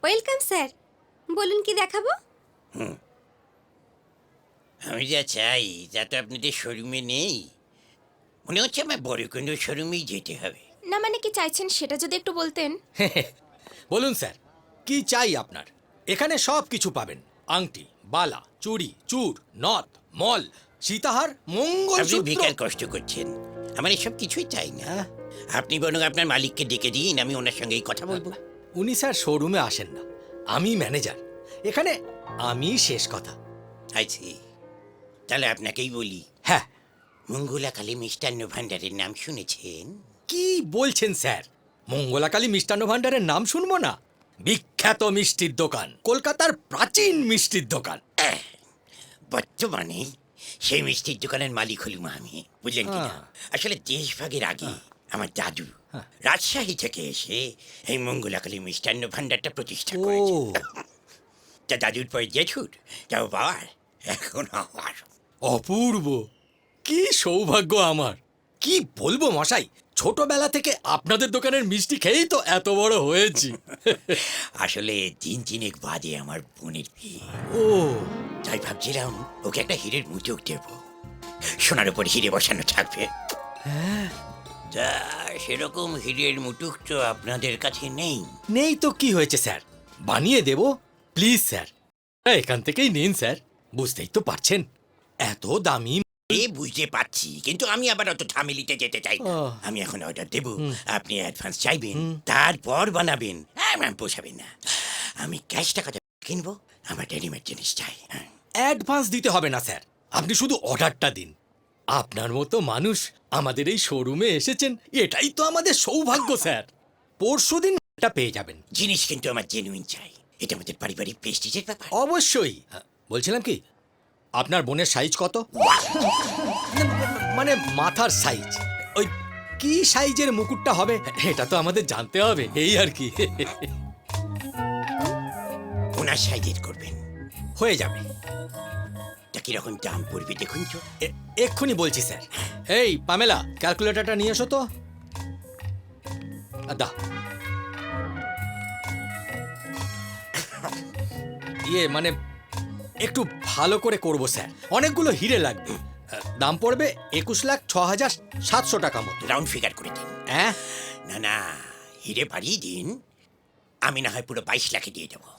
Welcome sir, বলুন কি দেখাবো? আমি যা চাই তা তো আপনাদের শোরুমে নেই। মনে হচ্ছে আমার বড় কোনো শোরুমেই যেতে হবে। না মানে কি চাইছেন সেটা যদি একটু বলতেন। বলুন স্যার, কি চাই আপনার? এখানে সব কিছু পাবেন। আংটি, বালা, চুড়ি, চূড়, নথ, মল, সীতাহার, আপনি মঙ্গলসূত্র। বেকার কষ্ট করছেন, আমার এসব কিছুই চাই না। আপনি বরং আপনার মালিককে ডেকে দিন, আমি ওনার সঙ্গেই কথা বলবো। উনি স্যার শোরুমে আসেন না, আমি ম্যানেজার। এখানে আমি শেষ কথা। আছি, তাহলে আপনাকেই বলি। হ্যাঁ। মঙ্গলাকালী মিষ্টান্ন ভাণ্ডারের নাম শুনেছেন? কি বলছেন স্যার? মঙ্গলাকালী মিষ্টান্ন ভাণ্ডারের নাম শুনবো না? বিখ্যাত মিষ্টির দোকান, কলকাতার প্রাচীন মিষ্টির দোকান। বর্তমানে সেই মিষ্টির দোকানের মালিক হলুম আমি, বুঝলেন কিনা? আসলে দেশভাগের আগে আমার দাদু রাজশাহী থেকে এসে এই মঙ্গলাকালী মিষ্টান্ন ভাণ্ডারটা প্রতিষ্ঠা ও করেছে। তা দাদুর পরে জেঠুর, তাও বাবার, এখন আমার। অপূর্ব! কি সৌভাগ্য আমার! কি বলবো মশাই, ছোটবেলা থেকে আপনাদের দোকানের মিষ্টি খেয়েই তো এত বড় হয়েছি। আসলে দিন তিনেক বাদে আমার বোনের বিয়ে, ও তাই ভাবছিলাম ওকে একটা হীরের মুচোক দেব, সোনার উপর হিরে বসানো থাকবে। তা সেরকম হীরের মুটুক তো আপনাদের কাছে নেই। নেই তো কি হয়েছে স্যার, বানিয়ে দেব। প্লিজ স্যার, এখান থেকেই নিন স্যার। বুঝতেই তো পারছেন এত দামি। এ বুঝতে পারছি, কিন্তু আমি আবার অত ঝামেলিতে যেতে চাই না। আহ। আমি এখন অর্ডার দেব, আপনি অ্যাডভান্স চাইবেন, তারপর বানাবেন। আমার পোষাবেন না, আমি ক্যাশ টাকাতে কিনবো, আমার রেডিমেড জিনিস চাই। অ্যাডভান্স দিতে হবে না স্যার, আপনি শুধু অর্ডারটা দিন। আপনার মতো মানুষ আমাদের এই শোরুমে এসেছেন, এটাই তো আমাদের সৌভাগ্য স্যার। পরশুদিন এটা পেয়ে যাবেন। জিনিস কিন্তু আমার জেনুইন চাই, এটা আমাদের পারিবারিক প্রেস্টিজের ব্যাপার। অবশ্যই। বলছিলাম কি, আপনার বোনের সাইজ কত? মানে মাথার সাইজ, ওই কি সাইজের মুকুটটা হবে এটা তো আমাদের জানতে হবে, এই আর কি। ওনার সাইজের করবেন, হয়ে যাবে। তা কিরকম দাম পড়বে দেখুন তো। এক্ষুনি বলছি স্যার। এই পামেলা, ক্যালকুলেটরটা নিয়ে এসো তো। দা মানে একটু ভালো করে করব স্যার, অনেকগুলো হিরে লাগবে। দাম পড়বে 21,06,700 টাকা মতো। রাউন্ড ফিগার করে দিন। হ্যাঁ, না না, হিরে বাড়িয়ে দিন, আমি না হয় পুরো 22 লাখে দিয়ে দেবো।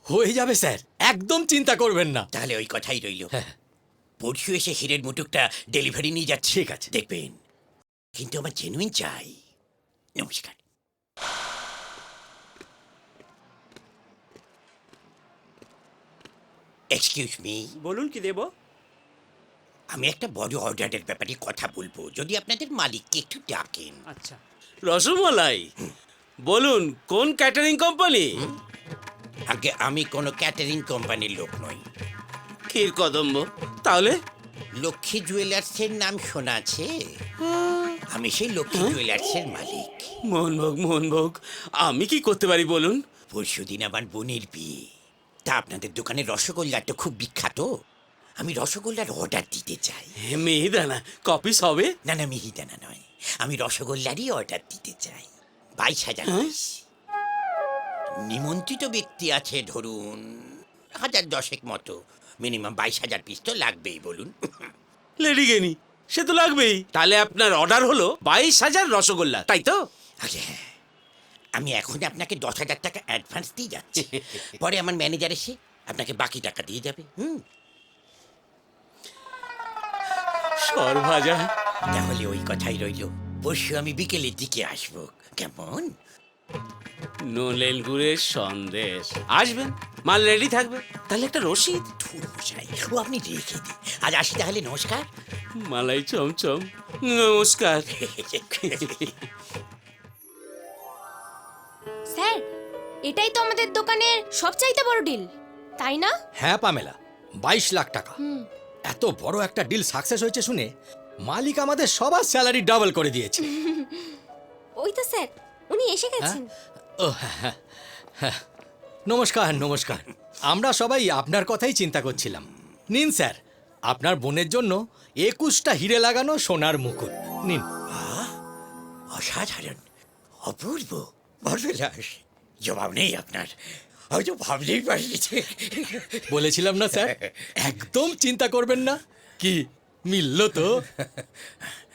হয়ে যাবে স্যার, একদম চিন্তা করবেন না। তাহলে ওই কথাই রইল, হ্যাঁ। পরশু এসে হীরের মুটুকটা ডেলিভারি নিয়ে যাচ্ছে। ঠিক আছে। দেখবেন, কিন্তু আমার জেনুইন চাই। নমস্কার। এক্সকিউজ মি, বলুন কি দেব? আমি একটা বড় অর্ডারের ব্যাপারে কথা বলবো, যদি আপনাদের মালিককে একটু ডাকেন। আচ্ছা, রসমালাই বলুন, কোন ক্যাটারিং কোম্পানি? আগে আমি কোনো ক্যাটারিং কোম্পানির লোক নই। ক্ষীর কদম্ব। তাহলে লক্ষ্মী জুয়েলার্সের নাম শোনা আছে? আমি সেই লক্ষ্মী জুয়েলার্সের মালিক। মোহনভোগ, আমি কি করতে পারি বলুন? পরশুদিন আমার বোনের বিয়ে, তা আপনাদের দোকানের রসগোল্লা তো খুব বিখ্যাত, আমি রসগোল্লার অর্ডার দিতে চাই। মেহেদানা কপিস হবে? না না, মিহিদানা নয়, আমি রসগোল্লারই অর্ডার দিতে চাই। 22,000 পিস। নিমন্ত্রিত ব্যক্তি আছে ধরুন 1010 মতো, মিনিমাম 22,000 পিস তো লাগবেই বলুন। লেডি গেনি, সে তো লাগবেই। তাহলে আপনার অর্ডার হলো 22,000 রসগোল্লা, তাই তো? আরে হ্যাঁ, আমি এখন আপনাকে 10,000 টাকা অ্যাডভান্স দিয়ে যাচ্ছি, পরে আমার ম্যানেজার এসে আপনাকে বাকি টাকা দিয়ে যাবে। সরভাজা। তাহলে ওই কথাই রইল, পরশু আমি বিকেলের দিকে আসবো, কেমন? নলেন গুড়ের সন্দেশ। আসবেন, মাল রেডি থাকবে। তাহলে একটা রসিদ। ধুর মশাই, ও আপনি রেখে দিন। আজ আসি তাহলে, নমস্কার। মালাই চমচম, নমস্কার। স্যার, এটাই তো আমাদের দোকানের সবচাইতে বড় ডিল, তাই না? হ্যাঁ পামেলা, 22 লাখ টাকা। এত বড় একটা ডিল সাকসেস হয়েছে শুনে মালিক আমাদের সবার স্যালারি ডাবল করে দিয়েছে। ওই তো স্যার, উনি এসে গেছেন। ও হ্যাঁ, হ্যাঁ। নমস্কার নমস্কার, আমরা সবাই আপনার কথাই চিন্তা করছিলাম। নিন স্যার, আপনার বোনের জন্য 21টা হিরে লাগানো সোনার মুকুট নিন। অসাধারণ, অপূর্ব, মার্ভেলাস, জবাব নেই আপনার। হয়তো ভাবলেই পারিনি। বলেছিলাম না স্যার, একদম চিন্তা করবেন না। কি মিলল তো?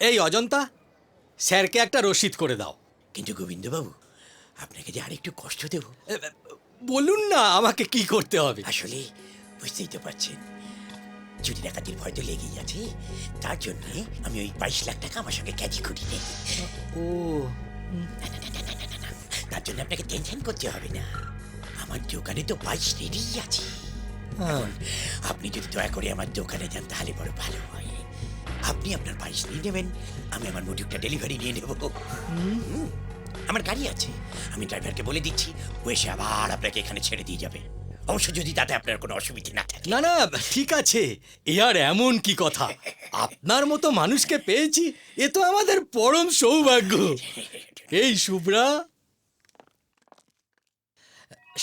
এই অজন্তা, স্যারকে একটা রসিদ করে দাও। কিন্তু গোবিন্দবাবু, আপনাকে যে আরেকটু কষ্ট দেব। বলুন না আমাকে কি করতে হবে। আসলে বুঝতেই তো পারছেন, চুরি ডাকাতির ভয় তো লেগেই আছে। তার জন্য আমি ওই 22 লাখ টাকা আমার সঙ্গে ক্যারি করি নেই। ও, তার জন্য আপনাকে টেনশন করতে হবে না। আমার দোকানে তো 22 রেডি আছে। এখন আপনি যদি দয়া করে আমার দোকানে যান তাহলে বড় ভালো হয়। আপনি আপনার 22 নিয়ে নেবেন, আমি আমার মোটরটা ডেলিভারি নিয়ে নেব। আমার গাড়ি আছে, আমি ড্রাইভারকে বলে দিচ্ছি, ও এসে আবার আপনাকে এখানে ছেড়ে দিয়ে যাবে। অবশ্য যদি তাতে আপনার কোনো অসুবিধা না থাকে। না না, ঠিক আছে। এ আর এমন কি কথা, আপনার মতো মানুষকে পেয়েছি, এ তো আমাদের পরম সৌভাগ্য। এই শুভ্রা,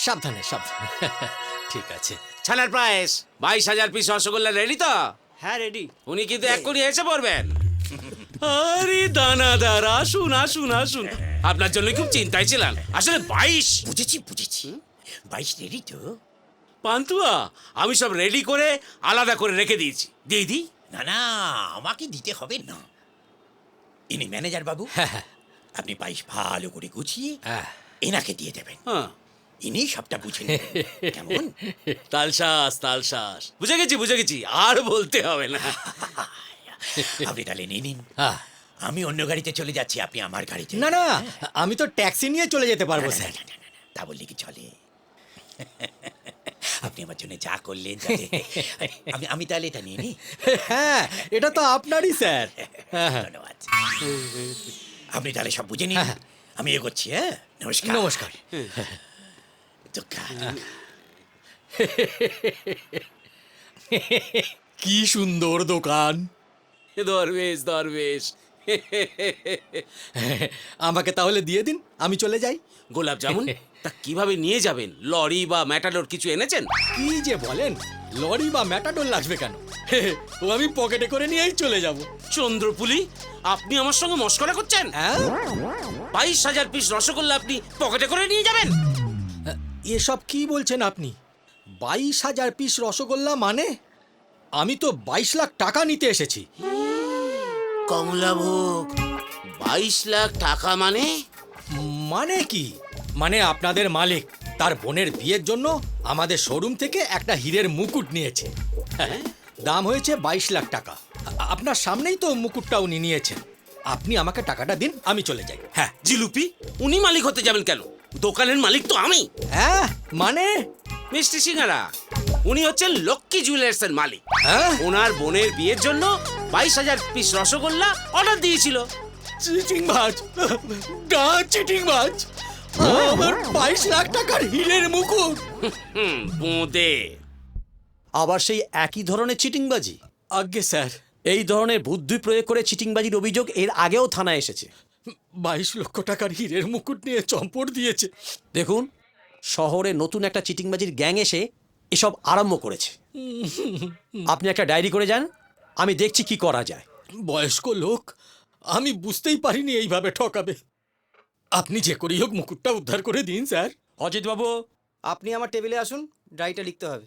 সাবধানে সাবধানে। ঠিক আছে। ছানার প্রাইস 22,000 পিস রসগোল্লা রেডি তো? হ্যাঁ রেডি। উনি কিন্তু এক করে এসে পড়বেন। আরে দানাদার, আসুন আসুন আসুন, আপনার জন্য খুব চিন্তায় ছিলাম। আসলে 22 বুঝেছি বুঝেছি, 22 রেডি তো? পান্তুয়া, আমি সব রেডি করে আলাদা করে রেখে দিয়েছি। দিয়ে দিই? না না, আমাকে দিতে হবে না। ইনি ম্যানেজার বাবু, আপনি 22 ভালো করে গুছিয়ে হ্যাঁ। এনাকে দিয়ে দেবেন। হ্যাঁ, ইনি সবটা বুঝে নেবেন। কেমন? তালশ্বাস তালশ্বাস, বুঝে গেছি, আর বলতে হবে না। আপনি তাহলে নিয়ে নিন, হ্যাঁ। আমি অন্য গাড়িতে চলে যাচ্ছি, আপনি আমার গাড়িতে। না না, আমি তো ট্যাক্সি নিয়ে চলে যেতে পারবো না, না, স্যার। না, না, না, না, তা বললে কি চলে? আপনি আমার জন্য যা করলেন তাতে আমি তাহলে এটা নিয়ে নিই। হ্যাঁ, এটা তো আপনারই স্যার। হ্যাঁ, হ্যাঁ। ধন্যবাদ। আপনি তাহলে সব বুঝে নিন, আমি এগোচ্ছি। হ্যাঁ, নমস্কার। নমস্কার। দোকান। কি সুন্দর দোকান। দরবেশ দরবেশ। আমাকে তাহলে দিয়ে দিন, আমি চলে যাই। গোলাপ জামুন তা কিভাবে নিয়ে যাবেন? লরি বা ম্যাটাডোর কিছু এনেছেন? কি যে বলেন, লরি বা ম্যাটাডোর লাগবে কেন? ও আমি পকেটে করে নিয়েই চলে যাব। চন্দ্রপুলি, আপনি আমার সঙ্গে মস্করা করছেন? হ্যাঁ, 22,000 পিস রসগোল্লা আপনি পকেটে করে নিয়ে যাবেন? এসব কি বলছেন আপনি? 22,000 পিস রসগোল্লা মানে? আমি তো 22 লাখ টাকা নিতে এসেছি। কমলাভোগ 22 লাখ টাকা মানে? মানে কি? মানে আপনাদের মালিক তার বোনের বিয়ের জন্য আমাদের শোরুম থেকে একটা হীরের মুকুট নিয়েছে। দাম হয়েছে 22 লাখ টাকা। আপনার সামনেই তো মুকুটটা উনি নিয়েছেন। আপনি আমাকে টাকাটা দিন, আমি চলে যাই। হ্যাঁ। জিলুপি, উনি মালিক হতে যাবেন কেন? দোকানের মালিক তো আমি। হ্যাঁ মানে? মিষ্টি সিঙ্গারা, উনি হচ্ছেন লক্ষ্মী জুয়েলার্সের মালিক। হ্যাঁ, ওনার বোনের বিয়ের জন্য 22,000 পিস রসগোল্লা অর্ডার দিয়েছিল। চিটিংবাজ, চিটিংবাজ। আমার 22 লাখ টাকার হীরের মুকুট। বোঁদে। আবার সেই একই ধরনের চিটিংবাজি? আজ্ঞে স্যার। এই ধরনের বুদ্ধি প্রয়োগ করে চিটিংবাজির অভিযোগ এর আগেও থানায় এসেছে। 22 লক্ষ টাকার হীরের মুকুট নিয়ে চম্পট দিয়েছে। দেখুন, শহরে নতুন একটা চিটিংবাজির গ্যাং এসে এসব আরম্ভ করেছে। আপনি একটা ডায়েরি করে যান, আমি দেখছি কি করা যায়। বয়স্ক লোক, আমি বুঝতেই পারিনি এইভাবে ঠকাবে। আপনি যে করেই হোক মুকুটটা উদ্ধার করে দিন স্যার। অজিত বাবু, আপনি আমার টেবিলে আসুন, ডায়েরিটা লিখতে হবে।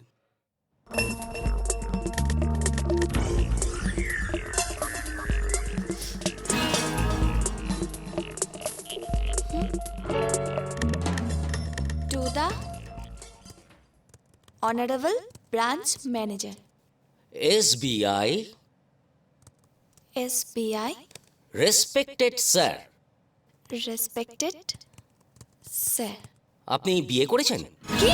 To the Honorable Branch Manager, SBI, SBI, respected sir. respected Sir. আপনি বিয়ে করেছেন? কি?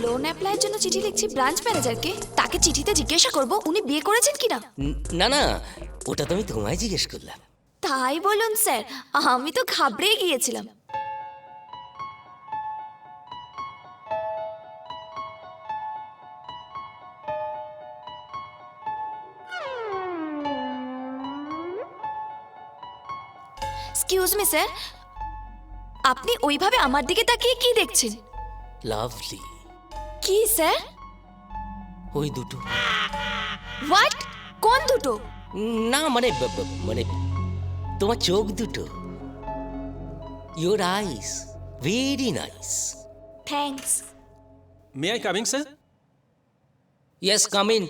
লোন অ্যাপ্লাইয়ের জন্য চিঠি লিখছি ব্রাঞ্চ ম্যানেজারকে, তাকে চিঠিতে জিজ্ঞাসা করব উনি বিয়ে করেছেন কিনা? না না, ওটা তো আমি তোমায় জিজ্ঞেস করলাম। তাই বলুন স্যার, আমি তো ঘাবড়েই গিয়েছিলাম। এক্সকিউজ মি স্যার, আপনি ওইভাবে আমার দিকে তাকিয়ে কি দেখছেন? লাভলি। কি স্যার? ওই দুটো। হোয়াট? কোন দুটো? না মানে মানে তোমার চোখ দুটো। Your eyes very nice. Thanks. May I coming sir? Yes come in.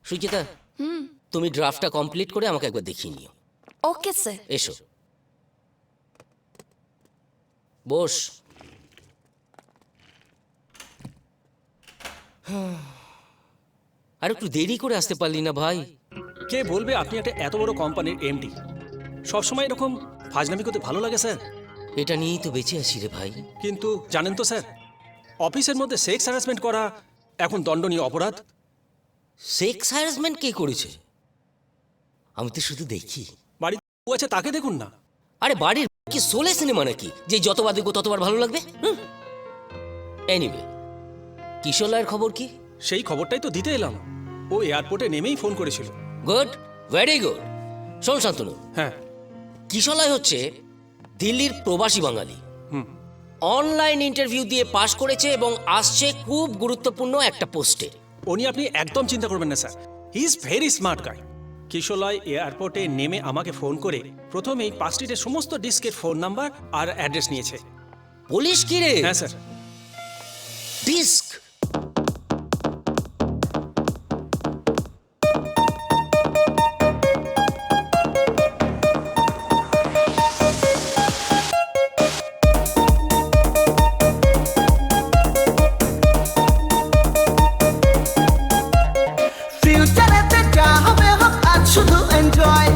Suchita, তুমি ড্রাফটটা কমপ্লিট করে আমাকে একবার দেখিয়ে নিও। Okay sir. এসো, বস। আর একটু দেরি করে আসতে পারলি না ভাই? কে বলবে আপনি একটা এত বড় কোম্পানির এমডি? সবসময় এরকম ফাজলামি করতে ভালো লাগে স্যার। এটা নিয়েই তো বেঁচে আছি রে ভাই। কিন্তু জানেন তো স্যার, অফিসের মধ্যে সেক্স হ্যারাসমেন্ট করা এখন দণ্ডনীয় অপরাধ। সেক্স হ্যারাসমেন্ট কে করেছে? আমি তো শুধু দেখি। বাড়িতে বউ আছে, তাকে দেখুন না। আরে বাড়ির কি সোলে সিনেমা নাকি যে যতবার দেখবো ততবার ভালো লাগবে? এনিওয়ে, কিশোরলার খবর কি? সেই খবরটাই তো দিতে এলাম। ও এয়ারপোর্টে নেমেই ফোন করেছিল। Good, very good. শোন শান্তনু, হ্যাঁ। কিশোরলাই হচ্ছে দিল্লির প্রবাসী বাঙালি। অনলাইন ইন্টারভিউ দিয়ে পাশ করেছে এবং আসছে খুব গুরুত্বপূর্ণ একটা পোস্টে। ও নিয়ে আপনি একদম চিন্তা করবেন না sir. He is very smart guy. কিশোরলাই এয়ারপোর্টে নেমে আমাকে ফোন করে প্রথমেই 5 স্ট্রিটের সমস্ত ডিস্কের ফোন নাম্বার আর অ্যাড্রেস নিয়েছে। পুলিশ কি রে? হ্যাঁ স্যার। ডিস্ক? ফিউচারেতে যা হবে হোক আজ শুধু এনজয়,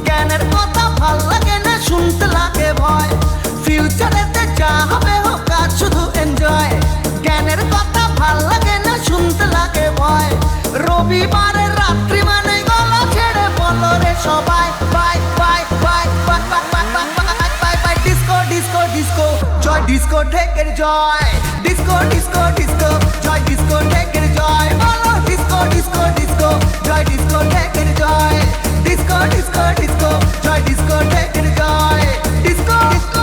জ্ঞানের কথা ভাল লাগে না শুনতে লাগে ভয়। ফিউচারেতে যা হবে হোক আজ শুধু এনজয়, জ্ঞানের কথা ভাল লাগে না শুনতে লাগে ভয়। রবিবারের রাত্রি মানে গলা ছেড়ে বলো রে সবাই bye bye bye bye bye bye bye bye bye. Disco disco disco জয়, ডিস্কো ঠেকের জয়। ডিস্কো ডিস্কো ডিস্কো জয়, ডিস্কো ঠেকের জয়। বলো ডিস্কো ডিস্কো ডিস্কো জয়, ডিস্কো ঠেকের জয়। ডিস্কো ডিস্কো ডিস্কো জয়, ডিস্কো ঠেকের জয়। ডিস্কো ডিস্কো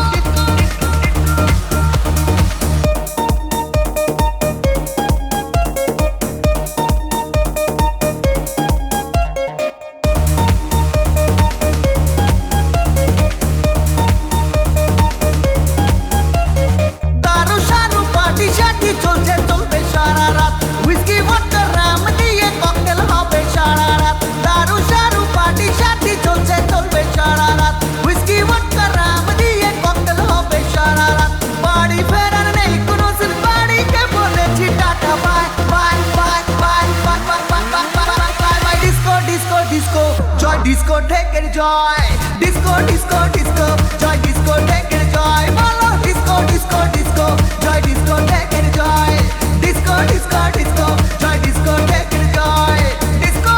দারু সারু পার্টি সাটি চলছে চলবে সারা রাত। হুইস্কি ভদকা রাম দিয়ে ককটেল হবে সারা রাত। দারু সারু পার্টি সাটি চলছে চলবে সারা রাত। হুইস্কি ভদকা রাম দিয়ে ককটেল হবে সারা রাত। বাড়ি ফেরার নেই কোনো সিন, বাড়িকে বলেছি tata bye bye bye bye bye bye bye bye bye bye bye. Disco disco disco জয়, ডিস্কো ঠেকের জয়। ডিস্কো ডিস্কো ডিস্কো জয়, ডিস্কো ঠেকের জয়। বলো ডিস্কো ডিস্কো ডিস্কো জয়, ডিস্কো ঠেকের জয়। ডিস্কো ডিস্কো ডিস্কো জয়, ডিস্কো ঠেকের জয়। Disco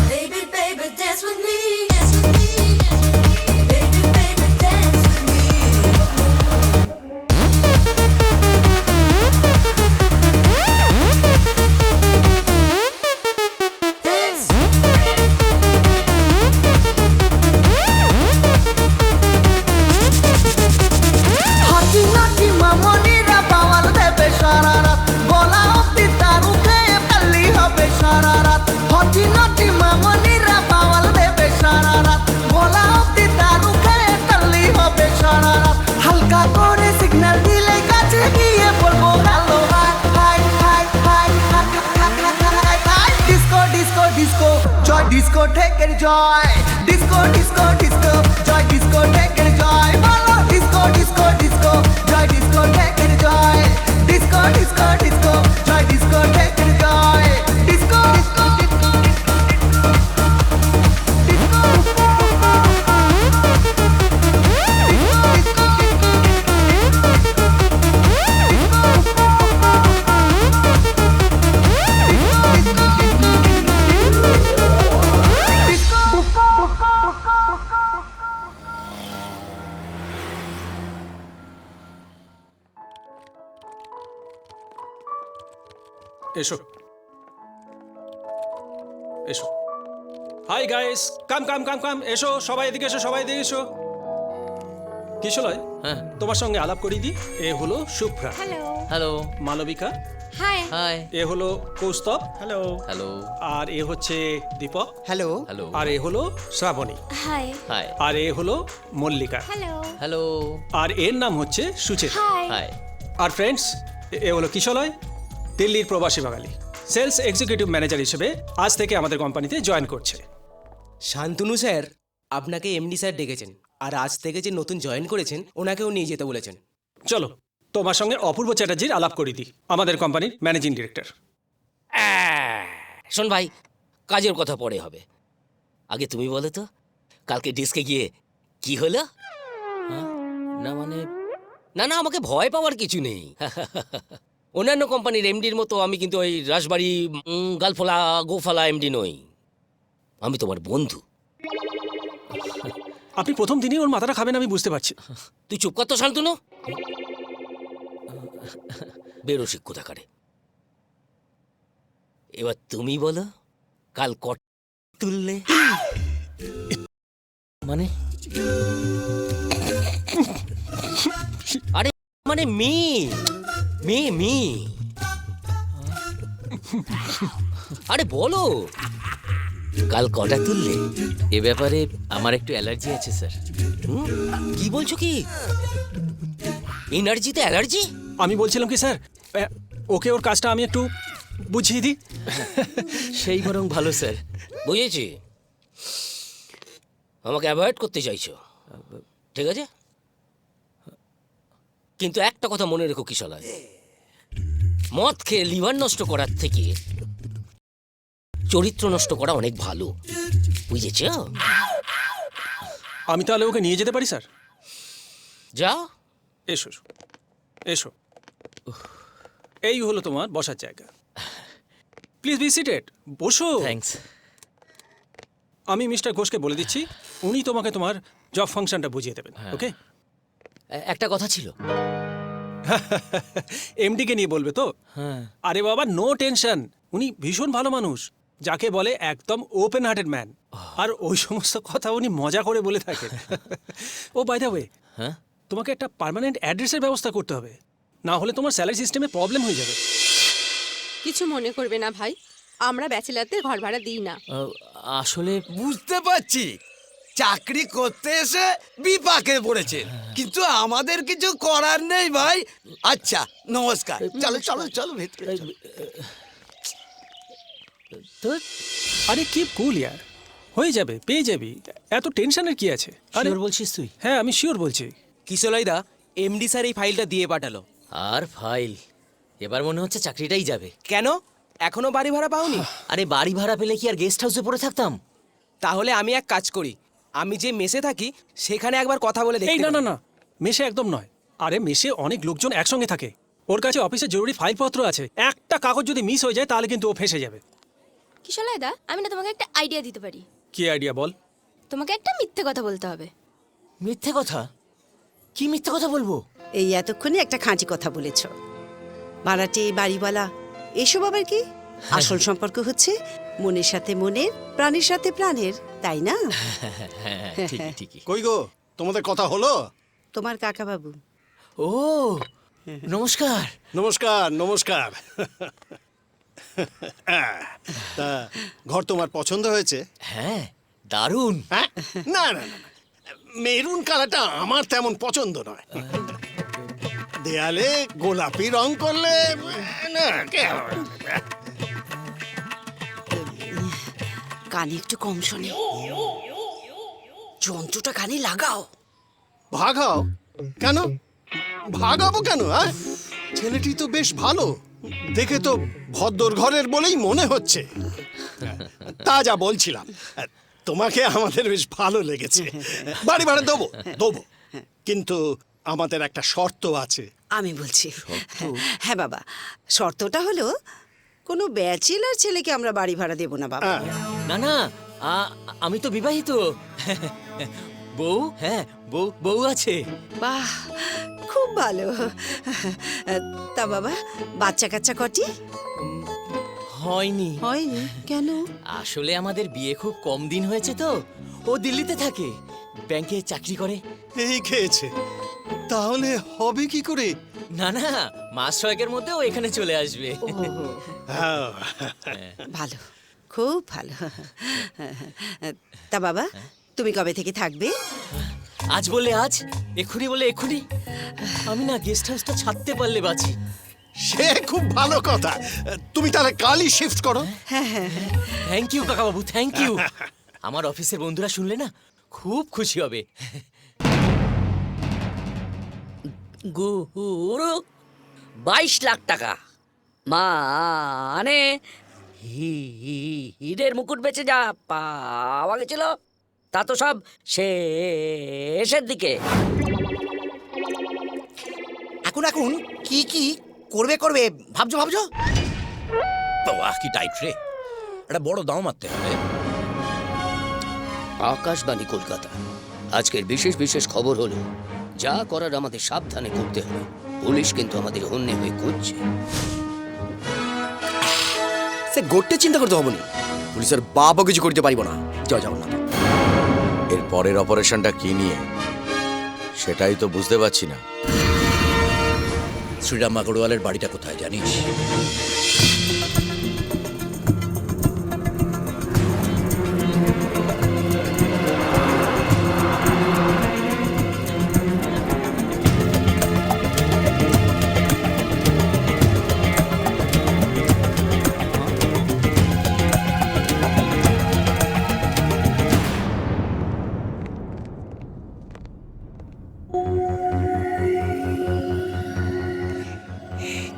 Baby, baby, dance with me. Dance with me. Baby, baby, dance with me. Dance. হাঁটি নাটি মামনিরা বাওয়াল দেবে সারা রাত। গলা অব্দি দারু খেয়ে কালি হবে সারা রাত। হাঁটি নাটি মামনিরা বাওয়াল দেবে সারা রাত। গলা অব্দি দারু খেয়ে কালি হবে সারা রাত। হালকা করে সিগন্যাল দিলে কাছে গিয়ে বলবো hello hi hi hi hi hi hi hi. Disco disco disco জয়, ডিস্কো ঠেকের জয়। ডিস্কো ডিস্কো ডিস্কো জয়, ডিস্কো ঠেকের জয়। বলো ডিস্কো ডিস্কো ডিস্কো জয়, ডিস্কো ঠেকের জয়। ডিস্কো ডিস্কো ডিস্কো জয়, ডিস্কো ঠেকের জয়। ডিস্কো ডিস্কো ডিস্কো এসো এসো। হাই গাইস, কাম কাম কাম কাম, এসো সবাই এদিকে এসো, সবাই এদিকে এসো। কিশোরয়, হ্যাঁ। তোমার সঙ্গে আলাপ করিয়ে দিই। এ হলো Shubhra, hello. Hello. Malavika, hi hi এ হলো কৌস্তব হ্যালো হ্যালো আর এ হচ্ছে দীপক হ্যালো হ্যালো আর এ হলো শ্রাবণী হাই হাই আর এ হলো মল্লিকা হ্যালো হ্যালো আর এর নাম হচ্ছে সুচেতা হাই হাই আর ফ্রেন্ডস এ হলো কিশলয়, দিল্লির প্রবাসী বাঙালি, সেলস এক্সিকিউটিভ ম্যানেজার হিসেবে আজ থেকে আমাদের কোম্পানিতে জয়েন করছে। শান্তনু স্যার আপনাকে এমডি স্যার ডেকেছেন আর আজ থেকে যে নতুন জয়েন করেছেন ওনাকেও নিয়ে যেতে বলেছেন। চলো তোমার সঙ্গে অপূর্ব চ্যাটার্জির আলাপ করে দিই, আমাদের কোম্পানির ম্যানেজিং ডিরেক্টর। শোন ভাই, কাজের কথা পরে হবে, আগে তুমি বলো তো কালকে ডিস্কে গিয়ে কি হলো? হ্যাঁ? না মানে না না, আমাকে ভয় পাওয়ার কিছু নেই। অন্যান্য কোম্পানির এমডির মতো আমি কিন্তু ওই রাজবাড়ি গালফলা গোফালা এমডি নই, আমি তোমার বন্ধু। আপনি প্রথম দিনই ওর মাথাটা খাবেন আমি বুঝতে পারছি। তুই চুপ কর তো শান্তনু, বেরো শিক্ষু থাকারে। এবার তুমি বলো কাল কট তুললে মানে? আরে মানে মি মি মি আরে বলো কাল কটা তুললে? এ ব্যাপারে আমার একটু অ্যালার্জি আছে স্যার। কি বলছো কি? এনার্জিতে অ্যালার্জি? আমি বলছিলাম কি স্যার, ওকে ওর কাজটা আমি একটু বুঝিয়ে দিই। সেই বরং ভালো স্যার। বুঝেছি, আমাকে অ্যাভয়েড করতে চাইছো, ঠিক আছে, কিন্তু একটা কথা মনে রেখো কিশলয়, মদ খেয়ে লিভার নষ্ট করার থেকে চরিত্র নষ্ট করা অনেক ভালো, বুঝেছ? আমি তাহলে ওকে নিয়ে যেতে পারি স্যার? যাও। এসো এসো, এই হলো তোমার বসার জায়গা, প্লিজ বি সিটেড, বসো। থ্যাঙ্কস। আমি মিস্টার ঘোষকে বলে দিচ্ছি, উনি তোমাকে তোমার জব ফাংশনটা বুঝিয়ে দেবেন, ওকে? একটা কথা ছিল। এমডিকে নিয়ে বলবে তো? হ্যাঁ। আরে বাবা, নো টেনশন, উনি ভীষণ ভালো মানুষ, যাকে বলে একদম ওপেন হার্টেড ম্যান, আর ওই সমস্ত কথা উনি মজা করে বলে থাকেন। ও বাই দ্য ওয়ে, হ্যাঁ, তোমাকে একটা পার্মানেন্ট অ্যাড্রেসের ব্যবস্থা করতে হবে, না হলে তোমার স্যালারি সিস্টেমে প্রবলেম হয়ে যাবে। কিছু মনে করবে না ভাই, আমরা ব্যাচেলারদের ঘর ভাড়া দিই না। আসলে বুঝতে পারছি চাকরি করতে এসে বিপাকে পড়েছে, কিন্তু আমাদের কিছু করার নেই ভাই। আচ্ছা নমস্কার, চলো চলো চলো ভেতরে চলো। আরে কি কুল ইয়ার, হয়ে যাবে, পেয়ে যাবি, এত টেনশনের কি আছে? আরে শিওর বলছিস তুই? হ্যাঁ আমি শিওর বলছি। কিশোরদা, এমডি স্যার এই ফাইলটা দিয়ে পাঠালো। আর ফাইল, এবার মনে হচ্ছে চাকরিটাই যাবে। কেন, এখনো বাড়ি ভাড়া পাওনি? আরে বাড়ি ভাড়া পেলে কি আর গেস্ট হাউসে পড়ে থাকতাম? তাহলে আমি এক কাজ করি, আমি যে মেসে থাকি সেখানে একবার কথা বলে এই দেখি। না না না, মেসে একদম নয়। আরে মেসে অনেক লোকজন একসঙ্গে থাকে, ওর কাছে অফিসে জরুরি ফাইলপত্র আছে, একটা কাগজ যদি মিস হয়ে যায় তাহলে কিন্তু ও ফেসে যাবে। কিশোরদা, দা আমি না তোমাকে একটা আইডিয়া দিতে পারি। কি আইডিয়া বল? তোমাকে একটা মিথ্যে কথা বলতে হবে। মিথ্যে কথা? কি মিথ্যে কথা বলবো? এই এতক্ষণে একটা খাঁটি কথা বলেছ। ভাড়াটে, বাড়িওয়ালা, এসব আবার কি? আসল সম্পর্ক হচ্ছে মনের সাথে মনের, প্রাণের সাথে প্রাণের, তাই না? ঠিকই ঠিকই। কই গো, তোমাদের কথা হলো? তোমার কাকা বাবু। ও নমস্কার। নমস্কার নমস্কার। তা ঘর তোমার পছন্দ হয়েছে? হ্যাঁ দারুণ। হ্যাঁ, না না না, মেরুন কালারটা আমার তেমন পছন্দ নয়। দেয়ালে গোলাপি রং করলে না, কানে একটু কম শোনে, যন্ত্রটা কানে লাগাও। ভাগাও কেন? ভাগাবো কেন? ছেলেটি তো বেশ ভালো, দেখে তো ভদ্র ঘরের বলেই মনে হচ্ছে। তা যা বলছিলাম, তোমাকে আমাদের বেশ ভালো লেগেছে, বাড়ি ভাড়া দেবো দেবো, কিন্তু আমাদের একটা শর্ত আছে। আমি বলছি, হ্যাঁ বাবা, শর্তটা হলো কোনো ব্যাচেলার ছেলেকে আমরা বাড়ি ভাড়া দেব না বাবা। না না, আমি তো বিবাহিত। বউ, হ্যাঁ বউ, বউ আছে। বাহ, খুব ভালো। তা বাবা, বাচ্চা কাচ্চা কটি? হয়নি। হয়নি কেন? আসলে আমাদের বিয়ে খুব কম দিন হয়েছে তো, ও দিল্লিতে থাকে, ব্যাংকে চাকরি করে। এই খেয়েছে, তাহলে হবে কি করে? না না, মাস ছয়েকের মধ্যে ও এখানে চলে আসবে। ভালো, খুব ভালো। তা বাবা, তুমি কবে থেকে থাকবে? আজ বললে আজ, এক্ষুনি বলে এক্ষুনি। আমি না গেস্ট হাউসটা ছাড়তে পারলে বাঁচি। সে খুব ভালো কথা। তুমি তাহলে কালই শিফট করো। থ্যাংক ইউ কাকাবাবু, থ্যাংক ইউ। আমার অফিসের বন্ধুরা শুনলে না খুব খুশি হবে। গুরু 22 লাখ টাকা মানে হীরের মুকুট বেচে যা পাওয়া গেছিল তা তো সব শেষের দিকে। এখন কি কি করবে ভাবছো বাহ, কি টাইট রে, একটা বড় দাম মারতে হবে। আকাশবাণী কলকাতা, আজকের বিশেষ বিশেষ খবর হলো যা করার আমাদের সাবধানে করতে হবে। পুলিশ কিন্তু আমাদের হন্যে হয়ে খুঁজছে। সে গোটে চিন্তা করতে হবে না, পুলিশের বাপও কিছু করতে পারিব না। যাও না। এর পরের অপারেশনটা কি নিয়ে সেটাই তো বুঝতে পারছি না। শ্রীরাম আগরওয়ালের বাড়িটা কোথায় জানিস?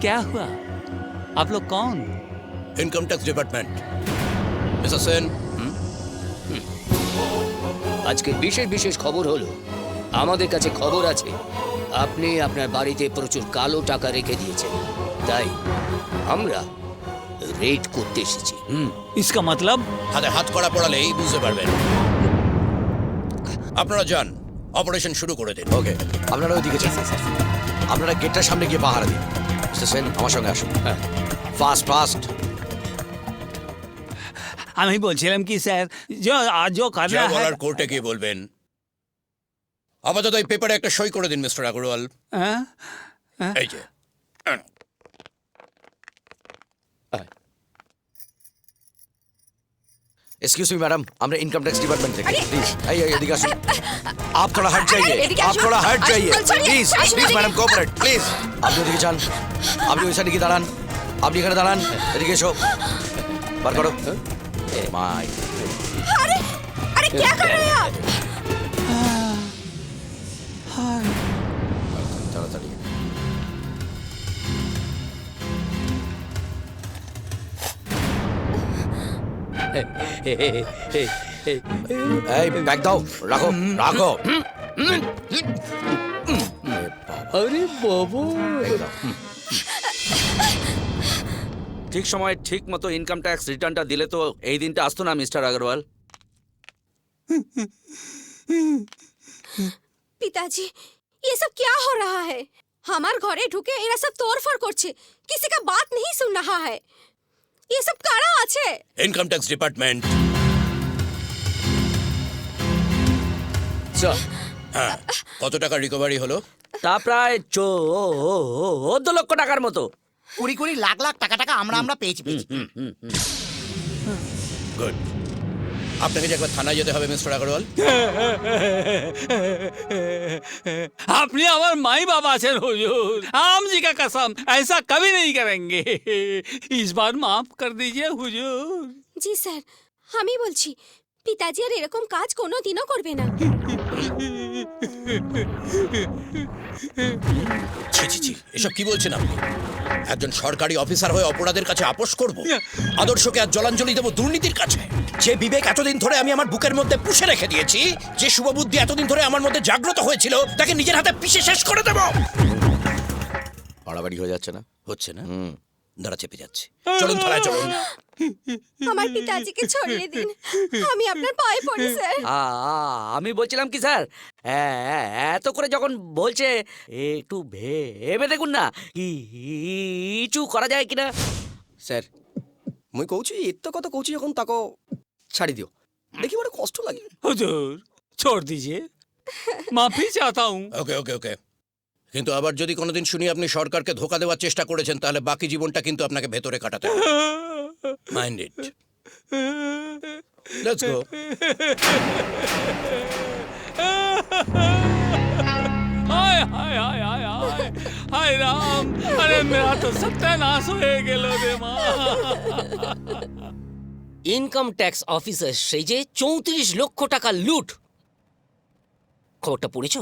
क्या हुआ? आप लोग कौन? Income tax department. Mister Sen, আজকে বিশেষ বিশেষ খবর হলো আমাদের কাছে খবর আছে আপনি আপনার বাড়িতে প্রচুর কালো টাকা রেখে দিয়েছেন, তাই আমরা রেড করতে এসেছি। इसका मतलब? হাতে হাত করা পড়ালেই বুঝতে পারবেন। আপনারা যান, অপারেশন শুরু করে দিন। ওকে, আপনারা ওইদিকে যান। আপনারা গেটটার সামনে গিয়ে পাহারা দিন। মিস্টার সেন, আমার সঙ্গে আসুন। হ্যাঁ, ফাস্ট। আমি বলছিলাম কি স্যার, जो करना যা है বলার কোর্টে গিয়ে বলবেন। আপাতত এই পেপারে একটা সই করে দিন মিস্টার আগরওয়াল। हाँ? এই যে एक्सक्यूज मी मैडम, আমরা ইনকাম ট্যাক্স ডিপার্টমেন্ট থেকে। প্লিজ এদিকে আসুন। आप थोड़ा हट जाइए, आप थोड़ा हट जाइए please. Please madam, cooperate please. আপনি ওদিকে যান, আপনি ওই সাইডে গিয়ে দাঁড়ান, আপনি এখানে দাঁড়ান। এদিকে এসো, বার করো। মাই अरे क्या कर रहे हैं आप? তাড়াতাড়ি। এই ব্যাগ দাও, রাখো। আরে বাবু, ঠিক সময় ঠিক মতো ইনকাম ট্যাক্স রিটার্নটা দিলে তো এই দিনটা আসতো না মিস্টার আগরওয়াল। পিতাজি, ये सब क्या हो रहा है? हमार घरे ढुके एरा सब तोड़फोड़ করছে, किसी का बात नहीं सुन रहा है। ये सब কারা আছে? Income tax department. হ্যাঁ, কত টাকা রিকভারি হলো? তা প্রায় 14 লক্ষ টাকার মতো। 20 লাখ টাকা আমরা পেয়েছি। গুড। আপনাকে যে একবার থানায় যেতে হবে মিস্টার আগরওয়াল। আপনি আমার মাই বাবা আছেন হুজুর, आम जी का कसम ऐसा कभी नहीं करेंगे। इस बार माफ कर दीजिए হুজুর। জি স্যার, আমি বলছি পিতাজি আর এরকম কাজ কোনোদিনও করবে না। ছি, এসব কি বলছেন আপনি? একজন সরকারি অফিসার হয়ে অপরাধের কাছে আপোষ করব? আদর্শকে আজ জলাঞ্জলি দেব দুর্নীতির কাছে? যে বিবেক এতদিন ধরে আমি আমার বুকের মধ্যে পুষে রেখে দিয়েছি, যে শুভবুদ্ধি এতদিন ধরে আমার মধ্যে জাগ্রত হয়েছিল, তাকে নিজের হাতে পিষে শেষ করে দেব। বাড়াবাড়ি হয়ে যাচ্ছে না? হচ্ছে না, দাঁড়া চেপে যাচ্ছে। চলুন থানায় চলুন। আমার পিতাজিকে ছড়িয়ে দিন, আমি আপনার পায়ে পড়ি স্যার। আমি বলছিলাম কি স্যার, এত করে যখন বলছে একটু ভেবে দেখুন না কিছু করা যায় কিনা। স্যার, মুই কହୁছি এত কথা কହୁছি যখন তাকে ছাড়ি দিও, দেখি বড় কষ্ট লাগে। হুজুর छोड़ दीजिए, माफी चाहता हूँ। ওকে, কিন্তু আবার যদি কোনোদিন শুনি আপনি সরকারকে ধোকা দেওয়ার চেষ্টা করেছেন, তাহলে বাকি জীবনটা কিন্তু আপনাকে ভেতরে কাটাতে হবে। Mind it. Let's go. हाय हाय हाय हाय हाय हाय राम, अरे मेरा तो सत्यानाश हो गेलो रे माँ। ইনকাম ট্যাক্স অফিসার সেই যে 34 লক্ষ টাকা লুট, খবরটা পড়েছো?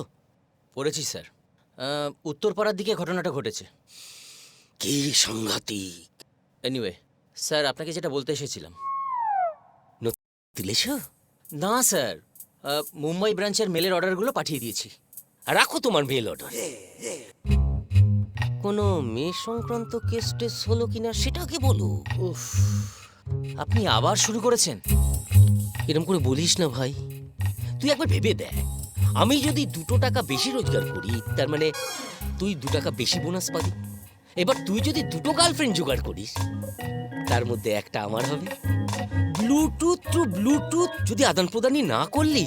পড়েছি স্যার। উত্তরপাড়ার দিকে ঘটনাটা ঘটেছে। কি সাংঘাতিক। এনিওয়ে স্যার, আপনাকে যেটা বলতে এসেছিলাম। দিলেছ? না স্যার, মুম্বাই ব্রাঞ্চের মেলের অর্ডারগুলো পাঠিয়ে দিয়েছি। রাখো তোমার মেল অর্ডার। কোনো মেয়ে সংক্রান্ত কেস টেস হলো কিনা সেটাকে বলো। উফ, আপনি আবার শুরু করেছেন। এরকম করে বলিস না ভাই। তুই একবার ভেবে দেখ, আমি যদি 2 টাকা বেশি রোজগার করি, তার মানে তুই 2 টাকা বেশি বোনাস পাবি। এবার তুই যদি 2টো গার্লফ্রেন্ড জোগাড় করিস, তার মধ্যে একটা আমার হবে। ব্লুটুথ টু ব্লুটুথ যদি আদান প্রদানই না করলি,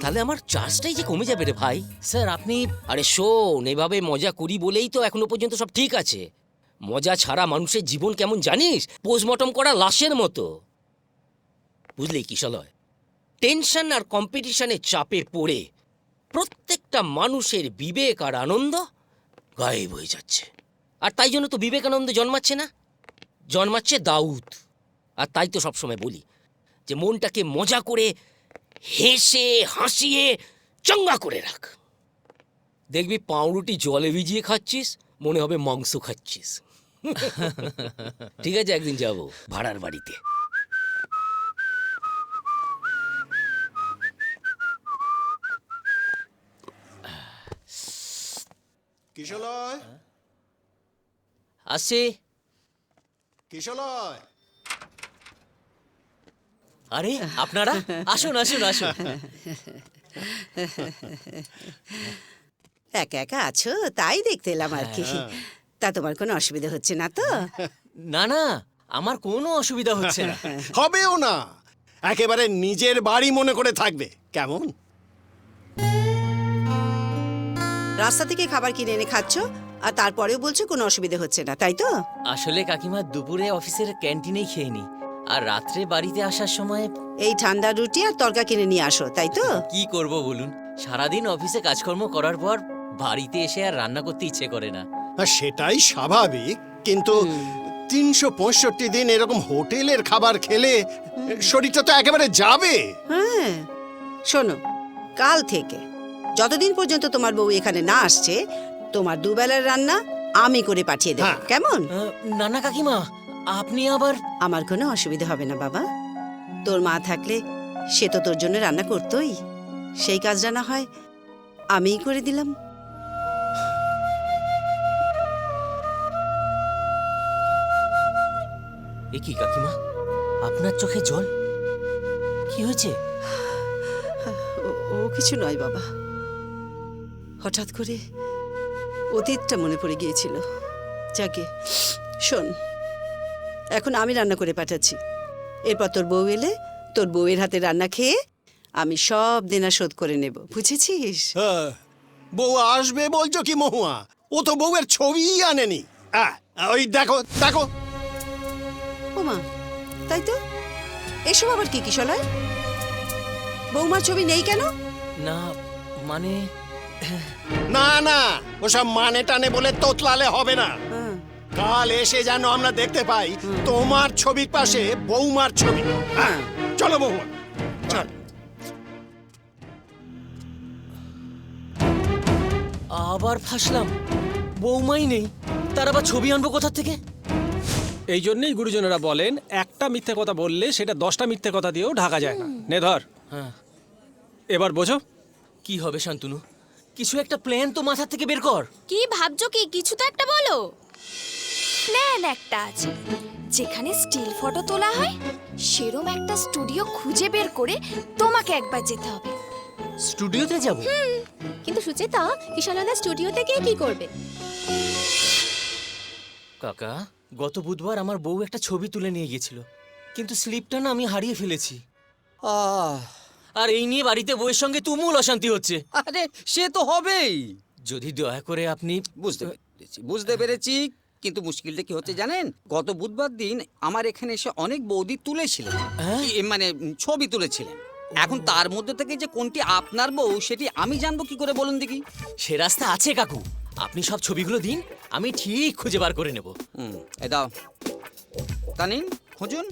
তাহলে আমার চার্জটাই যে কমে যাবে রে ভাই। স্যার আপনি, আরে শোন, এভাবে মজা করি বলেই তো এখনো পর্যন্ত সব ঠিক আছে। মজা ছাড়া মানুষের জীবন কেমন জানিস? পোস্টমর্টম করা লাশের মতো। বুঝলি কিশলয়, টেনশন আর কম্পিটিশনের চাপে পড়ে প্রত্যেকটা মানুষের বিবেক আর আনন্দ গায়েব হয়ে যাচ্ছে। আর তাই জন্য তো বিবেকানন্দ জন্মাচ্ছে না, জন্মাচ্ছে দাউদ। আর তাই তো সবসময় বলি যে মনটাকে মজা করে হেসে হাসিয়ে চাঙ্গা করে রাখ। দেখবি পাউরুটি জলে ভিজিয়ে খাচ্ছিস, মনে হবে মাংস খাচ্ছিস। ঠিক আছে, একদিন যাব ভাড়ার বাড়িতে। কিশলয়, আসছি। কিশলয়। আরে আপনারা আসুন আসুন আসুন। একা একা আছো তাই দেখতে এলাম আর কি। তা তোমার কোনো অসুবিধা হচ্ছে না তো? না না, আমার কোনো অসুবিধা হচ্ছে না। হবেও না, একেবারে নিজের বাড়ি মনে করে থাকবে। কেমন? রাস্তা থেকে খাবার কিনে এনে খাচ্ছ আর তারপরেও বলছো কোনো অসুবিধা হচ্ছে না, তাই তো? আসলে কাকিমা, দুপুরে অফিসের ক্যান্টিনেই খেয়ে নি, আর রাত্রে বাড়িতে আসার সময় এই ঠান্ডা রুটি আর তরকা কিনে নিয়ে আসো, তাই তো? কি করব বলুন, সারাদিন অফিসে কাজকর্ম করার পর বাড়িতে এসে আর রান্না করতে ইচ্ছে করে না। সেটাই স্বাভাবিক, কিন্তু 365 দিন এরকম হোটেলের খাবার খেলে শরীরটা তো একেবারে যাবে। হ্যাঁ, শোনো, কাল থেকে যতদিন পর্যন্ত তোমার বউ এখানে না আসছে, তোমার দুবেলার রান্না আমি করে পাঠিয়ে দেবো, কেমন? না না কাকিমা, আপনি আবার। আমার কোনো অসুবিধা হবে না বাবা। তোর মা থাকলে সে তো তোর জন্য রান্না করতোই, সেই কাজটা না হয় আমিই করে দিলাম। এ কি কাকিমা, আপনার চোখে জল? কি হয়েছে? ও কিছু নয় বাবা, হঠাৎ করে অতীতটা মনে পড়ে গিয়েছিল। যাকে শোন, এখন আমি রান্না করে পাঠাচ্ছি। এরপর তোর বউ এলে তোর বউয়ের হাতে রান্না খেয়ে আমি সব দেনা শোধ করে নেব, বুঝেছিস? বউ আসবে বলছো কি মহুয়া? ও তো বউয়ের ছবিই আনেনি। ওই দেখো দেখো। ওমা, তাই তো? এসব আবার কি কিশলয়? বৌমার ছবি নেই কেন? না মানে, না না, ওসব মানে টানে বলে তোতলালে হবে না। কাল এসে যেন আমরা দেখতে পাই তোমার ছবির পাশে বৌমার ছবি। চলো বৌমা, চল। আবার ফাঁসলাম, বৌমাই নেই, তার আবার ছবি আনবো কোথা থেকে? এই জন্যই গুরুজনেরা বলেন, একটা মিথ্যে কথা বললে সেটা 10টা মিথ্যে কথা দিয়েও ঢাকা যায় না। নে ধর। হ্যাঁ, এবার বোঝো কি হবে শান্তনু? কিছু একটা প্ল্যান তো মাথা থেকে বের কর। কি ভাবছো কি? কিছু তো একটা বলো। প্ল্যান একটা আছে, যেখানে স্টিল ফটো তোলা হয় সেরম একটা স্টুডিও খুঁজে বের করে তোমাকে একবার যেতে হবে। স্টুডিওতে যাব? কিন্তু সুচেতা, কিশানদা স্টুডিওতে গিয়ে কি করবে? কাকা, গত বুধবার আমার বউ একটা ছবি তুলে নিয়ে গেছিল, কিন্তু স্লিপটা না আমি হারিয়ে ফেলেছি। আর এই নিয়ে বাড়িতে বউয়ের সঙ্গে তুমুল অশান্তি হচ্ছে। আরে সে তো হবেই, যদি দয়া করে আপনি বুঝতে পেরেছি কিন্তু মুশকিলটা কি হচ্ছে জানেন, গত বুধবার দিন আমার এখানে এসে অনেক বৌদি তুলেছিলেন, মানে ছবি তুলেছিলেন। এখন তার মধ্যে থেকে যে কোনটি আপনার বউ সেটি আমি জানবো কি করে বলুন দেখি? সে রাস্তা আছে কাকু, আপনি সব ছবিগুলো দিন, আমি ঠিক খুঁজে বার করে নেব। এ দাও, তা নিন খুঁজুন।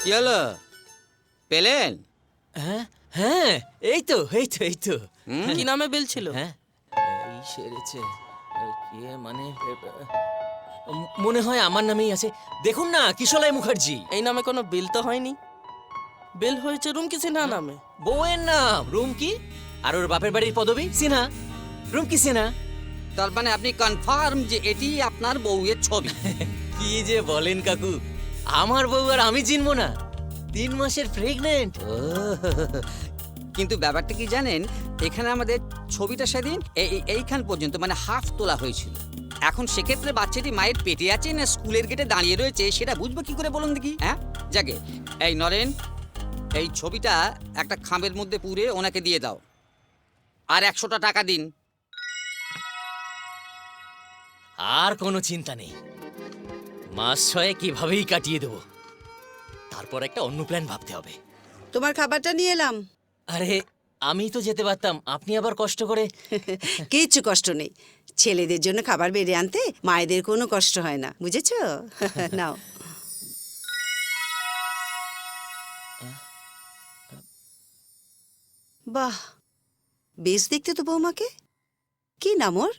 কি হলো, পেলেন? হ্যাঁ হ্যাঁ, এই তো এই তো এই তো। কি নামে বিল ছিল? হ্যাঁ এই সেরেছে কে মানে মনে হয় আমার নামেই আছে। দেখুন না, কিশোলাই মুখার্জি। এই নামে কোনো বিল তো হয়নি। বিল হয়েছে রুমকি সিনহা নামে। বউয়ের নাম রুমকি, আর ওর বাপের বাড়ির পদবী সিনহা, রুমকি সিনহা। তার মানে আপনি কনফার্ম যে এটি আপনার বউয়ের ছবি? কি যে বলেন কাকু, আমার বউ আর আমি চিনবো না? 3 মাসের প্রেগনেন্ট। কিন্তু ব্যাপারটা কি জানেন, এখানে আমাদের ছবিটা সেদিন এইখান পর্যন্ত মানে হাফ তোলা হয়েছিল। এখন সেক্ষেত্রে বাচ্চাটি মায়ের পেটে আছে না স্কুলের গেটে দাঁড়িয়ে রয়েছে সেটা বুঝবো কি করে বলুন দেখি? হ্যাঁ যাকে, এই নরেন, এই ছবিটা একটা খামের মধ্যে পুরে ওনাকে দিয়ে দাও, আর 100টা টাকা দিন। আর কোনো চিন্তা নেই, মাস 6 কিভাবেই কাটিয়ে দেবো। তারপর একটা অন্য প্ল্যান ভাবতে হবে। তোমার খাবারটা নিয়ে এলাম। আরে আমি তো যেতে পারতাম, আপনি আবার কষ্ট করে। কিচ্ছু কষ্ট নেই, ছেলেদের জন্য খাবার বেড়ে আনতে মায়েদের কোনো কষ্ট হয় না, বুঝেছো? নাও। বাহ, বেশ দেখতে তো বৌমাকে। কি নাম ওর?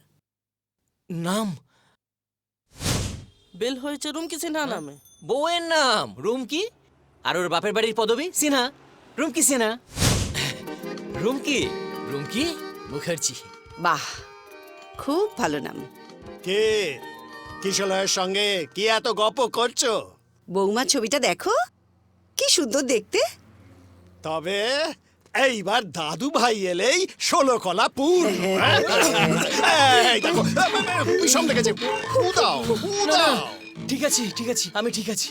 নাম বিল হয়েছে রুমকি সিনহা নামে। বউয়ের নাম রুমকি, আর ওর বাপের বাড়ির পদবী সিনহা, রুমকি সিনহা। রুমকি রুমকি মুখার্জি। বাহ, খুব ভালো নাম। কে কিশোরের সঙ্গে কি এত গপ্প করছো? বৌমার ছবিটা দেখো, কি সুন্দর দেখতে। তবে এইবার দাদু ভাই এলেই 16 কলা পূর্ণ। এই দেখো, বিষম লেগেছে। ফু দাও, ফু দাও। ঠিক আছে ঠিক আছে, আমি ঠিক আছি।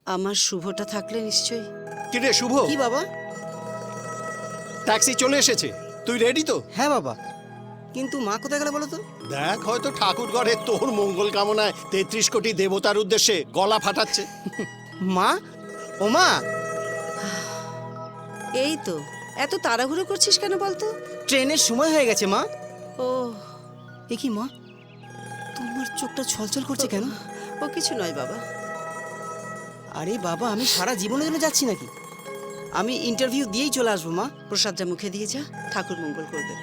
আমার শুভটা থাকলে নিশ্চয়ই। কি রে শুভ? কি বাবা? ট্যাক্সি চলে এসেছে, তুই রেডি তো? হ্যাঁ বাবা, কিন্তু মা কোথায় গেল বলো তো? দেখ, হয়তো ঠাকুর ঘরে তোর মঙ্গল কামনায় 33 কোটি দেবতার উদ্দেশ্যে গলা ফাটাচ্ছে। মা, ও মা। এই তো, এত তাড়াহুড়ো করছিস কেন বলতো? ট্রেনের সময় হয়ে গেছে মা। ও, এ কি মা, তোমার চোখটা ছলছল করছে কেন? ও কিছু নয় বাবা। আরে বাবা, আমি সারা জীবনের জন্য যাচ্ছি নাকি? আমি ইন্টারভিউ দিয়েই চলে আসবো মা। প্রসাদটা মুখে দিয়ে যা, ঠাকুর মঙ্গল করবে।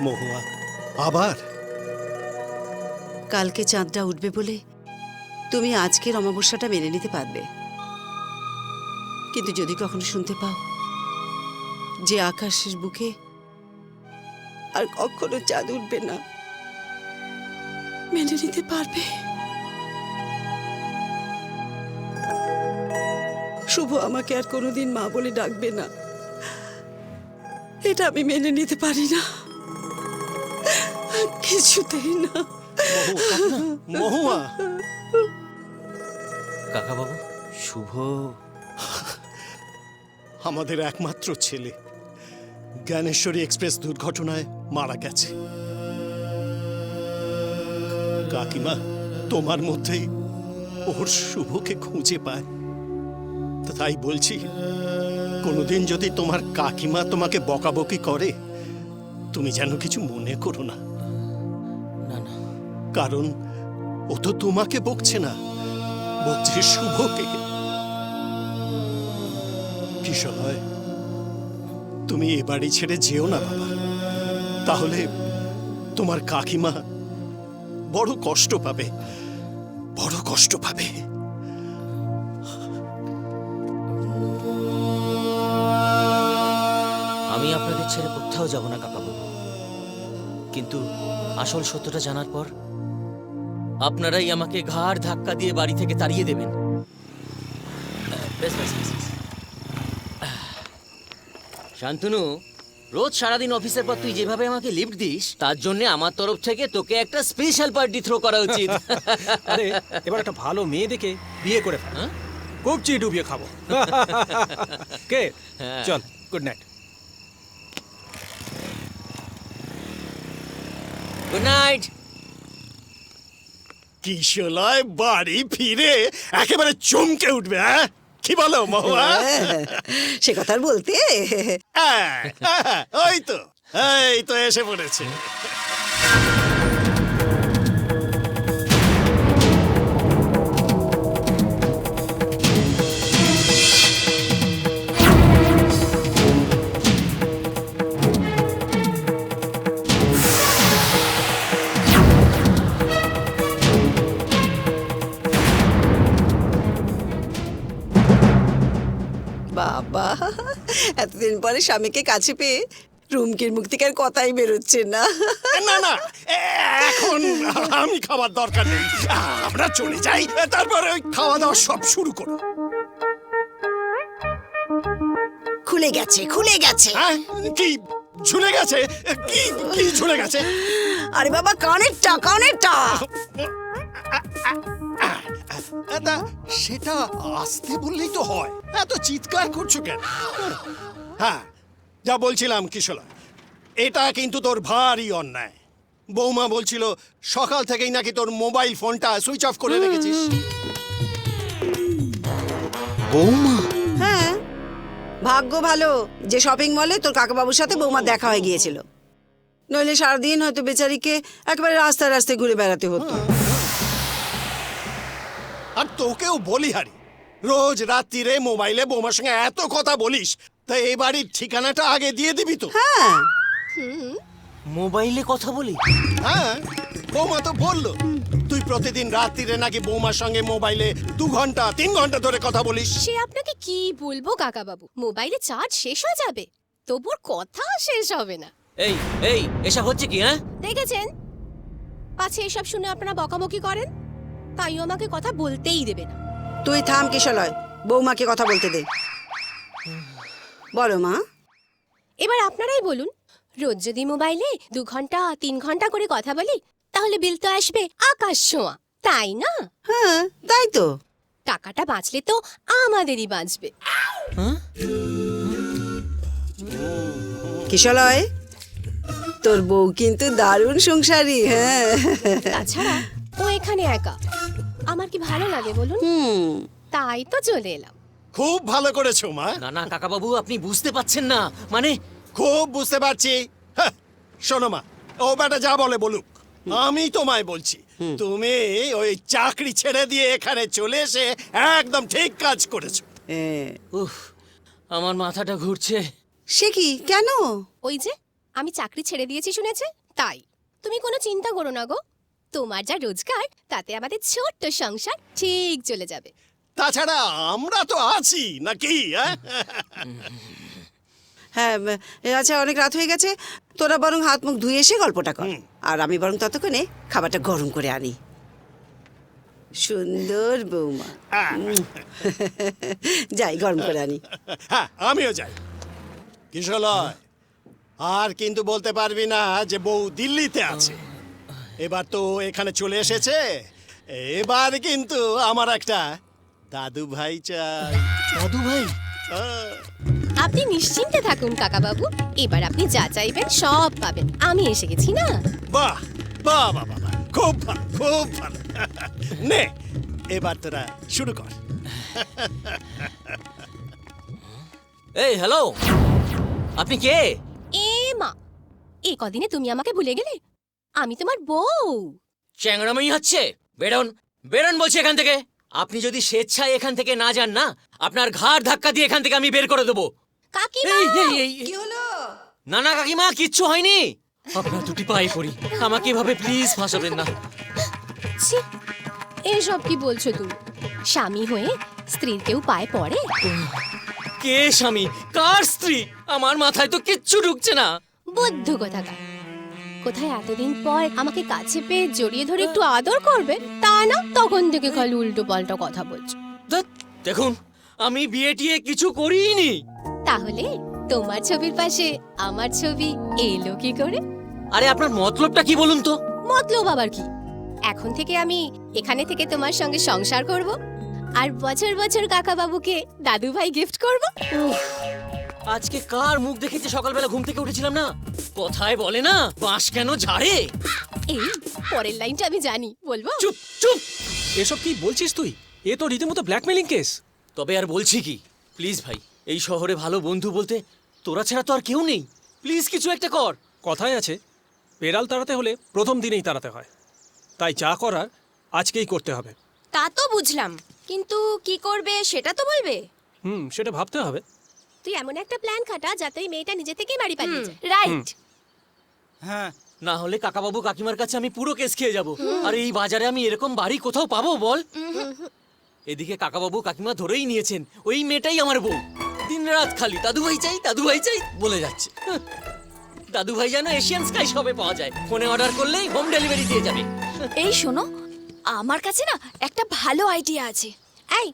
মহুয়া, আবার কালকে চাঁদটা উঠবে বলে তুমি আজকের অমাবস্যাটা মেনে নিতে পারবে, কিন্তু যদি কখনো শুনতে পাও যে আকাশের বুকে আর কখনো চাঁদ উঠবে না, মেনে নিতে পারবে? শুভ আমাকে আর কোনোদিন মা বলে ডাকবে না, এটা আমি মেনে নিতে পারি না, কিছুতেই না। মহুয়া। কাকা বাবু, শুভ আমাদের একমাত্র ছেলে জ্ঞানেশ্বরী এক্সপ্রেস দুর্ঘটনায় মারা গেছে। কাকিমা তোমার মধ্যেই ওর শুভকে খুঁজে পায়। তাই বলছি, কোনোদিন যদি তোমার কাকিমা তোমাকে বকাবকি করে, তুমি যেন কিছু মনে করো না। কারণ ও তো তোমাকে বকছে না, বকছে শুভকে। কিশোর, তুমি এ বাড়ি ছেড়ে যেও না বাবা, তাহলে তোমার কাকিমা বড় কষ্ট পাবে, বড় কষ্ট পাবে। আমি আপনাদের ছেড়ে কোথাও যাব না কাকা বাবু, কিন্তু আসল সত্যটা জানার পর আপনারাই আমাকে ঘাড় ধাক্কা দিয়ে বাড়ি থেকে তাড়িয়ে দেবেন। বেশ বেশ বেশ। শান্তনু, রোজ সারাদিন অফিসের পর তুই যেভাবে আমাকে লিফট দিস তার জন্য আমার তরফ থেকে তোকে একটা স্পেশাল পার্টি থ্রো করা উচিত। আরে এবার একটা ভালো মেয়ে দেখে বিয়ে করে ফেল, কবজি ডুবিয়ে খাবো। কে চল, good night. Good night. Kishalay বাড়ি ফিরে একেবারে চমকে উঠবে, হ্যাঁ? কি বলো মহুয়া? সে কথা আর বলতে। ওই তো এসে পড়েছে। বাবা, এতদিন পরে স্বামীকে কাছে পেয়ে রুমকির মুখ থেকে আর কথাই বেরোচ্ছে না। না না, এখন আমি খাবার দরকার নেই, আমরা চলে যাই, তারপরে ওই খাওয়া দাওয়া সব শুরু করো। খুলে গেছে, খুলে গেছে। কি ঝুলে গেছে? কি কি ঝুলে গেছে? আরে বাবা, কানেরটা কানেরটা। সেটা আসতে বললেই তো হয়, এত চিৎকার করছো কেন? হ্যাঁ, যা বলছিলাম কিশোর, এটা কিন্তু তোর ভারী অন্যায়। বৌমা বলছিল সকাল থেকেই নাকি তোর মোবাইল ফোনটা সুইচ অফ করে রেখেছিস। বৌমা? হ্যাঁ, ভাগ্য ভালো যে শপিং মলে তোর কাকাবাবুর সাথে বৌমা দেখা হয়ে গিয়েছিল, নইলে সারাদিন হয়তো বেচারিকে একেবারে রাস্তায় রাস্তায় ঘুরে বেড়াতে হতো। আর তোকেও বলি হারি, রোজ রাত্রিরে মোবাইলে বৌমার সঙ্গে এত কথা বলিস, তাই এই বাড়ির ঠিকানাটা আগে দিয়ে দিবি তো? হ্যাঁ, মোবাইলে কথা বলি? হ্যাঁ, বৌমা তো বললো তুই প্রতিদিন রাত্রিরে নাকি বৌমার সঙ্গে মোবাইলে 2 ঘন্টা 3 ঘন্টা ধরে কথা বলিস। সে আপনাকে কি বলবো কাকা বাবু, মোবাইলে চার্জ শেষ হয়ে যাবে তবুর কথা শেষ হবে না। এই এই এসব হচ্ছে কি? হ্যাঁ, দেখেছেন, পাছে এসব শুনে আপনারা বকাবকি করেন, তাইও আমাকে কথা বলতেই দেবে না। তুই থাম কিশলয়, বৌমাকে কথা বলতে দে। বলো মা। এবার আপনারাই বলুন, রোজ যদি মোবাইলে 2 ঘন্টা 3 ঘন্টা করে কথা বলি তাহলে বিল তো আসবে আকাশ ছোঁয়া, তাই না? হ্যাঁ, তাই তো। টাকাটা বাঁচলে তো আমাদেরই বাঁচবে। কিশলয়, তোর বউ কিন্তু দারুণ সংসারী। হ্যাঁ, তাছাড়া ও এখানে একা, আমার কি ভালো লাগে বলুন? তাই তো চলে এলাম। খুব ভালো করেছো মা। না না কাকা বাবু, আপনি বুঝতে পাচ্ছেন না, মানে খুব বুঝতে পারছি। হ্যাঁ, শোনো মা, ও বেটা যা বলে বলুক, আমি তোমায় বলছি তুমি ওই চাকরি ছেড়ে দিয়ে এখানে চলে এসে একদম ঠিক কাজ করেছো। উফ, আমার মাথাটা ঘুরছে। সে কি, কেন? ওই যে আমি চাকরি ছেড়ে দিয়েছি শুনেছে, তাই। তুমি কোনো চিন্তা করো না গো, তোমার যা রোজগার তাতে আমাদের ছোট্ট সংসার ঠিক চলে যাবে। তাছাড়া আমরা তো আছি নাকি? হ্যাঁ, আচ্ছা, অনেক রাত হয়ে গেছে, তোরা বরং হাত মুখ ধুয়ে এসে গল্পটা কর, আর আমি বরং ততক্ষণে খাবারটা গরম করে আনি। সুন্দর বৌমা, যাই গরম করে আনি। হ্যাঁ, আমিও যাই। কিশোলয়, আর কিন্তু বলতে পারবি না যে বউ দিল্লিতে আছে। এবার তো এখানে চলে এসেছে, এবার কিন্তু আমার একটা দাদু ভাই চাই। দাদু ভাই? আপনি নিশ্চিন্তে থাকুন কাকা বাবু, এবার আপনি যা চাইবেন সব পাবেন, আমি এসে গেছি না। বাহ বাহ বাহ বাহ, খুব ভালো, খুব ভালো। নে, এবার তোরা শুরু কর। এই হ্যালো, আপনি কে? এ মা, এই কদিনে তুমি আমাকে ভুলে গেলে? আমি তোমার বউ। চ্যাংড়ামি হচ্ছে? বেরোন, বেরোন বলছি এখান থেকে। আপনি যদি স্বেচ্ছায় এখান থেকে না যান না, আপনার ঘাড় ধাক্কা দিয়ে এখান থেকে আমি বের করে দেবো। কাকিমা, কি হলো? না না কাকিমা, কিচ্ছু হয়নি। আপনার দুটি পায়ে পড়ি, আমাকে এভাবে প্লিজ ফাঁসাবেন না। ছি, এসব কি বলছো তুমি? স্বামী হয়ে স্ত্রীর কেউ পায়ে পড়ে? কে স্বামী, কার স্ত্রী? আমার মাথায় তো কিচ্ছু ঢুকছে না। বুদ্ধ কোথাকার, কোথায় এতদিন পর আমাকে কাছে পেয়ে জড়িয়ে ধরে একটু আদর করবে, তা না, তখন থেকে খালি উল্টো পাল্টা কথা বলছো। দেখুন, আমি বিয়ে টিয়ে কিছু করিনি। তাহলে তোমার ছবির পাশে আমার ছবি এলো কি করে? আরে আপনার মতলবটা কি বলুন তো? মতলব আবার কি? এখন থেকে আমি এখানে থেকে তোমার সঙ্গে সংসার করব আর বছর বছর কাকা বাবুকে দাদু ভাই গিফট করব। আজকে কার মুখ দেখেছি সকালবেলা ঘুম থেকে উঠেছিলাম না? কথায় বলে না, বাঁশ কেন ঝাড়ে? এই পরের লাইনটা আমি জানি, বলবো? চুপ চুপ! এসব কি বলছিস তুই? এ তো রীতিমতো ব্ল্যাকমেলিং কেস। তবে আর বলছি কি, প্লিজ ভাই, এই শহরে ভালো বন্ধু বলতে তোরা ছাড়া তো আর কেউ নেই। প্লিজ কিছু একটা কর। কথায় আছে, পেরাল তাড়াতে হলে প্রথম দিনেই তাড়াতে হয়। তাই যা করার আজকেই করতে হবে। তা তো বুঝলাম, কিন্তু কি করবে সেটা তো বলবে। সেটা ভাবতে হবে। তুই এমন একটা প্ল্যান খাটা যাতে ওই মেয়েটা নিজে থেকেই বাড়ি পালিয়ে যায়। রাইট। হ্যাঁ, না হলে কাকাবাবু কাকিমার কাছে আমি পুরো কেস খেয়ে যাব। আর এই বাজারে আমি এরকম বাড়ি কোথাও পাবো বল? এদিকে কাকাবাবু কাকিমা ধরেই নিয়েছেন ওই মেয়েটাই আমার বউ। দিনরাত খালি দাদু ভাই চাই, দাদু ভাই চাই বলে যাচ্ছে। দাদু ভাই যেন এশিয়ান স্কাই শপে পাওয়া যায়, ফোনে অর্ডার করলেই হোম ডেলিভারি দিয়ে যাবে। এই শোনো, আমার কাছে না একটা ভালো আইডিয়া আছে। এই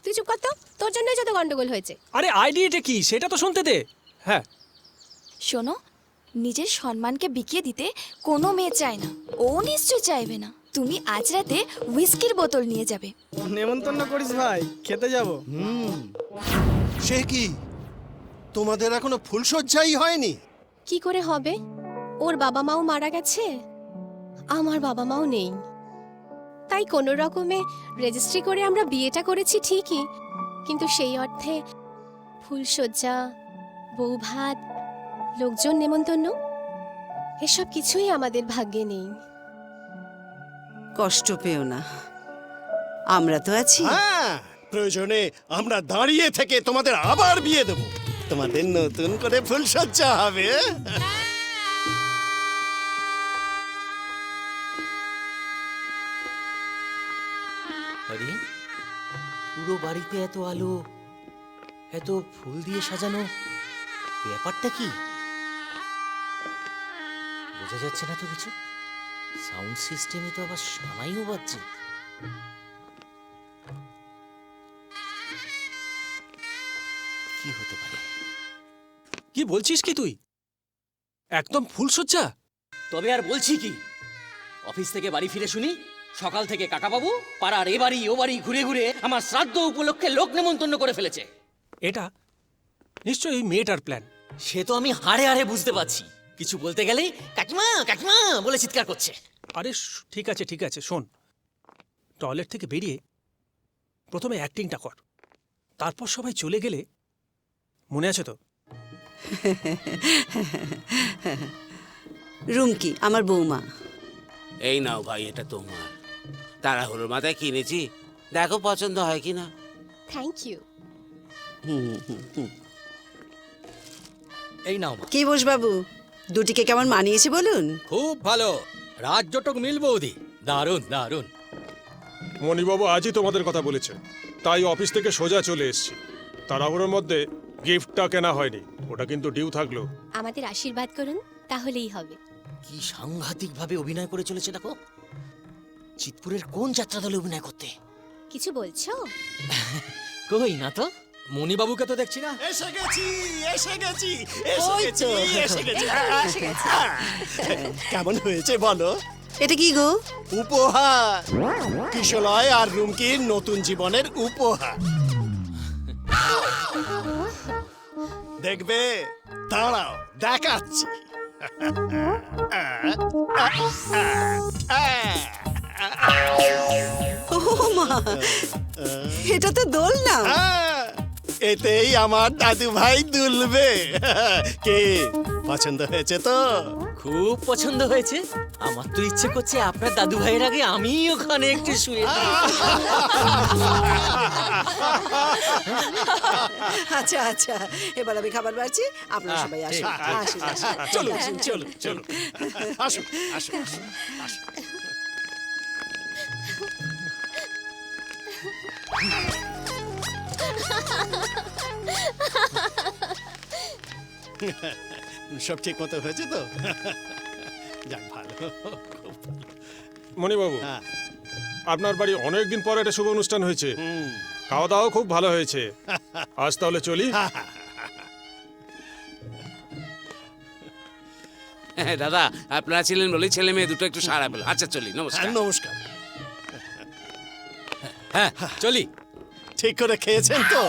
তুই চুপ কর তো, তোর জন্যই যত গন্ডগোল হয়েছে। আরে আইডিয়াটা কি সেটা তো শুনতে দে। হ্যাঁ শোনো, নিজের সম্মানকে বিকিয়ে দিতে কোনো মেয়ে চায় না, ও নিশ্চয় চাইবে না। তুমি আজ রাতে হুইস্কির বোতল নিয়ে যাবে। নেমন্তন্ন করিস ভাই, খেতে যাব। সে কি, তোমাদের এখনো ফুলসজ্জাই হয়নি? কি করে হবে? ওর বাবা মাও মারা গেছে, আমার বাবা মাও নেই। তাই কোনো রকমে রেজিস্ট্রি করে আমরা বিয়েটা করেছি ঠিকই, কিন্তু সেই অর্থে ফুলসজ্জা, বৌভাত, লোকজন নেমন্তন্ন এসব কিছুই আমাদের ভাগ্যে নেই। কষ্ট পেও না, আমরা তো আছি। হ্যাঁ, প্রয়োজনে আমরা দাঁড়িয়ে থেকে তোমাদের আবার বিয়ে দেব। তোমাদের নতুন করে ফুলসজ্জা হবে। আরে পুরো বাড়িতে এত আলো, এত ফুল দিয়ে সাজানো, ব্যাপারটা কি? বোঝা যাচ্ছে না তো কিছু। সাউন্ড সিস্টেমে তো আবার সানাইও বাজছে। কি হতে পারে? কি বলছিস কি তুই? একদম ফুলসজ্জা? তবে আর বলছি কি, অফিস থেকে বাড়ি ফিরে শুনি সকাল থেকে কাকাবাবু পাড়ার এ বাড়ি ও বাড়ি ঘুরে ঘুরে আমার শ্রাদ্ধ উপলক্ষে লোক নেমন্তন্ন করে ফেলেছে। এটা নিশ্চয়ই মেয়েটার প্ল্যান। সে তো আমি হাড়ে হাড়ে বুঝতে পারছি। কিছু বলতে গেলেই কাকিমা কাকিমা বলে চিৎকার করছে। আরে ঠিক আছে ঠিক আছে, শোন, টয়লেট থেকে বেরিয়ে প্রথমে অ্যাক্টিংটা কর, তারপর সবাই চলে গেলে, মনে আছে তো? রুমকি আমার বৌমা। এই নাও ভাই, এটা তোমার। তাড়াহুড়োর মাথায় কিনেছি, দেখো পছন্দ হয় কিনা। Thank you. এই নাও। কি বোস বাবু, দুটিকে কেমন মানিয়েছে বলুন? খুব ভালো, রাজ্যটক মিল বৌদি, দারুণ দারুণ। মণিবাবু আজই তোমাদের কথা বলেছে, তাই অফিস থেকে সোজা চলে এসেছি। তাড়াহুড়োর মধ্যে গিফটটা কেনা হয়নি, ওটা কিন্তু ডিউ থাকলো। আমাদের আশীর্বাদ করুন, তাহলেই হবে। কি সাংঘাতিক ভাবে অভিনয় করে চলেছে দেখো। চিতপুরের কোন যাত্রা দলে অভিনয় করতে? কিছু বলছো? কই না তো। মণিবাবুকে তো দেখছি না। এসে গেছি এসে গেছি ওই তো। এসে গেছি। কেমন হয়েছে বলো? এটা কি গো? উপহার, কিশলয় আর রুমকির নতুন জীবনের উপহার। দেখবে, দাঁড়াও দেখাচ্ছি। ও মা, এটা তো দোল না। এতেই আমার দাদু ভাই দুলবে। কে পছন্দ হয়েছে তো? খুব পছন্দ হয়েছে। আমার তো ইচ্ছে করছে আপনার দাদু ভাইয়ের আগে আমি ওখানে একটু শুয়ে আচ্ছা আচ্ছা, এবার আমি খাবার বাড়ছি, আপনারা সবাই আসুন। আসুন, আসুন। চলো চলো চলো, আসুন আসুন আসুন আসুন। সব ঠিক মতো হয়েছে তো? যাক, ভালো, খুব ভালো। মণিবাবু, আপনার বাড়ি অনেকদিন পর একটা শুভ অনুষ্ঠান হয়েছে, খাওয়া দাওয়া খুব ভালো হয়েছে। আজ তাহলে চলি। হ্যাঁ, দাদা আপনারা ছিলেন বলেই ছেলে মেয়ে দুটো একটু সারা পেল। আচ্ছা চলি, নমস্কার। নমস্কার। হ্যাঁ চলি। ঠিক করে খেয়েছেন তো?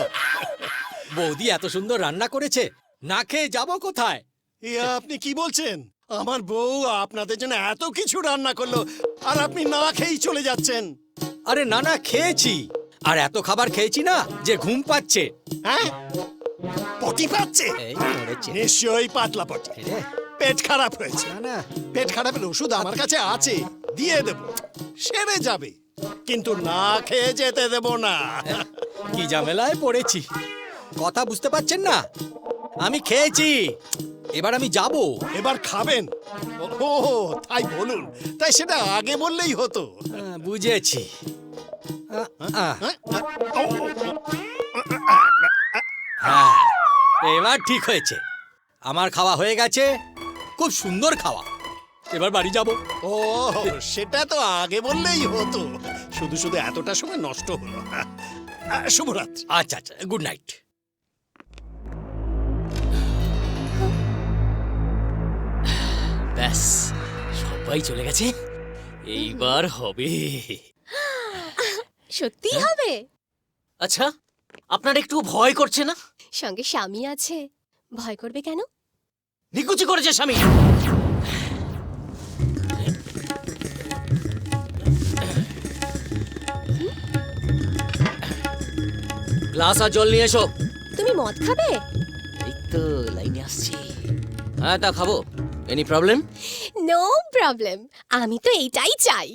বৌদি এত সুন্দর রান্না করেছে, না খেয়ে যাব কোথায়? ইয়া, আপনি কি বলছেন? আমার বউ আপনাদের জন্য এত কিছু রান্না করলো আর আপনি না খেয়েই চলে যাচ্ছেন? আরে না না, খেয়েছি। আর এত খাবার খেয়েছি না যে ঘুম পাচ্ছে। হ্যাঁ, পটি পাচ্ছে? নিশ্চয়ই পাতলা পটি। পেট খারাপ হয়েছে। না, পেট খারাপের ওষুধ আমার কাছে আছে, দিয়ে দেব, সেরে যাবে, কিন্তু না খেয়ে যেতে দেব না। কি ঝামেলায় পড়েছি, কথা বুঝতে পারছেন না? আমি খেয়েছি, এবার আমি যাব। এবার খাবেন? ও তাই বলুন, তাই সেটা আগে বললেই হতো। বুঝেছি। হ্যাঁ, এবার ঠিক হয়েছে। আমার খাওয়া হয়ে গেছে, খুব সুন্দর খাওয়া। এবার বাড়ি যাব। ও সেটা তো আগে বললেই হতো, শুধু শুধু এতটা সময় নষ্ট হলো। শুভরাত্রি। আচ্ছা আচ্ছা, গুড নাইট। ব্যাস, সবাই চলে গেছে, এইবার হবে। সত্যি হবে? আচ্ছা, আপনার একটু ভয় করছে না? সঙ্গে স্বামী আছে, ভয় করবে কেন? নিকুচি করেছে স্বামী। গ্লাস আর জল নিয়ে এসো। তুমি মদ খাবে? এই তো লাইনে আসছি। হ্যাঁ, তা খাবো। Any problem? নো প্রবলেম, আমি তো এইটাই চাই।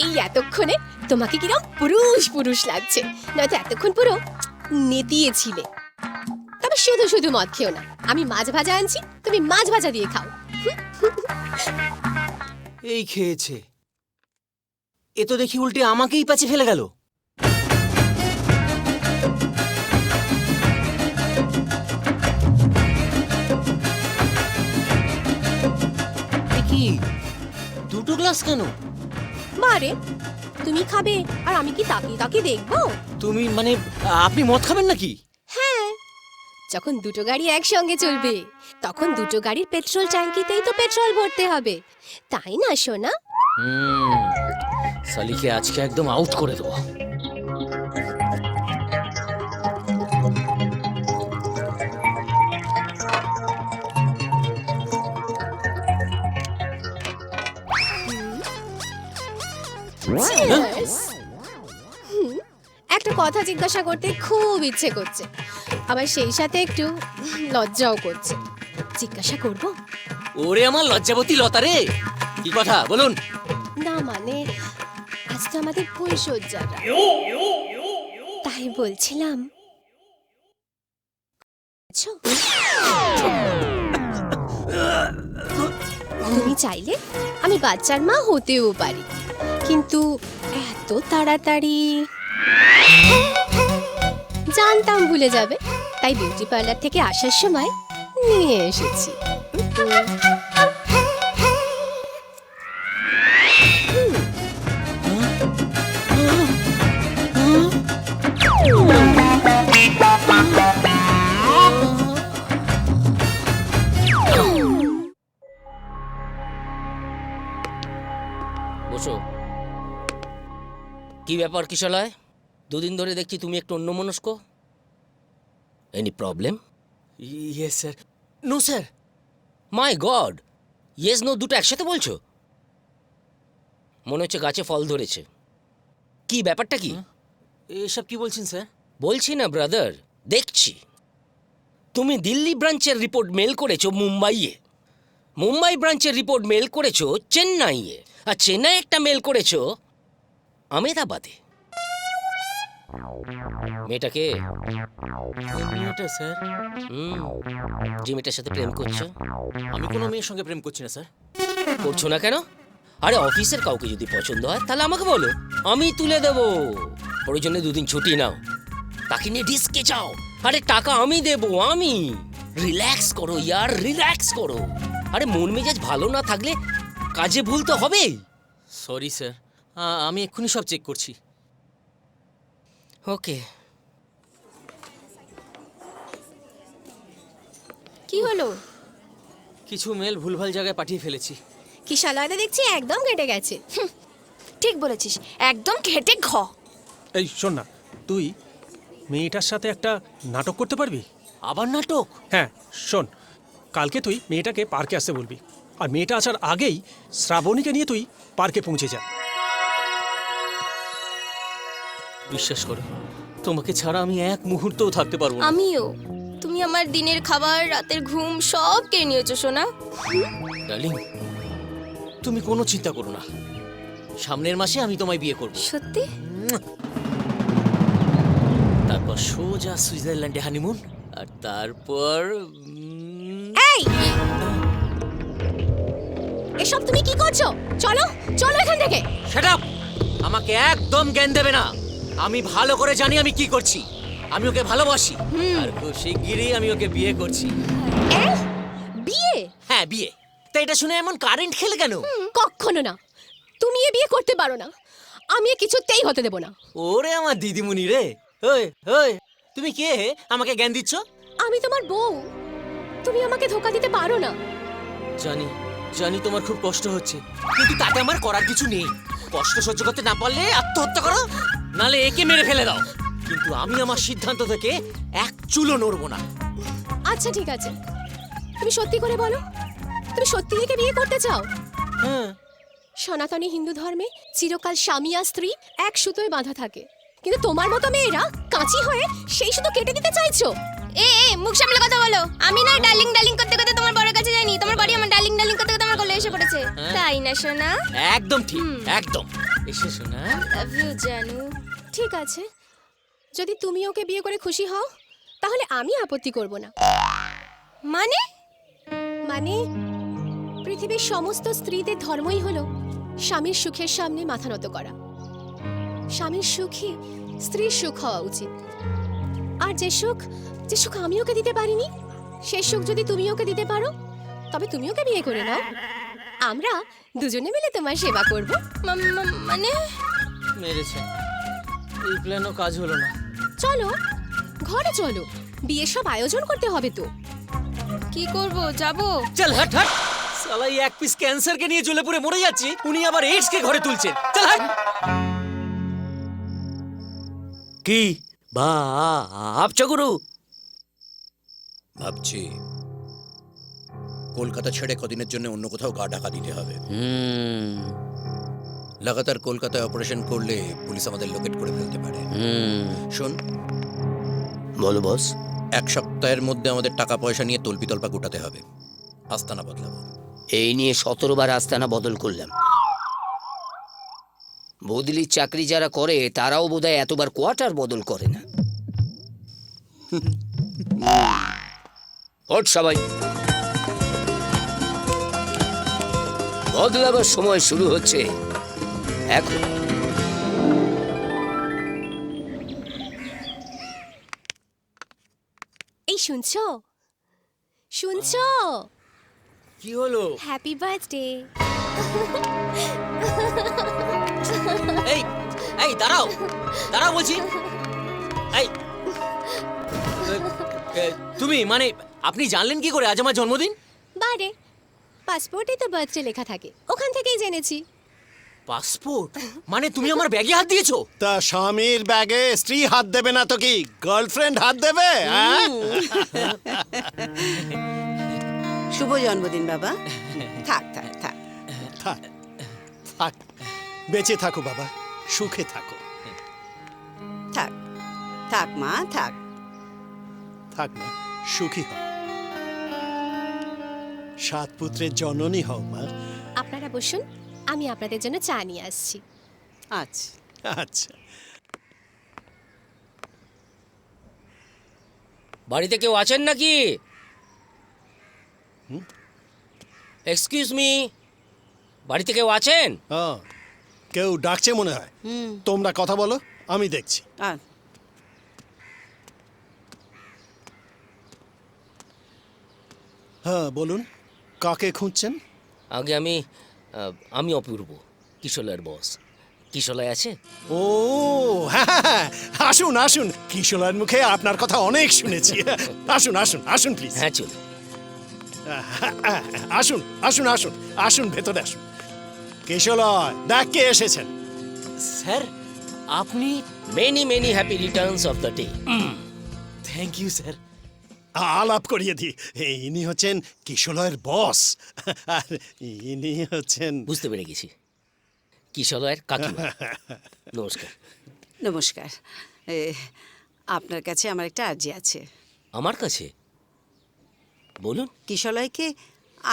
এই এতক্ষণে তোমাকে কিরম পুরুষ পুরুষ লাগছে, নয়তো এতক্ষণ পুরো নেতিয়েছিলে। তবে শুধু শুধু মদ খেও না, আমি মাছ ভাজা আনছি, তুমি মাছ ভাজা দিয়ে খাও। এই খেয়েছে, এ তো দেখি উল্টে আমাকেই পাচে ফেলে গেল। কি দুটো গ্লাস কেন? মারে, তুমি খাবে আর আমি কি তাকিয়ে তাকিয়ে দেখবো? তুমি মানে আপনি মদ খাবেন নাকি? হ্যাঁ, যখন দুটো গাড়ি একসঙ্গে চলবে তখন দুটো গাড়ির পেট্রোল ট্যাঙ্কিতেই তো পেট্রোল ভরতে হবে, তাই না সোনা? সালিকে আজকে একদম আউট করে দেবো। একটা কথা জিজ্ঞাসা করতে খুব ইচ্ছে করছে, আবার সেই সাথে একটু লজ্জাও করছে। জিজ্ঞাসা করব? ওরে আমার লজ্জাবতী লতা রে, কি কথা বলুন। না মানে আজ তো আমাদের ফুলসজ্জাটা, তাই বলছিলাম। তুমি চাইলে আমি বাচ্চার মা হতেও পারি, কিন্তু এত তাড়াতাড়ি জানতাম ভুলে যাবে, তাই বিউটি পার্লার থেকে আসার সময় নিয়ে এসেছি। বসো। কি ব্যাপার কিশলয়, দুদিন ধরে দেখছি তুমি একটু অন্যমনস্ক। Any problem? Yes sir. No sir. My god, yes no দুটো একসাথে বলছো? মনে হচ্ছে গাছে ফল ধরেছে। কি ব্যাপারটা কি? এসব কি বলছেন স্যার? বলছি না ব্রাদার, দেখছি। তুমি দিল্লি ব্রাঞ্চের রিপোর্ট মেল করেছো মুম্বাইয়ে, মুম্বাই ব্রাঞ্চের রিপোর্ট মেল করেছো চেন্নাইয়ে, আর চেন্নাই একটা মেল করেছো আমেদাবাদে। মেয়েটাকে? মেয়েটা স্যার? যে মেয়েটার সাথে প্রেম করছো। আমি কোনো মেয়ের সঙ্গে প্রেম করছি না স্যার। করছো না কেন? আরে অফিসের কাউকে যদি পছন্দ হয় তাহলে আমাকে বলো, আমি তুলে দেবো। প্রয়োজনে দুদিন ছুটি নাও, তাকে নিয়ে ডিস্কে যাও। আরে টাকা আমি দেবো, আমি। রিল্যাক্স করো ইয়ার, রিল্যাক্স করো। আরে মন মেজাজ ভালো না থাকলে কাজে ভুল তো হবেই। সরি স্যার, আমি এক্ষুনি সব চেক করছি। ওকে। কি হলো? কিছু মেল ভুলভাল জায়গায় পাঠিয়ে ফেলেছি। কিশালয়দা দেখছি একদম কেটে গেছে। ঠিক বলেছিস, একদম ঘেটে ঘ। এই শোন না, তুই মেয়েটার সাথে একটা নাটক করতে পারবি? আবার নাটক? হ্যাঁ শোন, কালকে তুই মেয়েটাকে পার্কে আসতে বলবি, আর মেয়েটা আসার আগেই শ্রাবণীকে নিয়ে তুই পার্কে পৌঁছে যা। বিশ্বাস করো, তোমাকে ছাড়া আমি এক মুহূর্তও থাকতে পারবো না। আমিও। তুমি আমার দিনের খাবার, রাতের ঘুম সব কেড়ে নিয়েছো সোনা। ডার্লিং, তুমি কোনো চিন্তা করো না, সামনের মাসে আমি তোমায় বিয়ে করব। সত্যি? তারপর সোজা সুইজারল্যান্ডে হানিমুন, আর তারপর এই এসব তুমি কি করছো? চলো চলো এখান থেকে। Shut up! আমাকে একদম জ্ঞান দেবে না। আমি ভালো করে জানি আমি কি করছি। আমি ওকে ভালোবাসি, আর খুব শিগগিরই আমি ওকে বিয়ে করছি। বিয়ে? হ্যাঁ বিয়ে। তা এটা শুনে এমন কারেন্ট খেলে কেন? কখনো না, তুমি এ বিয়ে করতে পারো না। আমি এ কিছুতেই হতে দেব না। ওরে আমার দিদিমণি রে, ওই ওই তুমি কে হে আমাকে জ্ঞান দিচ্ছ? আমি তোমার বউ, তুমি আমাকে ধোকা দিতে পারো না। জানি জানি তোমার খুব কষ্ট হচ্ছে, কিন্তু তাতে আমার করার কিছু নেই। কষ্ট সহ্য করতে না পারলে আত্মহত্যা করো, নালে একে মেরে ফেলে দাও। কিন্তু আমি আমার সিদ্ধান্ত থেকে এক চুলও নড়বো না। আচ্ছা ঠিক আছে, তুমি সত্যি করে বলো, তুমি সত্যি একে বিয়ে করতে চাও? হ্যাঁ। সনাতনী হিন্দু ধর্মে চিরকাল স্বামী আর স্ত্রী এক সুতোয় বাঁধা থাকে, কিন্তু তোমার মতো মেয়েরা কাঁচি হয়ে সেই সুতো কেটে দিতে চাইছো। এ মুখ সামলে কথা বলো। আমি না ডার্লিং ডার্লিং করতে করতে তোমার বড় কাছে যাইনি, তোমার বাড়ি আমার ডার্লিং ডার্লিং করতে করতে আমার কোলে এসে পড়েছে। তাই না সোনা? একদম ঠিক, একদম। এসে শোনা, লাভ ইউ জানু। ঠিক আছে, যদি তুমি ওকে বিয়ে করে খুশি হও তাহলে আমি আপত্তি করব না। মানে? মানে পৃথিবীর সমস্ত স্ত্রীদের ধর্মই হলো স্বামীর সুখের সামনে মাথা নত করা। স্বামীর সুখই স্ত্রীর সুখ হওয়া উচিত। আর যে সুখ আমি ওকে দিতে পারিনি, সেই সুখ যদি তুমি ওকে দিতে পারো তবে তুমি ওকে বিয়ে করে নাও। আমরা দুজনে মিলে তোমার সেবা করব। মানে মেরেছে। এই প্ল্যানও কাজ হলো না। চলো ঘরে চলো, বিয়ের সব আয়োজন করতে হবে তো। কি করব? যাবো? চল হাট হাট। সালা এই এক পিস ক্যান্সারকে নিয়ে জ্বলে পুড়ে মরে যাচ্ছে, উনি আবার এইডস কে ঘরে তুলছেন। চল হাট। কি ভাবছো গুরু? ভাবছি কলকাতা ছেড়ে কদিনের জন্য অন্য কোথাও গা ঢাকা দিতে হবে। লাগাতার কলকাতায় অপারেশন করলে পুলিশ আমাদের লোকেট করে ফেলতে পারে। শোন, বলো বস। এক সপ্তাহের মধ্যে আমাদের টাকা পয়সা নিয়ে তল্পি তল্পা গোটাতে হবে, আস্তানা বদলাবো। এই নিয়ে 17 বার আস্তানা বদল করলাম। বদলির চাকরি যারা করে তারাও বোধহয় এতবার কোয়ার্টার বদল করে না। ওঠ সবাই, বদলাবার সময় শুরু হচ্ছে এখন। এই শুনছো শুনছো? কি হলো? Happy birthday. এই এই দাঁড়াও দাঁড়াও বলছি। এই তুমি মানে আপনি জানলেন কি করে আজ আমার জন্মদিন? বারে পাসপোর্টে তো বার্থডে লেখা থাকে, ওখান থেকেই জেনেছি। পাসপোর্ট মানে তুমি আমার ব্যাগে হাত দিয়েছো? তা স্বামীর ব্যাগে স্ত্রী হাত দেবে না তো কি গার্লফ্রেন্ড হাত দেবে? শুভ জন্মদিন বাবা। থাক থাক থাক থাক থাক, বেঁচে থাকো বাবা, সুখে থাকো। থাক থাক মা থাক। থাক না, সুখী হও, 7 পুত্রের জননী হও মা। আপনারা বসুন, আমি আপনাদের জন্য চা নিয়ে আসছি। আচ্ছা আচ্ছা। বাড়িতে কেউ আছেন নাকি? এক্সকিউজ মি, বাড়িতে কেউ আছেন? কেউ ডাকছে মনে হয়। তোমরা কথা বলো, আমি দেখছি। হ্যাঁ বলুন, কাকে খুঁজছেন? আগে আমি অপূর্ব, কিশোলার বস। কিশোলায় আছে? ও হ্যাঁ, আসুন আসুন, কিশোলার মুখে আপনার কথা অনেক শুনেছি। আসুন আসুন আসুন প্লিজ। হ্যাঁ চল। আসুন আসুন আসুন আসুন ভেতরে আসুন। কেশলয়, দেখ কে এসেছেন। স্যার আপনি many many happy returns of the day. Thank you sir. আলাপ করিয়ে দিই, ইনি হচ্ছেন কিশলয়ের বস, আর ইনি হচ্ছেন। বুঝতে পেরে গেছি, কিশলয়ের কাকিমা। নমস্কার। নমস্কার। আপনার কাছে আমার একটা আর্জি আছে। আমার কাছে? বলুন। কিশলয়কে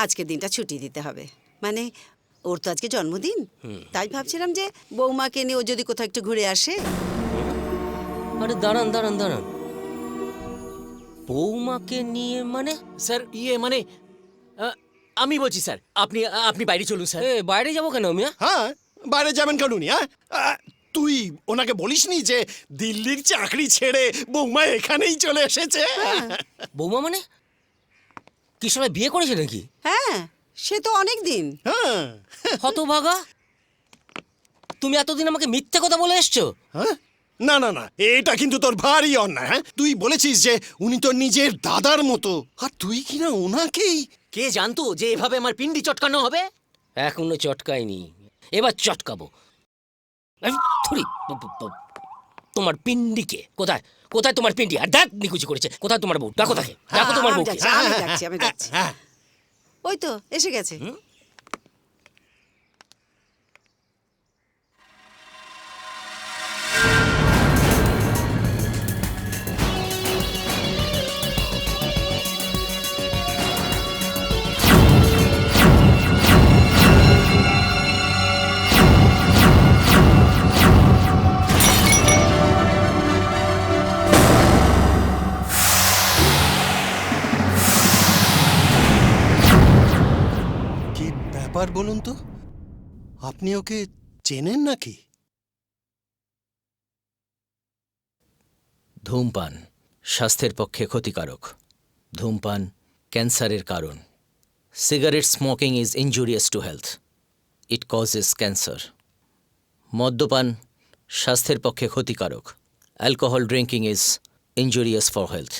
আজকে দিনটা ছুটি দিতে হবে, মানে ওর তো আজকে জন্মদিন, তাই ভাবছিলাম যে বৌমাকে নিয়ে ও যদি কোথাও একটু ঘুরে আসে। আরে দাঁড়ান দাঁড়ান দাঁড়ান, বৌমাকে নিয়ে মানে? স্যার মানে আমি বলছি স্যার, আপনি আপনি বাইরে চলুন স্যার। বাইরে যাবো কেন মিয়া? হ্যাঁ, বাইরে যাবেন কেন উনি? হ্যাঁ, তুই ওনাকে বলিসনি যে দিল্লির চাকরি ছেড়ে বৌমা এখানেই চলে এসেছে? বৌমা মানে কিশলয় বিয়ে করেছে নাকি? হ্যাঁ, সে তো অনেক দিন। হ্যাঁ। হতভাগা, তুমি এতদিন আমাকে মিথ্যে কথা বলে এসছো। হ্যাঁ, না না না, এটা কিন্তু তোর ভারী অন্যায়। হ্যাঁ, তুই বলেছিস যে উনি তোর নিজের দাদার মতো, আর তুই কিনা ওনাকেই। কে জানতো যে এভাবে আমার পিন্ডি চটকানো হবে? এখনো চটকাইনি, এবার চটকাবো। তোমার পিন্ডিকে কোথায়? কোথায় তোমার পিন্ডি? আর দেখ নিকুচি করেছে। কোথায় তোমার বউ? ডাকো তাকে, ডাকো তোমার বউ। আমি যাচ্ছি। ওই তো এসে গেছে। ব্যাপার বলুন তো, আপনি ওকে চেনেন নাকি? ধূমপান স্বাস্থ্যের পক্ষে ক্ষতিকারক। ধূমপান ক্যান্সারের কারণ। Cigarette smoking is injurious to health, it causes cancer. মদ্যপান স্বাস্থ্যের পক্ষে ক্ষতিকারক। Alcohol drinking is injurious for health.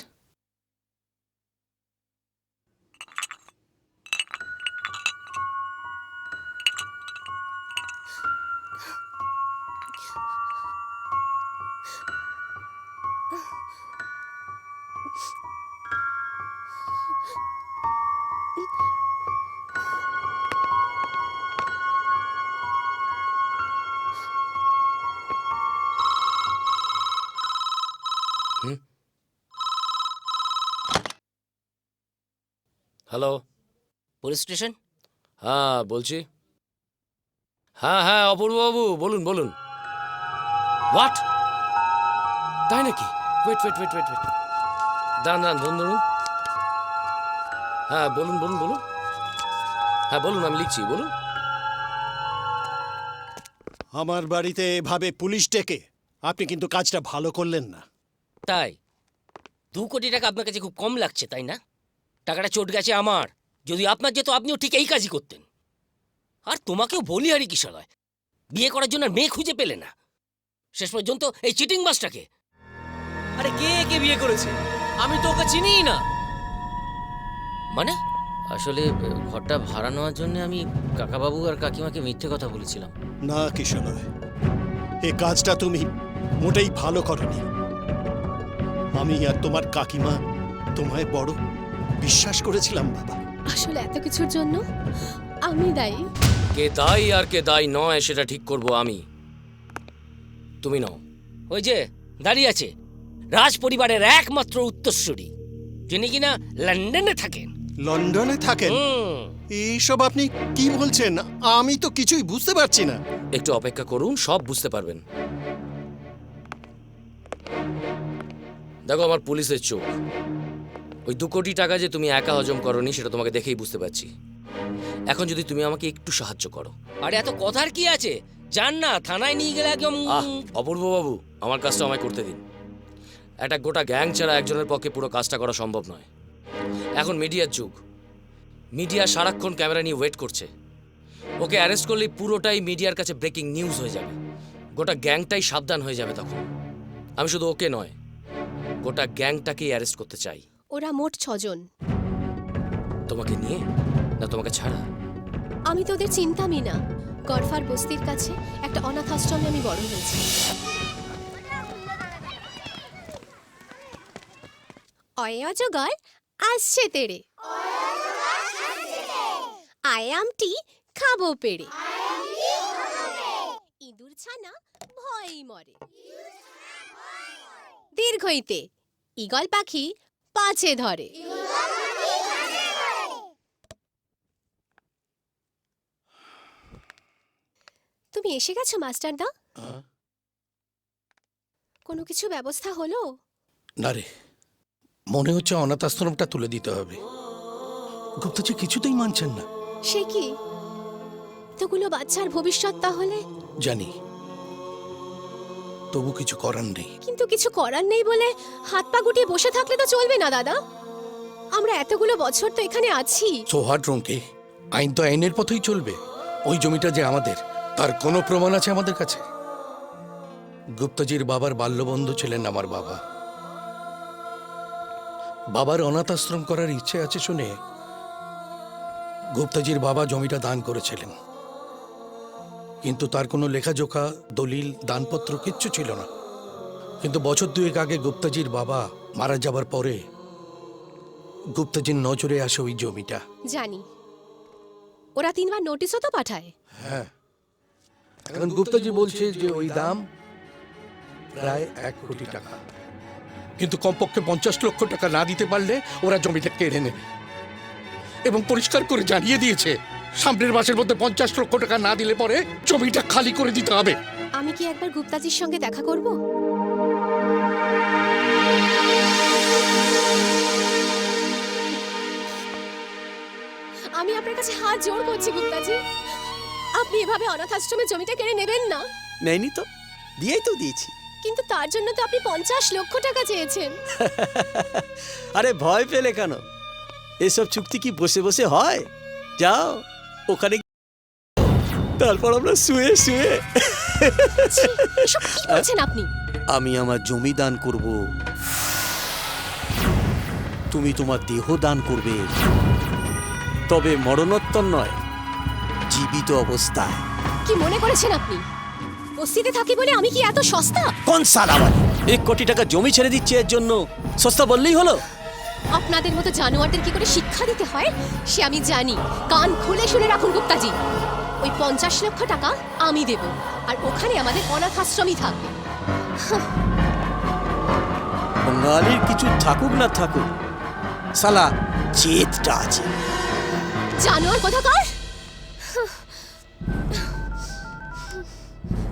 Hello, police station? হ্যাঁ বলছি। হ্যাঁ হ্যাঁ অপূর্ববাবু, বলুন বলুন। হোয়াট? তাই নাকি? Wait wait wait wait wait, দাঁড়ান দাঁড়ান, ধরুন ধরুন। হ্যাঁ বলুন বলুন বলুন। হ্যাঁ বলুন, আমি লিখছি, বলুন। আমার বাড়িতে এভাবে পুলিশ ডেকে আপনি কিন্তু কাজটা ভালো করলেন না। তাই 2 কোটি টাকা আপনার কাছে খুব কম লাগছে, তাই না? টাকাটা চোট গেছে আমার। যদি আপনার যেত আপনিও ঠিক এই কাজই করতেন। আর তোমাকেও বলি হারি কিশলয়, বিয়ে করার জন্য মেয়ে খুঁজে পেলে না, শেষ পর্যন্ত এই চিটিং মাস্টারকে। আরে কে কে বিয়ে করেছে? আমি তো ওকে চিনিই না। মানে? আসলে ঘরটা ভাড়া নেওয়ার জন্য আমি কাকাবাবু আর কাকিমাকে মিথ্যে কথা বলেছিলাম। না কিশলয়, এই কাজটা তুমি মোটেই ভালো করনি। আমি আর তোমার কাকিমা তোমায় বড় বিশ্বাস করেছিলাম বাবা। আসলে এত কিছুর জন্য আমি দায়ী। কে দায়ী আর কে দায়ী নয় সেটা ঠিক করব আমি, তুমি নও। ওই যে দাঁড়িয়ে আছে রাজ পরিবারের একমাত্র উত্তরসূরি, যিনি কিনা লন্ডনে থাকেন। লন্ডনে থাকেন? এইসব আপনি কি বলছেন? আমি তো কিছুই বুঝতে পারছি না। একটু অপেক্ষা করুন, সব বুঝতে পারবেন। দেখো আমার পুলিশের চোখ, ওই 2 কোটি টাকা যে তুমি একা হজম করনি সেটা তোমাকে দেখেই বুঝতে পারছি। এখন যদি তুমি আমাকে একটু সাহায্য করো। আরে এত কথার কি আছে, জান না থানায় নিয়ে গেলে একদম। অপূর্ব বাবু, আমার কাজটা আমায় করতে দিন। একটা গোটা গ্যাং ছাড়া একজনের পক্ষে পুরো কাজটা করা সম্ভব নয়। এখন মিডিয়ার যুগ, মিডিয়া সারাক্ষণ ক্যামেরা নিয়ে ওয়েট করছে। ওকে অ্যারেস্ট করলেই পুরোটাই মিডিয়ার কাছে ব্রেকিং নিউজ হয়ে যাবে, গোটা গ্যাংটাই সাবধান হয়ে যাবে তখন। আমি শুধু ওকে নয়, গোটা গ্যাংটাকেই অ্যারেস্ট করতে চাই। ওরা মোট 6 জন। তোমাকে নিয়ে না তোমাকে ছাড়া? আমি তোদের চিন্তামি না। গরফার বস্তির কাছে একটা অনাথ আশ্রমে আমি বড় হয়েছি। অয়ে অজগর আসছে তেড়ে, আয়ামটি খাবো পেড়ে, ইঁদুর ছানা ভয়ই মরে, দীর্ঘইতে ঈগল পাখি পাছে ধরে। তুমি এসে গেছো মাস্টারদা? কোনো কিছু ব্যবস্থা হলো? না রে, মনে হচ্ছে অনাথ আশ্রমটা তুলে দিতে হবে। গুপ্তাজি কিছুতেই মানছেন না। সে কি, এতগুলো বাচ্চার ভবিষ্যৎ তাহলে? জানি, তবু কিছু করার নেই। কিন্তু কিছু করার নেই বলে হাত পা গুটিয়ে বসে থাকলে তো চলবে না দাদা। আমরা এতগুলো বছর তো এখানে আছি। সোহাট রঙ্কে, আইন তো আইনের পথেই চলবে। ওই জমিটা যে আমাদের, তার কোনো প্রমাণ আছে আমাদের কাছে? গুপ্তাজির বাবার বাল্যবন্ধু ছিলেন আমার বাবা। বাবার অনাথ আশ্রম করার ইচ্ছে আছে শুনে গুপ্তাজির বাবা জমিটা দান করেছিলেন, কিন্তু তার কোনো লেখাজোখা, দলিল, দানপত্র কিচ্ছু ছিল না। কিন্তু বছর দুয়েক আগে গুপ্তাজির বাবা মারা যাবার পরে গুপ্তাজির নজরে আসে ওই জমিটা। জানি, ওরা 3 বার নোটিশও তো পাঠায়। হ্যাঁ, এখন গুপ্তাজি বলছে যে ওই দাম প্রায় 1 কোটি টাকা, কিন্তু কমপক্ষে 50 লক্ষ টাকা না দিতে পারলে ওরা জমিটা কেড়ে নেবে। এবং পরিষ্কার করে জানিয়ে দিয়েছে সামনের মাসের মধ্যে 50 লক্ষ টাকা না দিলে পরে জমিটা খালি করে দিতে হবে। আমি কি একবার গুপ্তাজির সঙ্গে দেখা করব? আমি আপনার কাছে হাত জোড় করছি গুপ্তাজি, আপনি এভাবে অনাথ আশ্রমে জমিটা কেড়ে নেবেন না। নেয়নি তো, দিয়েই তো দিয়েছি। কিন্তু তার জন্য তো আপনি 50 লক্ষ টাকা চেয়েছেন। আরে ভয় পেলে কেন? এসব চুক্তি কি বসে বসে হয়? যাও ওখানে, তারপর আমরা শুয়ে শুয়ে। এসব কি বলছেন আপনি? আমি আমার জমি দান করব, তুমি তোমার দেহ দান করবে, তবে মরণোত্তর নয়, জীবিত অবস্থায়। কি মনে করেছেন আপনি বস্তিতে থাকি বলে আমি কি এত সস্তা? কোন সালাবাদ 1 কোটি টাকা জমি ছেড়ে দিচ্ছে, এর জন্য সস্তা বললেই হলো? আপনাদের মতো জানোয়ারদের কি করে শিক্ষা দিতে হয় সে আমি জানি। কান খুলে শুনে রাখুন গুপ্তাজি, ওই 50 লক্ষ টাকা আমি দেব, আর ওখানে আমাদের অনাথ আশ্রমই থাকবে। বাঙালির কিছু থাকুক না থাকুক, সালা জেদটা আছে। জানোয়ার কোথাকার!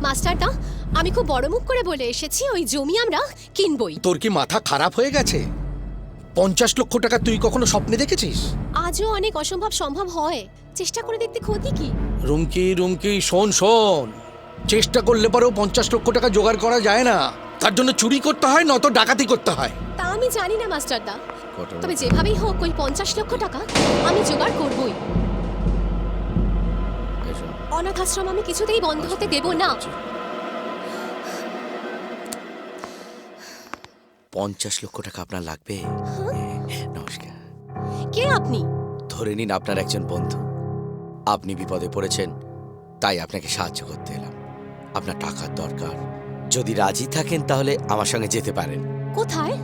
মাস্টারদা, আমি খুব বড় মুখ করে বলে এসেছি ওই জমি আমরা কিনবই। তোর কি মাথা খারাপ হয়ে গেছে? 50 লক্ষ টাকা তুই কখনো স্বপ্নে দেখেছিস? আজও অনেক অসম্ভব সম্ভব হয়, চেষ্টা করে দেখতে ক্ষতি কি? রুমকি রুমকি, শোন শোন, চেষ্টা করলে পরেও 50 লক্ষ টাকা জোগাড় করা যায় না। তার জন্য চুরি করতে হয়, নয়তো ডাকাতি করতে হয়। তা আমি জানি না মাস্টারদা, তবে যেভাবেই হোক ওই 50 লক্ষ টাকা আমি জোগাড় করবই। অনাথ আশ্রম আমি কিছুতেই বন্ধ হতে দেব না। 50 লক্ষ টাকা আপনার লাগবে? নমস্কার। কে আপনি? ধরে নিন আপনার একজন বন্ধু। আপনি বিপদে পড়েছেন, তাই আপনাকে সাহায্য করতে এলাম। আপনার টাকার দরকার, যদি রাজি থাকেন তাহলে আমার সঙ্গে যেতে পারেন। কোথায়?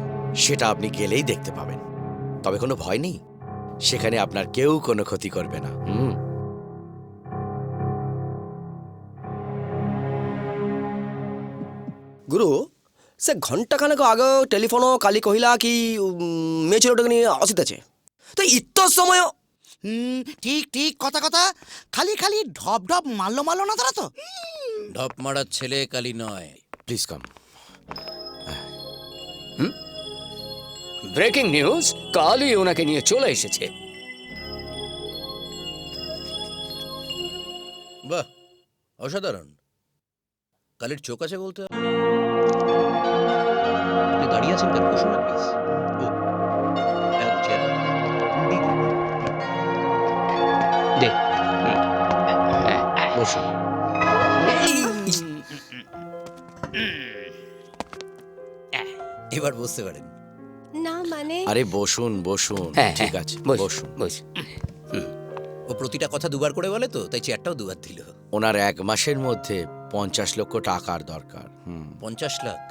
সেটা আপনি গেলেই দেখতে পাবেন। তবে কোনো ভয় নেই, সেখানে আপনার কেউ কোনো ক্ষতি করবে না। গুরু, ସେ ଘଣ୍ଟା ଖାନେକ ଆଗ ଟେଲିଫୋନ କାଲି କହିଲା କି ମେ ଝିଅଟାକୁ ନେଇ ଆସିতেছে, তো ইত সময়। ঠিক ঠিক, কথা কথা, খালি খালি ঢপ ঢপ মারলো মারলো না তারা তো। ঢপ মারার ছেলে কালি নয়। Please come. ব্রেকিং নিউজ, কালই ওনাকে নিয়ে চলে এসেছে। বাহ, অসাধারণ। কালির চোখ আছে বলতে। আপনি দাঁড়িয়ে আছেন কেন? বসুন না প্লিজ। দে বসুন। এবার বুঝতে পারেন না মানে আরে বসুন বসুন, হ্যাঁ, ঠিক হ্যাঁ, আছে বস, বসুন। বস। ও প্রতিটা কথা দুবার করে বলে তো, তাই চেয়ারটাও দুবার দিল। ওনার 1 মাসের মধ্যে 50 লক্ষ টাকার দরকার। 50 লাখ?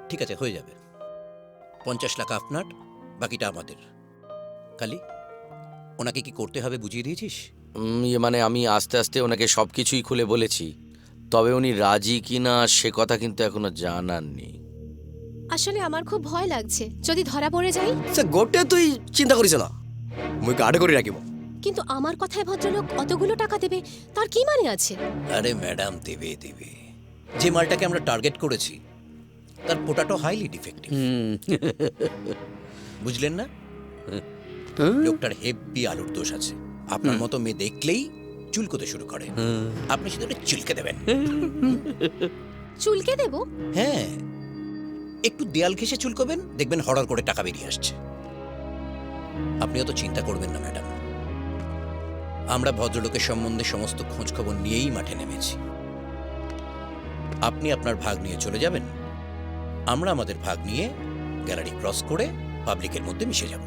ঠিক আছে, হয়ে যাবে। 50 লাখ আপনার, বাকিটা আমাদের। কালি, ওনাকে কি করতে হবে বুঝিয়ে দিয়েছিস? ইয়ে মানে আমি আস্তে আস্তে ওনাকে সবকিছুই খুলে বলেছি, তবে উনি রাজি কিনা সে কথা কিন্তু এখনো জানার নেই। আসলে আমার খুব ভয় লাগছে যদি ধরা পড়ে যাই। সে গোটে তুই চিন্তা করিস না, মুই গার্ড করে রাখিব। কিন্তু আমার কথায় ভদ্রলোক অতগুলো টাকা দেবে তার কি মানে আছে? আরে ম্যাডাম, দেবে দেবে। যে মালটাকে আমরা টার্গেট করেছি তার পোটাটো হাইলি ডিফেক্টিভ। বুঝলেন না? লোকটার হেভি আলুর দোষ আছে। আপনার মতো মেয়ে দেখলেই চুলকোতে শুরু করে। আপনি শুধু একটা চুলকে দেবেন। চুলকে দেব? হ্যাঁ, একটু দেয়াল ঘেঁষে চুলকোবেন, দেখবেন হড়ার করে টাকা বেরিয়ে আসছে। আপনি অত চিন্তা করবেন না ম্যাডাম, আমরা ভদ্রলোকের সম্বন্ধে সমস্ত খোঁজ খবর নিয়েই মাঠে নেমেছি। আপনি আপনার ভাগ নিয়ে চলে যাবেন, আমরা আমাদের ভাগ নিয়ে গ্যালারি ক্রস করে পাবলিকের মধ্যে মিশে যাব।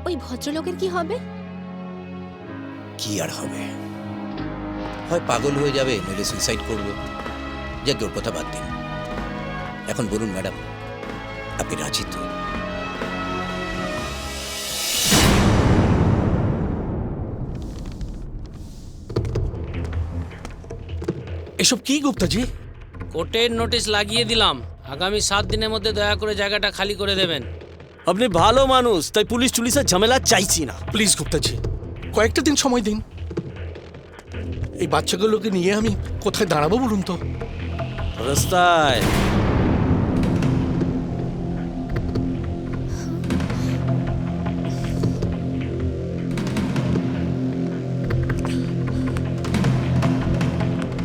ওই ভদ্রলোকের কি হবে? কি আর হবে, হয় পাগল হয়ে যাবে, নইলে সুইসাইড করবে। যাক, ওর কথা বাদ দিন। এখন বলুন ম্যাডাম, আপনি রাজি তো? এসব কি গুপ্তাজি? কোর্টের নোটিশ লাগিয়ে দিলাম, আগামী 7 দিনের মধ্যে দয়া করে জায়গাটা খালি করে দেবেন। আপনি ভালো মানুষ, তাই পুলিশ টুলিশের ঝামেলা চাইছি না। প্লিজ গুপ্তাজি, কয়েকটা দিন সময় দিন। এই বাচ্চাগুলোকে নিয়ে আমি কোথায় দাঁড়াবো বলুন তো? রাস্তায়।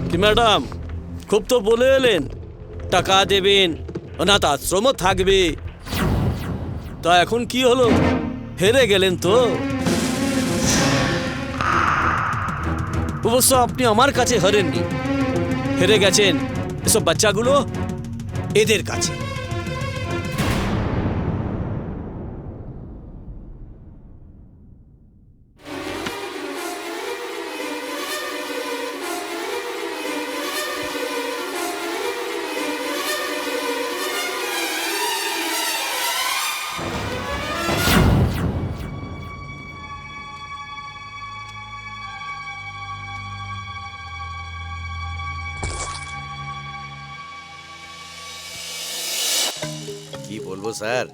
কি ম্যাডাম, খুব তো বলে এলেন টাকা দেবেন, অনাথ আশ্রমও থাকবে, তা এখন কি হলো? হেরে গেলেন তো? অবশ্য আপনি আমার কাছে হারেননি, হেরে গেছেন এসব বাচ্চাগুলো এদের কাছে। কি বলবো স্যার,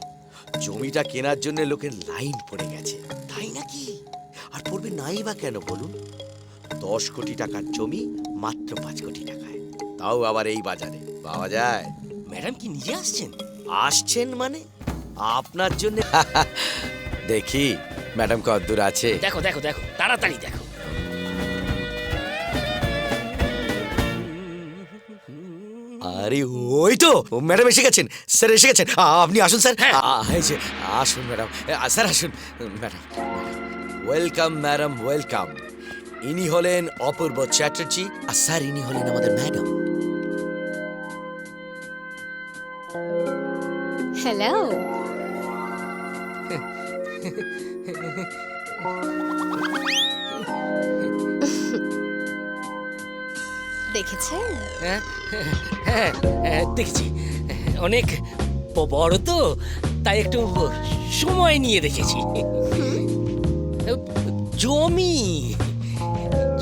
জমিটা কেনার জন্য লোকের লাইন পড়ে গেছে, তাই নাকি? আর পড়বে নাই বা কেন বলুন? 10 কোটি টাকার জমি মাত্র 5 কোটি টাকায়, তাও আবার এই বাজারে পাওয়া যায়। ম্যাডাম কি নিজে আসছেন? আসছেন মানে আপনার জন্য। দেখি ম্যাডাম কতদূর আছে। দেখো দেখো দেখো, তাড়াতাড়ি দেখো। আরে ওই তো ম্যাডাম এসে গেছেন, স্যার এসে গেছেন। আপনি আসুন স্যার। এই যে, আসুন ম্যাডাম, স্যার আসুন ম্যাডাম। Welcome madam, welcome. ইনি হলেন অপূর্ব চ্যাটার্জি, আর স্যার ইনি হলেন আমাদের ম্যাডাম। হ্যালো। দেখেছেন? হ্যাঁ হ্যাঁ হ্যাঁ, দেখেছি। অনেক বড় তো, তাই একটু সময় নিয়ে দেখেছি। জমি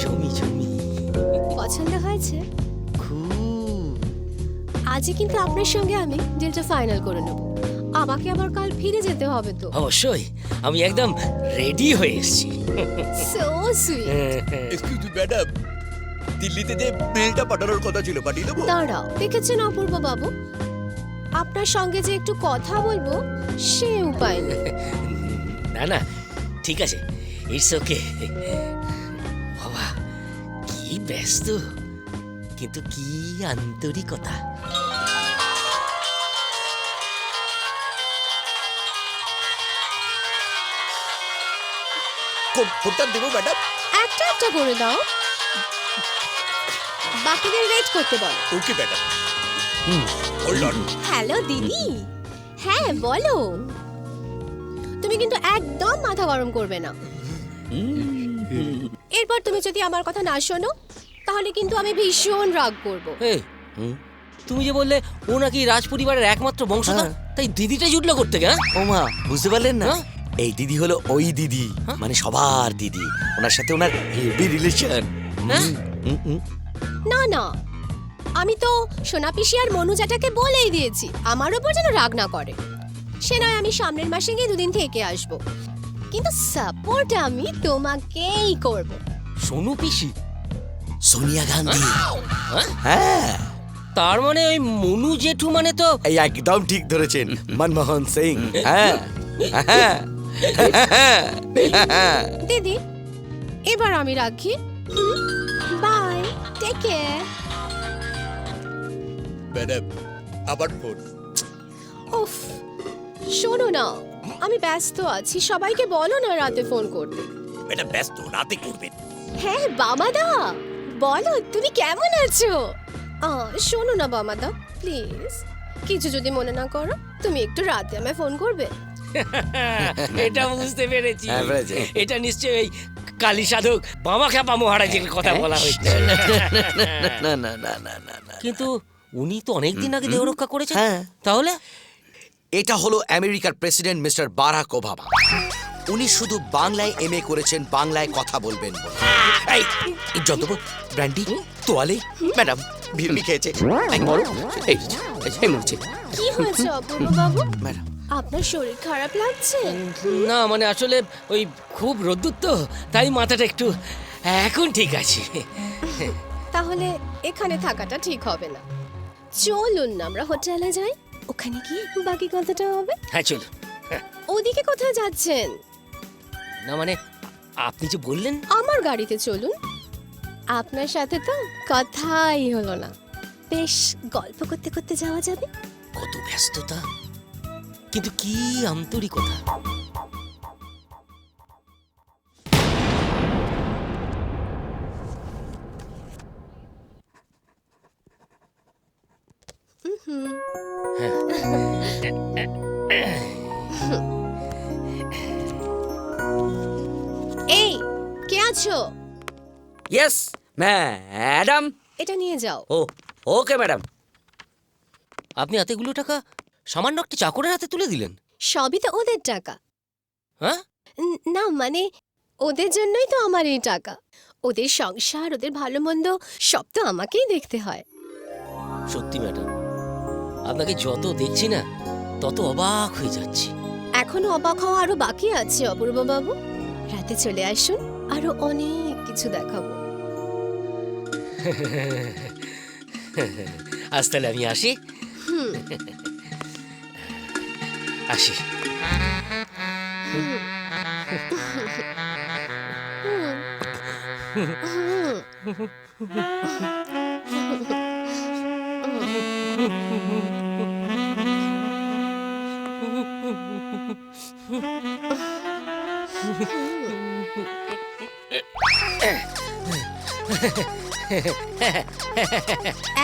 জমি জমি পছন্দ হয়েছে? আজই কিন্তু আপনার সঙ্গে আমি ডিলটা ফাইনাল করে নেব। আমাকে আবার কাল ফিরে যেতে হবে তো। অবশ্যই, আমি একদম রেডি হয়ে এসেছি। So sweet. Excuse me madam, দিল্লিতে যে বিলটা পাঠানোর কথা ছিল পাঠিয়ে দেবো? দাঁড়াও, দেখেছেন অপূর্ব বাবু, আপনার সঙ্গে যে একটু কথা বলবো সে উপায় নেই। না না, ঠিক আছে, ইটস ওকে। বাবা কি ব্যস্ত, কিন্তু কি আন্তরিকতা। কোনটা দেবো ম্যাডাম? একটা একটা করে দাও, বাকিদের ওয়েট করতে বলো। Okay madam. Hold on. Hello দিদি, হ্যাঁ বলো। তুমি কিন্তু একদম মাথা গরম করবে না। এরপর তুমি যদি আমার কথা না শোনো তাহলে কিন্তু আমি ভীষণ রাগ করব। এই, তুমি যে বললে ও নাকি রাজ পরিবারের একমাত্র বংশধর, তাই দিদিটা জুটলো করতে গা? ও মা, বুঝতে পারলেন না? এই দিদি হলো ওই দিদি, মানে সবার দিদি। ওনার সাথে ওনার হেভি রিলেশন। না না, আমি তো সোনা পিসি আর মনুজাটাকে বলেই দিয়েছি আমার উপর যেন রাগ না করে। সে নয় আমি সামনের মাসে গিয়ে 2 দিন থেকে আসব, কিন্তু সাপোর্ট আমি তোমাকেই করব। সোনু পিসি? সোনিয়া গান্ধী। হ্যাঁ, তার মানে ওই মনু জেঠু মানে তো এই একদম ঠিক ধরেছেন, মনমোহন সিং। হ্যাঁ দিদি, এবার আমি রাখি। Bye, take care. ম্যাডাম, আবার ফোন। উফ, শোনো না, আমি ব্যস্ত আছি, সবাইকে বলো না রাতে ফোন করতে। ম্যাডাম ব্যস্ত, রাতে করবেন। হ্যাঁ বামাদা, বলো তুমি কেমন আছো? শোনো না বামাদা, প্লিজ কিছু যদি মনে না করো, তুমি একটু রাতে আমায় ফোন করবে। এটা বুঝতে পেরেছি। হ্যাঁ, পেরেছি। এটা নিশ্চয়ই কালী সাধক বাবা খ্যাপা মহারাজের কথা বলা হয়েছে। না না না না না না, কিন্তু উনি তো অনেকদিন আগে দেহ রক্ষা করেছেন। হ্যাঁ। তাহলে এটা হলো আমেরিকার প্রেসিডেন্ট মিস্টার বারাক ওবামা। উনি শুধু বাংলায় এমএ করেছেন, বাংলায় কথা বলবেন বলে। এই যত ব্র্যান্ডি, তোয়ালে, ম্যাডাম ভিড়মি খেয়েছে। কি হয়েছে অপূর্ব বাবু? ম্যাডাম, আপনার শরীর খারাপ লাগছে? না মানে আসলে ওই খুব রোদ্দুর তো, তাই মাথাটা একটু এখন ঠিক আছে। তাহলে এখানে থাকাটা ঠিক হবে না, চলুন না আমরা হোটেলে যাই, ওখানে গিয়ে বাকি কথাটা হবে। হ্যাঁ চলো। ওদিকে কোথায় যাচ্ছেন? না মানে আপনি যে বললেন। আমার গাড়িতে চলুন, আপনার সাথে তো কথাই হলো না, বেশ গল্প করতে করতে যাওয়া যাবে। কত ব্যস্ততা, কিন্তু কি আন্তরিকতা। এই, কে আছো? Yes madam. এটা নিয়ে যাও। ও ওকে ম্যাডাম। আপনি এতগুলো টাকা সামান্য একটা চাকরের হাতে তুলে দিলেন? সবই তো ওদের টাকা। হ্যাঁ? না মানে ওদের জন্যই তো আমার এই টাকা, ওদের সংসার, ওদের ভালো মন্দ সব তো আমাকেই দেখতে হয়। সত্যি ম্যাডাম, আপনাকে যত দেখছি না তত অবাক হয়ে যাচ্ছি। এখনো অবাক হওয়া আরো বাকি আছে অপূর্ব বাবু, রাতে চলে আসুন, আরো অনেক কিছু দেখাবো। আজ তাহলে আমি আসি। আসি।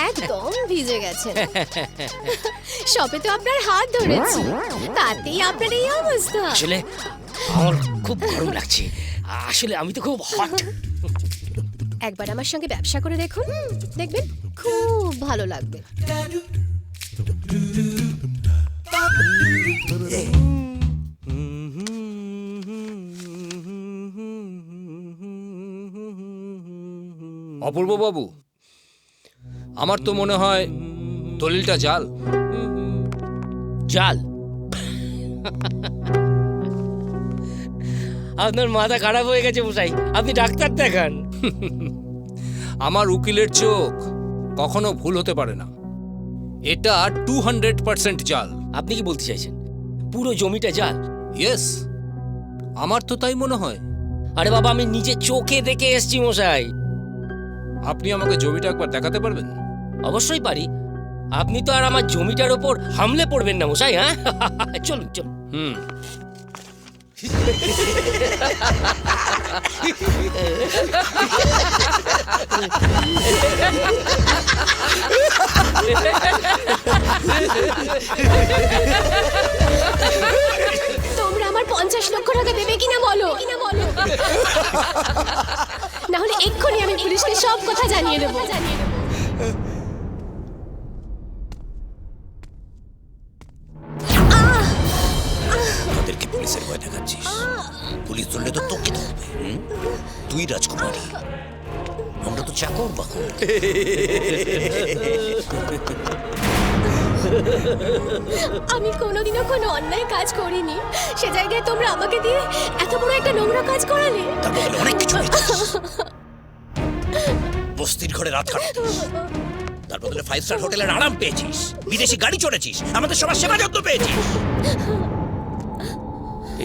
একদম ভিজে গেছেন। সবে তো আপনার হাত ধরেছি, তাতেই আপনার এই অবস্থা। আসলে আমার খুব গরম লাগছে, আসলে আমি তো খুব হট। একবার আমার সঙ্গে ব্যবসা করে দেখুন, দেখবেন খুব ভালো লাগবে। অপূর্ব বাবু, আমার তো মনে হয় দলিলটা জাল। জাল? আপনার মাথা খারাপ হয়ে গেছে মশাই, আপনি ডাক্তার দেখান। আমার উকিলের চোখ কখনো ভুল হতে পারে না। এটা 200% জাল। আপনি কি বলতে চাইছেন পুরো জমিটা জাল? ইয়েস, আমার তো তাই মনে হয়। আরে বাবা, আমি নিজে চোখে দেখে এসেছি মশাই। আপনি আমাকে জমিটা একবার দেখাতে পারবেন? অবশ্যই পারি। আপনি তো আর আমার জমিটার ওপর হামলে পড়বেন না মশাই। হ্যাঁ চলুন চলুন। তোমরা আমার 50 লক্ষ টাকা দেবে কিনা বলো না হলে এক্ষুনি আমি পুলিশকে সব কথা জানিয়ে দেবো। আমাদেরকে পুলিশের ভয় দেখাচ্ছিস? পুলিশ ধরলে তো তোকে ধরবে। তুই রাজকুমারী, আমরা তো চাকর বাকর। আমি কোনোদিনও কোনো অন্যায় কাজ করিনি, সে জায়গায় তোমরা আমাকে দিয়ে এত বড় একটা নোংরা কাজ করালে। তার বদলে অনেক কিছু পেয়েছিস। বস্তির ঘরে রাত কাটাতিস, তার বদলে 5 স্টার হোটেলের আরাম পেয়েছিস, বিদেশি গাড়ি চড়েছিস, আমাদের সবার সেবা যত্ন পেয়েছিস।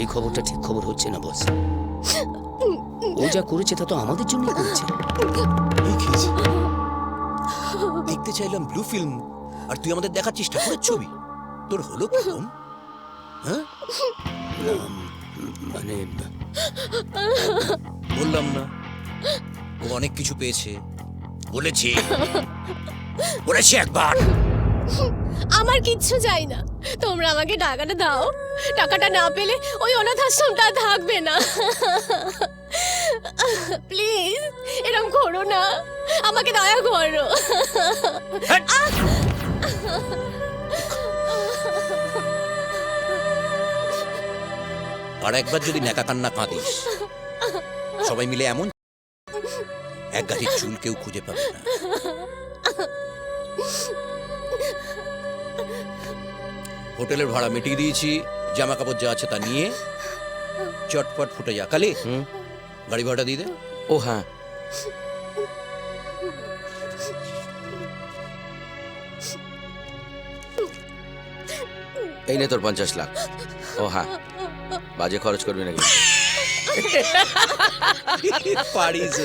এই খবরটা ঠিক খবর হচ্ছে না বস। ও যা করেছে তা তো আমাদের জন্যই করেছে। দেখতে চাইলাম ব্লু ফিল্ম, আর তুই আমাদের দেখাচ্ছিস ঠাকুরের ছবি। তোর হলো কেমন? হ্যাঁ, মানে বললাম না ও অনেক কিছু পেয়েছে, বলেছি একবার। আমার কিচ্ছু চাই না, তোমরা আমাকে টাকাটা দাও। টাকাটা না পেলে ওই অনাথ আশ্রমটা থাকবে না। প্লিজ এরকম করো না, আমাকে দয়া করো। আর একবার যদি নেকা কান্না কাঁদিস, সবাই মিলে এমন এক গাড়ির চুল কেউ খুঁজে পাবে না। হোটেলের ভাড়া মিটিয়ে দিয়েছি, জামা কাপড় যা আছে তা নিয়ে চটপট ফুটে যা। কালি, গাড়ি ভাড়া দিয়ে দে। ও হ্যাঁ, এই নে তোর 50 লাখ। ও হ্যাঁ, বাজে খরচ করবি নাকি? পারিস।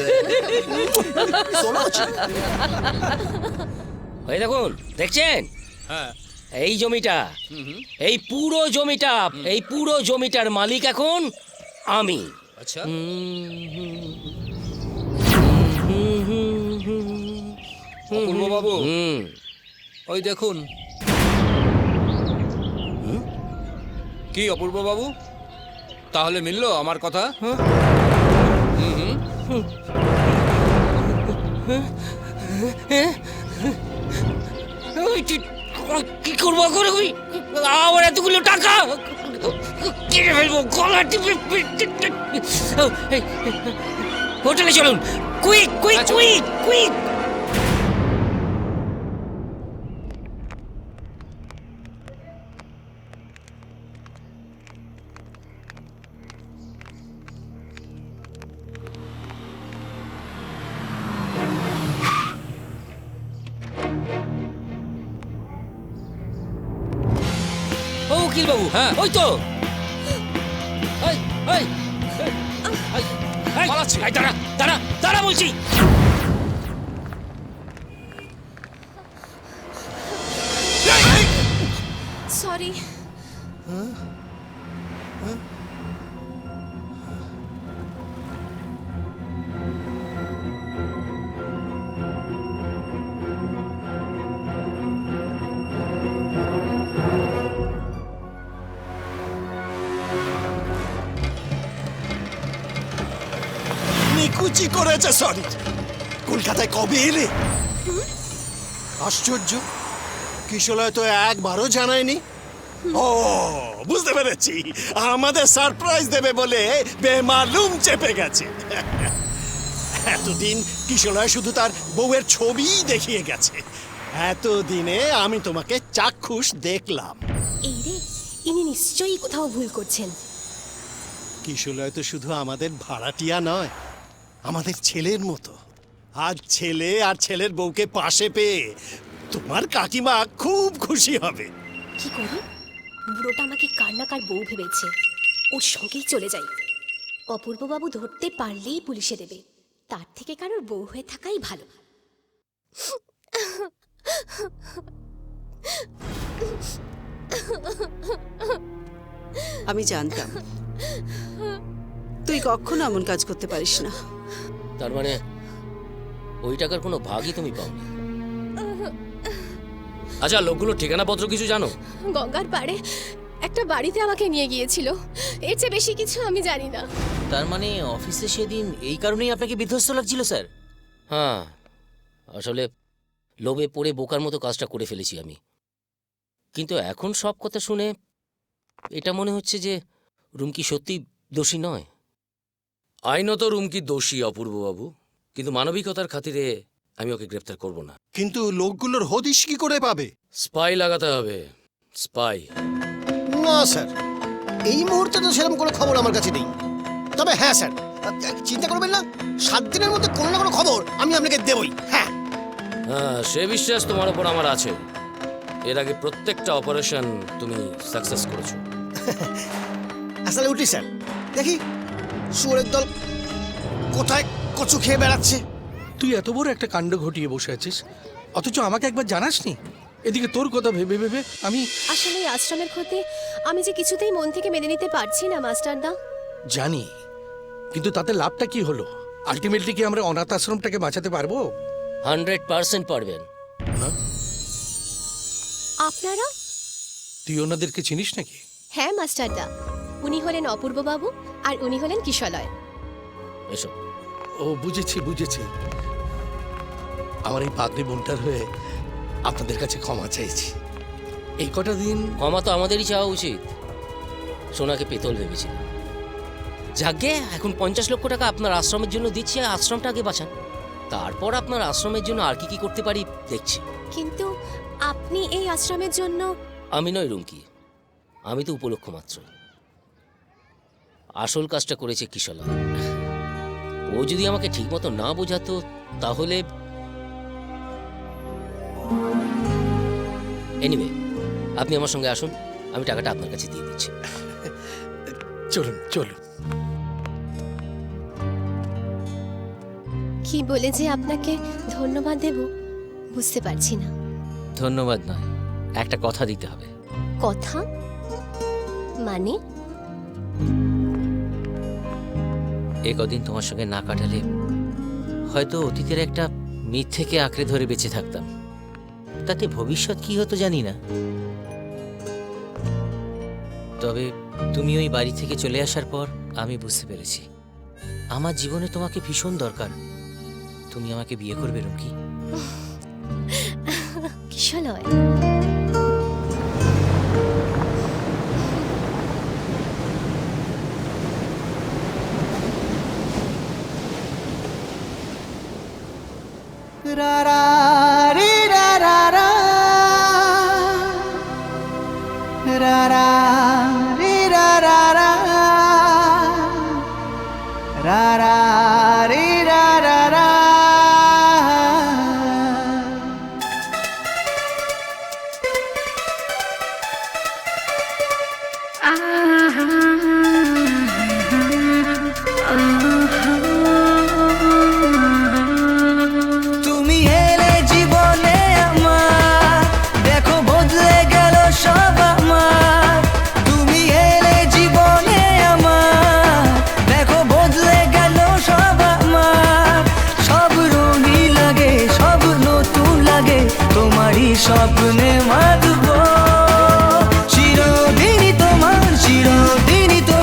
ওই দেখুন, দেখছেন এই জমিটা, এই পুরো জমিটার মালিক এখন আমি। আচ্ছা, অপূর্ব বাবু, ওই দেখুন। কি অপূর্ব বাবু, তাহলে মিললো আমার কথা? কি করবো করে? ওই আমার এতগুলো টাকা কিনে ফেলবো, গলা টিপে। হোটেলে চলুন, কুইক কুইক কুইক কুইক। উকিল বাবু, হ্যাঁ ওই তো। দাঁড়া দাঁড়া দাঁড়া বলছি। সরি। নিকুচি করেছে। সরি, কলকাতায় কবে এলে? আশ্চর্য, কিশোলয় তো একবারও জানায়নি। ও বুঝতে পেরেছি, আমাদের সারপ্রাইজ দেবে বলে বেমালুম চেপে গেছে। এতদিন কিশোলয় শুধু তার বউয়ের ছবিই দেখিয়ে গেছে, এতদিনে আমি তোমাকে চাক্ষুষ দেখলাম। এই রে, ইনি নিশ্চয়ই কোথাও ভুল করছেন। কিশোলয় তো শুধু আমাদের ভাড়াটিয়া নয়, আমাদের ছেলের মতো। আজ ছেলে আর ছেলের বউকে পাশে পেয়ে তোমার কাকিমা খুব খুশি হবে। কি করি, বুড়োটা আমাকে কার না কার বউ ভেবেছে, ওর সঙ্গেই চলে যাই। অপূর্ববাবু ধরতে পারলেই পুলিশে দেবে, তার থেকে কারোর বউ হয়ে থাকাই ভালো। আমি জানতাম তুই কখনো এমন কাজ করতে পারিস না। তার মানে ওই টাকার কোনো ভাগই তুমি পাওনি? আচ্ছা, লোকগুলো ঠিকানাপত্র কিছু জানো? গঙ্গার পাড়ে একটা বাড়িতে আমাকে নিয়ে গিয়েছিল, এর চেয়ে বেশি কিছু আমি জানি না। তার মানে অফিসে সেদিন এই কারণেই আপনাকে বিধ্বস্ত লাগছিল স্যার? হ্যাঁ, আসলে লোভে পড়ে বোকার মতো কাজটা করে ফেলেছি আমি। কিন্তু এখন সব কথা শুনে এটা মনে হচ্ছে যে রুমকি সত্যি দোষী নয়। আইনত রুমকি দোষী অপূর্ববাবু, কিন্তু মানবিকতার খাতিরে আমি ওকে গ্রেপ্তার করব না। কিন্তু লোকগুলোর হদিশ কি করে পাবে? স্পাই লাগাতে হবে, স্পাই। না স্যার, এই মুহূর্তে তো সেরকম কোনো খবর আমার কাছে নেই। তবে হ্যাঁ স্যার, চিন্তা করবেন না, 7 দিনের মধ্যে কোনো না কোনো খবর আমি আপনাকে দেবই। হ্যাঁ হ্যাঁ, সে বিশ্বাস তোমার ওপর আমার আছে। এর আগে প্রত্যেকটা অপারেশন তুমি সাকসেস করেছো। আসলে উঠি স্যার, দেখি শুয়োরের দল কোথায় কচু খেয়ে বেড়াচ্ছে। তুই এত বড় একটা কাণ্ড ঘটিয়ে বসে আছিস, অথচ আমাকে একবার জানাসনি। এদিকে তোর কথা ভেবে ভেবে আমি আসলে এই আশ্রমের ক্ষতি আমি যে কিছুতেই মন থেকে মেনে নিতে পারছি না মাস্টারদা। জানি, কিন্তু তাতে লাভটা কি হলো? আলটিমেটলি কি আমরা অনাথ আশ্রমটাকে বাঁচাতে পারবো? 100% পারবেন। আপনারা? তুই ওনাদেরকে চিনিস নাকি? হ্যাঁ মাস্টারদা, উনি হলেন অপূর্ব বাবু আর উনি হলেন কিশলয়। এসো। ও বুঝেছি বুঝেছি। আমার এই পাগড়ি বোনটার হয়ে আপনাদের কাছে ক্ষমা চাইছি। এই কটা দিন ক্ষমা তো আমাদেরই চাওয়া উচিত। সোনাকে পেতল ভেবেছিল। যাকে এখন 50 লক্ষ টাকা আপনার আশ্রমের জন্য দিচ্ছি, আশ্রমটা আগে বাঁচান, তারপর আপনার আশ্রমের জন্য আর কি করতে পারি দেখছি। কিন্তু আপনি এই আশ্রমের জন্য? আমি নই রুমকি, আমি তো উপলক্ষ মাত্র। আসল কাজটা করেছে কিশলা। ও যদি আমাকে ঠিকমতো না বোঝাতো তাহলে। এনিওয়ে, আপনি আমার সঙ্গে আসুন, আমি টাকাটা আপনার কাছে দিয়ে দিচ্ছি। চলুন চলুন। কি বলে যে আপনাকে ধন্যবাদ দেব বুঝতে পারছি না। ধন্যবাদ নয়, একটা কথা দিতে হবে। কথা মানে? এ কদিন তোমার সঙ্গে না কাটালে হয়তো অতীতের একটা মিথ্যেকে আঁকড়ে ধরে বেঁচে থাকতাম। তাতে ভবিষ্যৎ কি হতো জানি না, তবে তুমি ওই বাড়ি থেকে চলে আসার পর আমি বুঝতে পেরেছি আমার জীবনে তোমাকে ভীষণ দরকার। তুমি আমাকে বিয়ে করবে রুমকি? কিশলয়, রা রা রে রা রা রা রা রা রে রা রা রা রা রা রে রা রা রা। তুমি এলে জীবনে আমার, দেখো বদলে গেল সব আমার। তুমি এলে জীবনে আমার, দেখো বদলে গেল সব আমার। সব রঙই লাগে, সব নতুন লাগে, তোমারই স্বপ্নে বাঁধবো। চিরদিনই তোমার, চিরদিনই তোমার।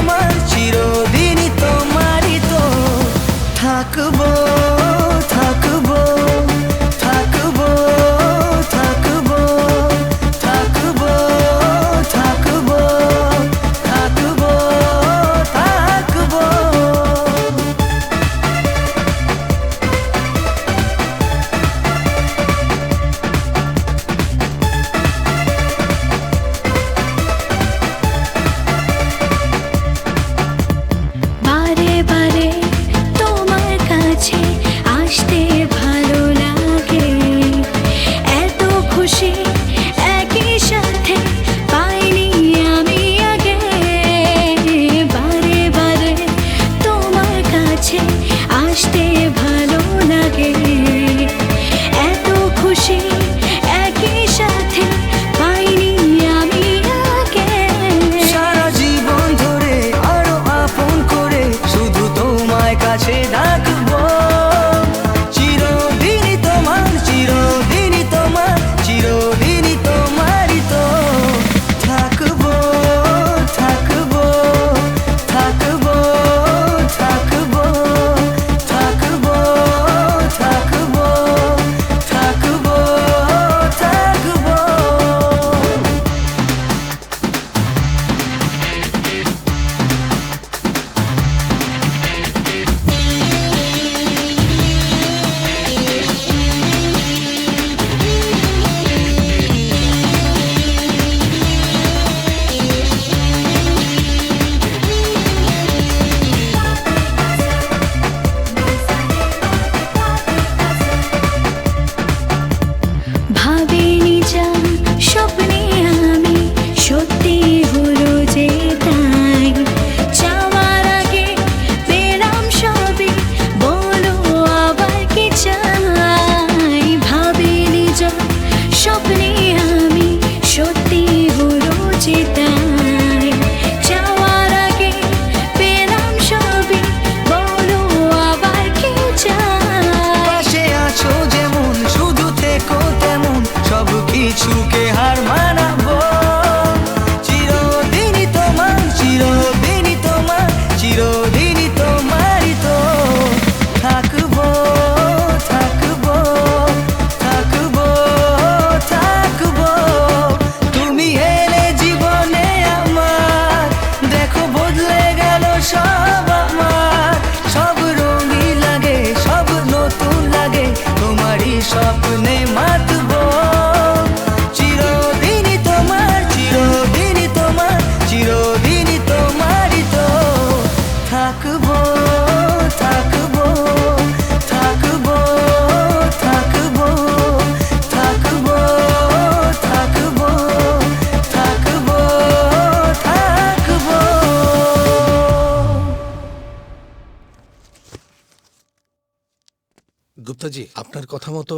গুপ্তাজি, আপনার কথা মতো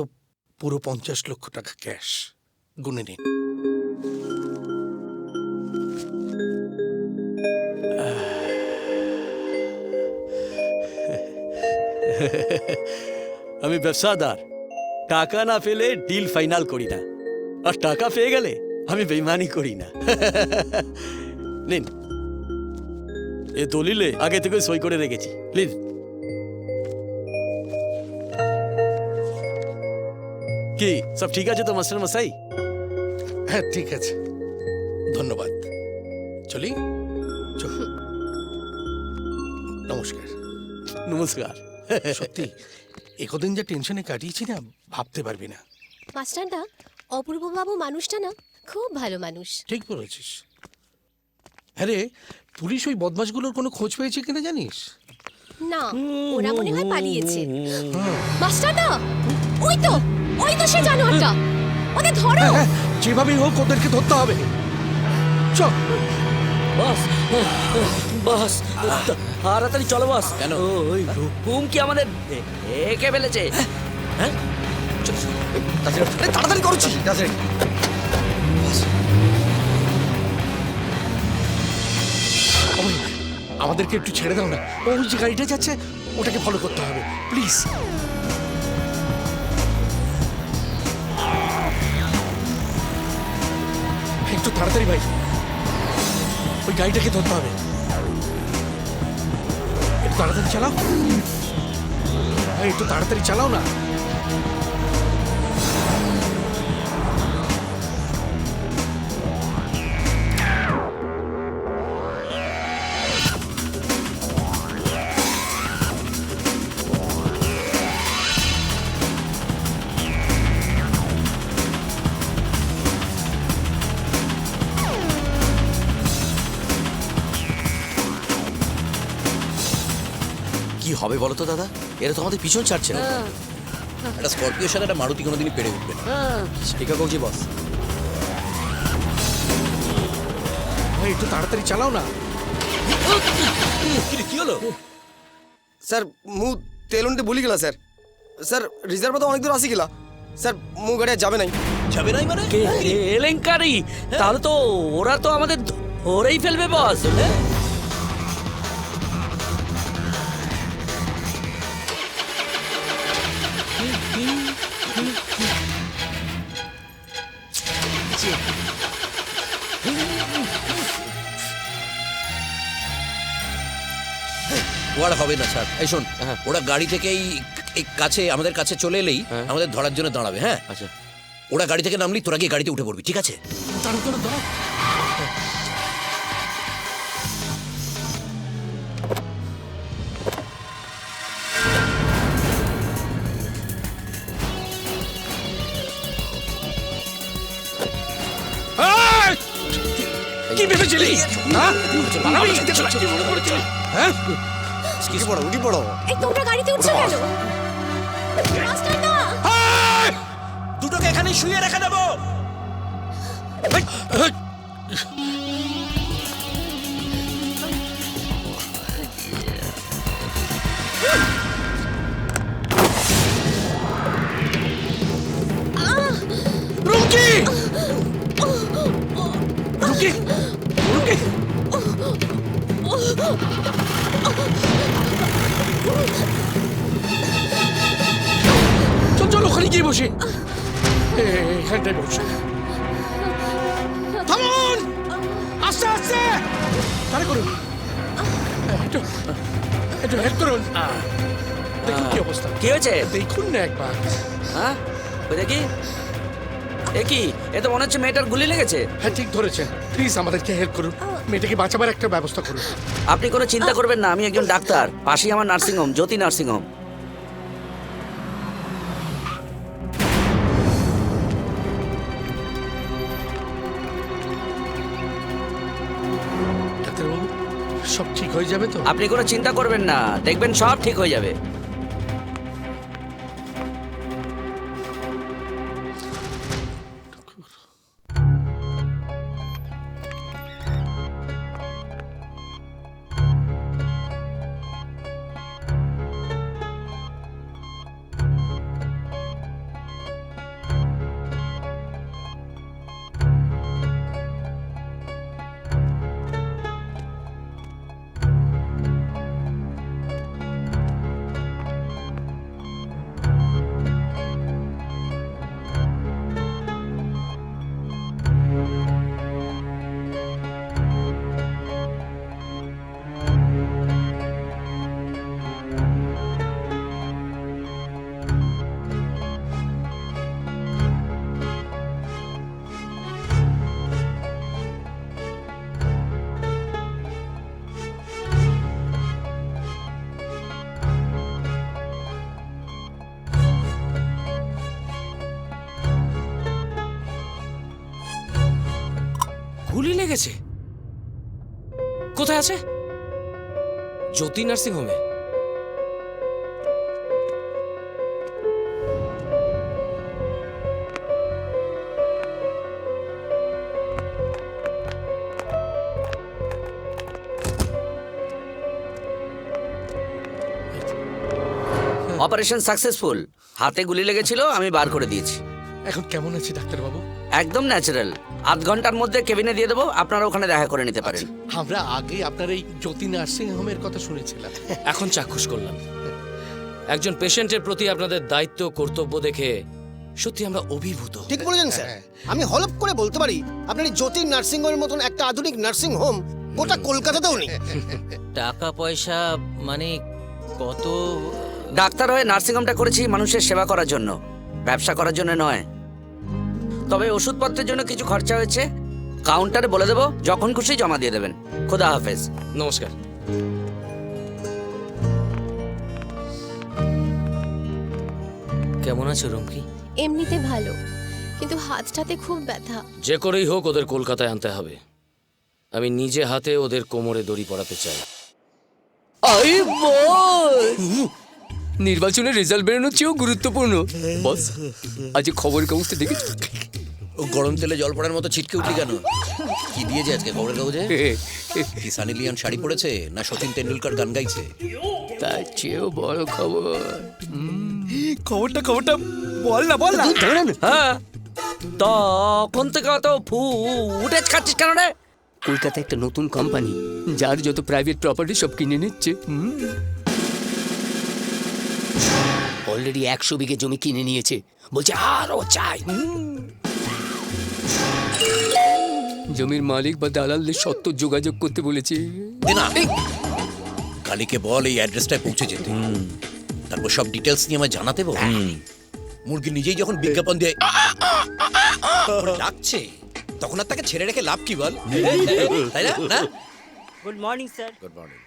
পুরো 50 লক্ষ টাকা ক্যাশ গুনে নিন। আমি ব্যবসাদার, টাকা না পেলে ডিল ফাইনাল করি না, আর টাকা পেয়ে গেলে আমি বেইমানি করি না। নিন, এ দলিলে আগে থেকে সই করে রেখেছি, নিন। কি সব ঠিক আছে তো মাস্টার মশাই? হ্যাঁ ঠিক আছে, ধন্যবাদ। চলি। নমস্কার। নমস্কার। সত্যি একদিন যা টেনশনে কাটিয়েছি না, ভাবতে পারবি না। মাস্টারদা, অপূর্ব বাবু মানুষটা না খুব ভালো মানুষ। ঠিক বলেছিস। হ্যাঁ রে, পুলিশ ওই বদমাশগুলোর কোনো খোঁজ পেয়েছে কিনা জানিস? না, ওরা মনে হয় পালিয়েছে। মাস্টারদা, ওই তো সে জানোয়ারটা, ওকে ধরো। যেভাবেই হোক ওদেরকে ধরতে হবে। চল বস, বস, তাড়াতাড়ি চলো বস। কেন? ওই হুমকি আমাদের একে ফেলেছে। হ্যাঁ, তাড়াতাড়ি করছি। আমাদেরকে একটু ছেড়ে দাও না, ওই যে গাড়িটা যাচ্ছে ওটাকে ফলো করতে হবে, প্লিজ। একটু তাড়াতাড়ি ভাই, ওই গাড়িটাকে ধরতে হবে। একটু তাড়াতাড়ি চালাও, একটু তাড়াতাড়ি চালাও না। কি হবে বলো তো দাদা, এরা তো আমাদের পিছন ছাড়ছে না। একটা স্করপিওর সাথে একটা মারুতি কোনোদিনই পেরে উঠবে না। ঠিক আছে বস। একটু তাড়াতাড়ি চালাও না। কি হলো স্যার? মু তেলুনতে ভুলি গেলা স্যার। স্যার রিজার্ভ তো অনেক দূর আসি গেলা স্যার, মু গাড়ি যাবে নাই। যাবে নাই মানে? কেলেঙ্কারি! তাহলে তো ওরা তো আমাদের ধরেই ফেলবে বস। ওরা হবে না স্যার। এই শোন, ওরা গাড়ি থেকে এই কাছে আমাদের কাছে চলে এলেই আমাদের ধরার জন্য দাঁড়াবে। হ্যাঁ আচ্ছা, ওরা গাড়ি থেকে নামলি তোরা গিয়ে গাড়িতে উঠে পড়বি, ঠিক আছে? কি ভেবেছিলি? উঠি পড়ো। এই তোমরা গাড়িতে উঠছো কেন? মাস্টারদা, দুটোকে এখানে শুয়ে রেখে দেবো। রুকি! রুকি! রুকি! চল চল, ওখানে গিয়ে বসে। এখানটায় বসে। থামুন! আস্তে আস্তে তাড়া করুন, একটু হেল্প করুন। দেখুন কি অবস্থা। কি হয়েছে? দেখুন না একবার। হ্যাঁ, ওই দেখি। এ কি? এ তো মনে হচ্ছে মেয়েটার গুলি লেগেছে। হ্যাঁ ঠিক ধরেছেন, প্লিজ আমাদেরকে হেল্প করুন, মেয়েটাকে বাঁচাবার একটা ব্যবস্থা করুন। আপনি কোনো চিন্তা করবেন না, আমি একজন ডাক্তার, পাশেই আমার নার্সিং হোম, জ্যোতি নার্সিং হোম। ডাক্তারবাবু, সব ঠিক হয়ে যাবে তো? আপনি কোনো চিন্তা করবেন না, দেখবেন সব ঠিক হয়ে যাবে। গুলি লেগেছে? কোথায় আছে? জ্যোতি নার্সিং হোমে। Operation successful. হাতে গুলি লেগেছিল, আমি বার করে দিয়েছি। এখন কেমন আছে ডাক্তারবাবু? একদম ন্যাচারাল। আধ ঘন্টার মধ্যে কেবিনে দিয়ে দেবো, আপনারা ওখানে দেখা করে নিতে পারেন। আমরা আগে আপনার এই জ্যোতি নার্সিং হোমের কথা শুনেছিলাম। এখন চাক্ষুষ করলাম। একজন পেশেন্টের প্রতি আপনাদের দায়িত্ব কর্তব্য দেখে সত্যি আমরা অভিভূত। ঠিক বলেছেন স্যার। আমি হলপ করে বলতে পারি আপনার এই জ্যোতি নার্সিং হোমের মতন একটা আধুনিক নার্সিং হোম গোটা কলকাতাতেও নেই। টাকা পয়সা মানে কত? ডাক্তার হয়ে নার্সিং হোমটা করেছি মানুষের সেবা করার জন্য, ব্যবসা করার জন্য নয়। তবে ওষুধপত্রের জন্য কিছু খরচা হয়েছে, কাউন্টারে বলে দেবো, যখন খুশি জমা দিয়ে দেবেন। খোদা হাফেজ। নমস্কার। কেমন আছো রুমকি? এমনিতে ভালো, কিন্তু হাতটাতে খুব ব্যথা। যে করেই হোক ওদের কলকাতায় আনতে হবে। আমি নিজে হাতে ওদের কোমরে দড়ি পড়াতে চাই। নির্বাচনের রেজাল্ট বেরোনোর চেয়েও গুরুত্বপূর্ণ। বস, আজ খবরের কাগজটা দেখেছো? ও গরম তেলে জল পড়ার মতো ছিটকে উঠলি কেন? কি দিয়েছে আজকে খবরের কাগজে? কি সানি লিওন শাড়ি পরেছে না সচিন তেন্ডুলকর গান গাইছে? তার চেয়েও বড় খবর। খবরটা বল না। হ্যাঁ, তখন থেকে অত ফুটেজ খাচ্ছিস কেন রে? কলকাতায় একটা নতুন কোম্পানি যার যত প্রাইভেট প্রপার্টি সব কিনে নিচ্ছে। অলরেডি 100 বিঘে জমি কিনে নিয়েছে, বলছে আরো চাই। জমির মালিক বা দালালদের সত্য যোগাযোগ করতে বলেছে। কালীকে বল এই অ্যাড্রেসটায় পৌঁছে যেতে, তারপর সব ডিটেলস নিয়ে আমায় জানাতে বল। মুরগি নিজেই যখন বিজ্ঞাপন দিয়ে ডাকছে, তখন আর তাকে ছেড়ে রেখে লাভ কি বল? তাই না? Good morning sir. Good morning.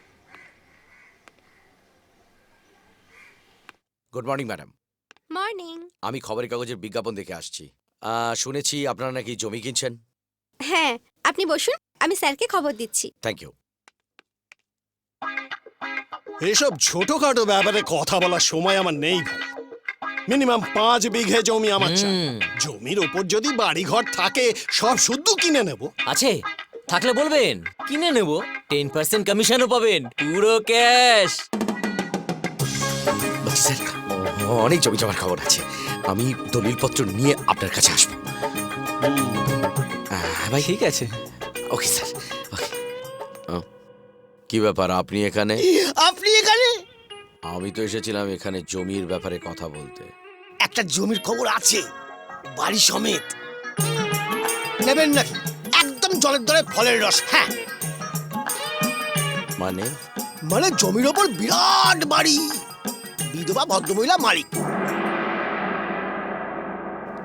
Good morning madam. Morning. আমি খবরের কাগজের বিজ্ঞাপন দেখে আসছি। শুনেছি আপনারা নাকি জমি কিনছেন। হ্যাঁ, আপনি বসুন, আমি স্যারকে খবর দিচ্ছি। Thank you. এসব ছোটখাটো ব্যাপারে কথা বলার সময় আমার নেই ভাই। মিনিমাম 5 বিঘে জমি আমার চাই। জমির ওপর যদি বাড়িঘর থাকে সব শুদ্ধ কিনে নেব। আছে, থাকলে বলবেন, কিনে নেব। 10% কমিশনও পাবেন, পুরো ক্যাশ। স্যার, অনেক জমি জমার খবর আছে, আমি দলিলপত্র নিয়ে আপনার কাছে আসবো। ভাই ঠিক আছে। Okay sir. কি ব্যাপার আপনি এখানে? আমি তো এসেছিলাম এখানে জমির ব্যাপারে কথা বলতে। একটা জমির খবর আছে, বাড়ি সমেত। নেবেন নাকি? একদম জলের দরে ফলের রস। হ্যাঁ, মানে জমির ওপর বিরাট বাড়ি, বিধবা ভদ্রমহিলা মালিক।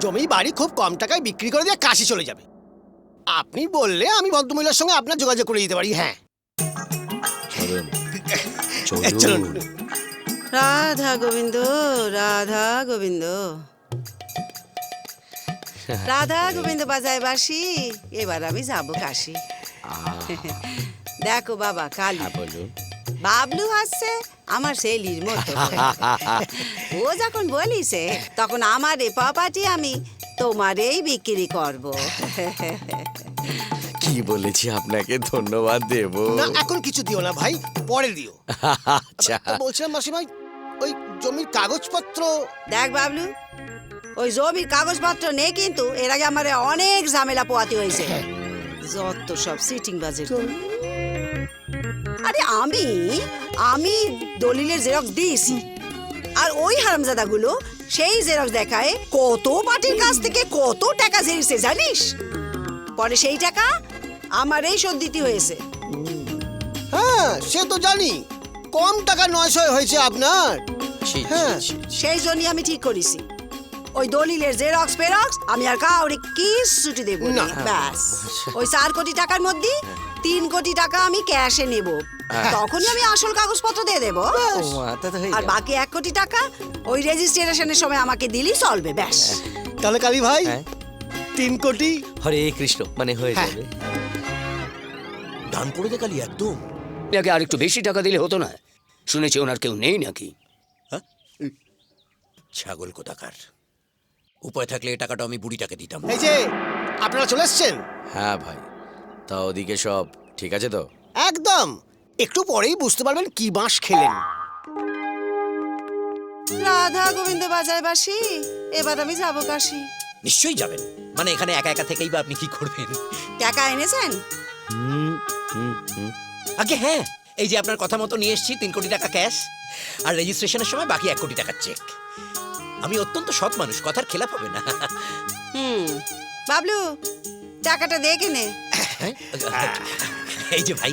জমি বাড়ি খুব কম টাকায় বিক্রি করে দিয়ে কাশি চলে যাবে। আপনি বললে আমি ভদ্রমহিলার সঙ্গে আপনার যোগাযোগ করে দিতে পারি। হ্যাঁ, চলুন। রাধা গোবিন্দ, রাধা গোবিন্দ, রাধা গোবিন্দ বাজায় বাসি। এবার আমি যাবো কাশি। দেখো বাবা, কালী বাবলু হাসছে আমার সেলির মতো। ও যখন বলিছে তখন আমার এ প্রপার্টি আমি তোমারেই বিক্রি করব। কি বলেছি আপনাকে ধন্যবাদ দেব? না, এখন কিছু দিও না ভাই, পরে দিও। আচ্ছা, বলছিলাম মাসিমাই, ওই জমির কাগজপত্র। দেখ বাবলু, ওই জমির কাগজপত্র নেই, কিন্তু এর আগে আমার অনেক ঝামেলা পোয়াতে হয়েছে। যত সব সিটিং বাজে। আরে আমি দলিলের জেরক্স দিয়েছি, আর ওই হারামজাদাগুলো সেই জেরক্স দেখায় কত পার্টির কাছ থেকে কত টাকা ঝেড়েছে জানিস। পরে সেই টাকা আমার এই শোধ দিতে হয়েছে। হ্যাঁ, সে তো জানি, কম টাকা 900 হয়েছে আপনার। হ্যাঁ, সেই জন্যই আমি ঠিক করেছি, ওই দলিলের জেরক্স ফেরক্স আমি আর কাউরে কিচ্ছুটি দেবো না। ব্যাস, ওই 4 কোটি টাকার মধ্যে 3 কোটি টাকা আমি ক্যাশে নেব, তখনই আমি আসল কাগজপত্র দিয়ে দেবো। আর বাকি 1 কোটি টাকা ওই রেজিস্ট্রেশনের সময় আমাকে দিলেই চলবে। ব্যাস। তাহলে কালী ভাই 3 কোটি। হরে কৃষ্ণ মানে হয়ে যাবে। ডান করে দে কালি একদম। আগে আর একটু বেশি টাকা দিলে হতো না? শুনেছি ওনার কেউ নেই নাকি? ছাগল কোথাকার। উপায় থাকলে এই টাকাটা আমি বুড়িটাকে দিতাম। এই যে আপনারা চলে এসছেন। হ্যাঁ ভাই, তা ওদিকে সব ঠিক আছে তো? একদম, একটু পরেই বুঝতে পারবেন কি বাঁশ খেলেন। রাধা গোবিন্দ বাজায় বাসি, এবার আমি যাবো কাশি। নিশ্চয়ই যাবেন, মানে এখানে একা একা থেকেই বা আপনি কি করবেন? টাকা এনেছেন? আগে হ্যাঁ, এই যে আপনার কথা মতো নিয়ে এসেছি 3 কোটি টাকা ক্যাশ, আর রেজিস্ট্রেশনের সময় বাকি 1 কোটি টাকার চেক। আমি অত্যন্ত সৎ মানুষ, কথার খেলাপ হবে না। বাবলু, টাকাটা দে কিনে। এই যে ভাই,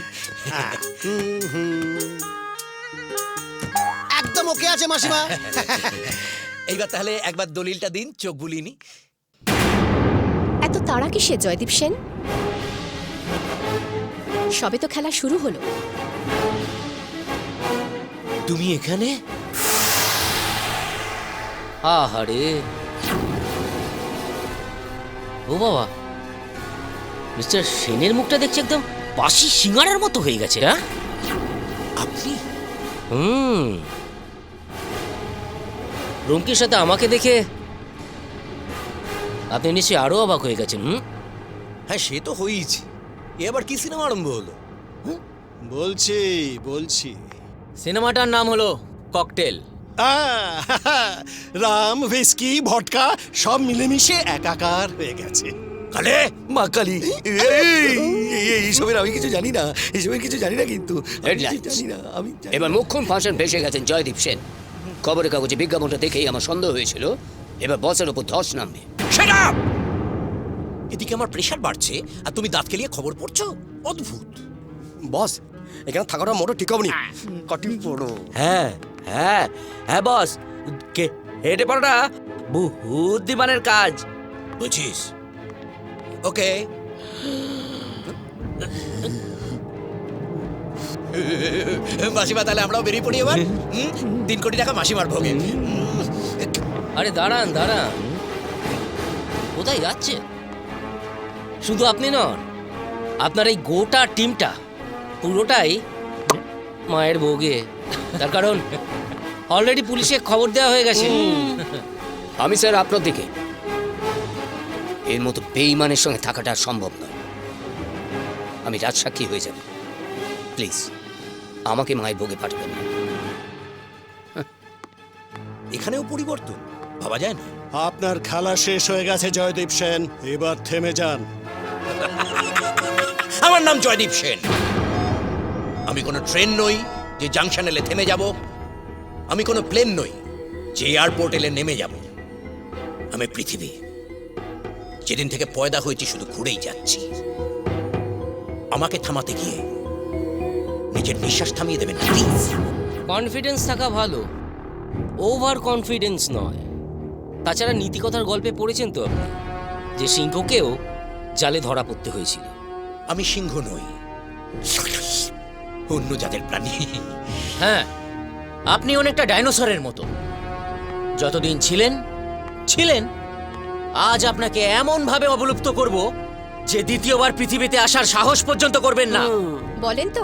একদম ওকে আছে মাসিমা। এইবার তাহলে একবার দলিলটা দিন, চোখ বুলিনি। এত তাড়া কিসের জয়দীপ সেন? সবে তো খেলা শুরু হলো। তুমি এখানে? আহারে, ও বাবা, মিস্টার সেনের মুখটা দেখছি একদম বাসি সিঙ্গারার মতো হয়ে গেছে। হ্যাঁ, আপনি? রুমকির সাথে আমাকে দেখে আপনি নিশ্চয়ই আরো অবাক হয়ে গেছেন। হ্যাঁ, সে তো হয়েইছে। এবার কি সিনেমা আরম্ভ হলো? বলছি সিনেমাটার নাম হলো ককটেল। রাম, হুইস্কি, ভডকা সব মিলেমিশে একাকার হয়ে গেছে। কালে মা কালী, এইসবের আমি কিছু জানি না, এইসবের কিছু জানি না, কিন্তু জানি না আমি। এবার মুখ্যম ফাঁসন ফেসে গেছেন জয়দীপ সেন। খবরের কাগজে বিজ্ঞাপনটা দেখেই আমার সন্দেহ হয়েছিল এবার বসের ওপর ধস নামবে। এদিকে আমার প্রেশার বাড়ছে আর তুমি দাঁত খেলিয়ে খবর পড়ছো, অদ্ভুত। বস, এখানে থাকাটা মোটো ঠিক হবে না। কটি পড়ো। হ্যাঁ হ্যাঁ হ্যাঁ বস, কে হেঁটে পড়াটা বুদ্ধিমানের কাজ, বুঝিস? ওকে, মাসিমা তাহলে আমরাও বেরিয়ে পড়ি এবার। 3 কোটি টাকা মাসিমার ভোগে। আরে দাঁড়ান দাঁড়ান, কোথায় যাচ্ছে? শুধু আপনি নন, আপনার এই গোটা টিমটা পুরোটাই মায়ের ভোগে। তার কারণ অলরেডি পুলিশে খবর দেওয়া হয়ে গেছে। আমি স্যার আপনার দিকে এর মতো বেঈমানের সঙ্গে থাকাটা আর সম্ভব নয়। আমি রাজসাক্ষী হয়ে যাব। প্লিজ আমাকে মায়ের ভোগে পাঠাবেন না। এখানেও পরিবর্তন ভাবা যায় না। আপনার খেলা শেষ হয়ে গেছে জয়দীপ সেন, এবার থেমে যান। আমার নাম জয়দীপ সেন। আমি কোনো ট্রেন নই যে জাংশন এলে থেমে যাব। আমি কোনো প্লেন নই যে এয়ারপোর্ট এলে নেমে যাব। আমি পৃথিবী, যেদিন থেকে পয়দা হয়েছি শুধু ঘুরেই যাচ্ছি। আমাকে থামাতে গিয়ে নিজের নিঃশ্বাস থামিয়ে দেবেন প্লিজ। কনফিডেন্স থাকা ভালো, ওভার কনফিডেন্স নয়। তাছাড়া নীতিকথার গল্পে পড়েছেন তো আপনি, যে সিংহকেও জালে ধরা পড়তে হয়েছিল। আমি সিংহ নই, অন্য জাতের প্রাণী। হ্যাঁ, আপনি অনেকটা ডাইনোসরের মতো। যতদিন ছিলেন ছিলেন, আজ আপনাকে এমন ভাবে অবলুপ্ত করব যে দ্বিতীয়বার পৃথিবীতে আসার সাহস পর্যন্ত করবেন না। বলেন তো,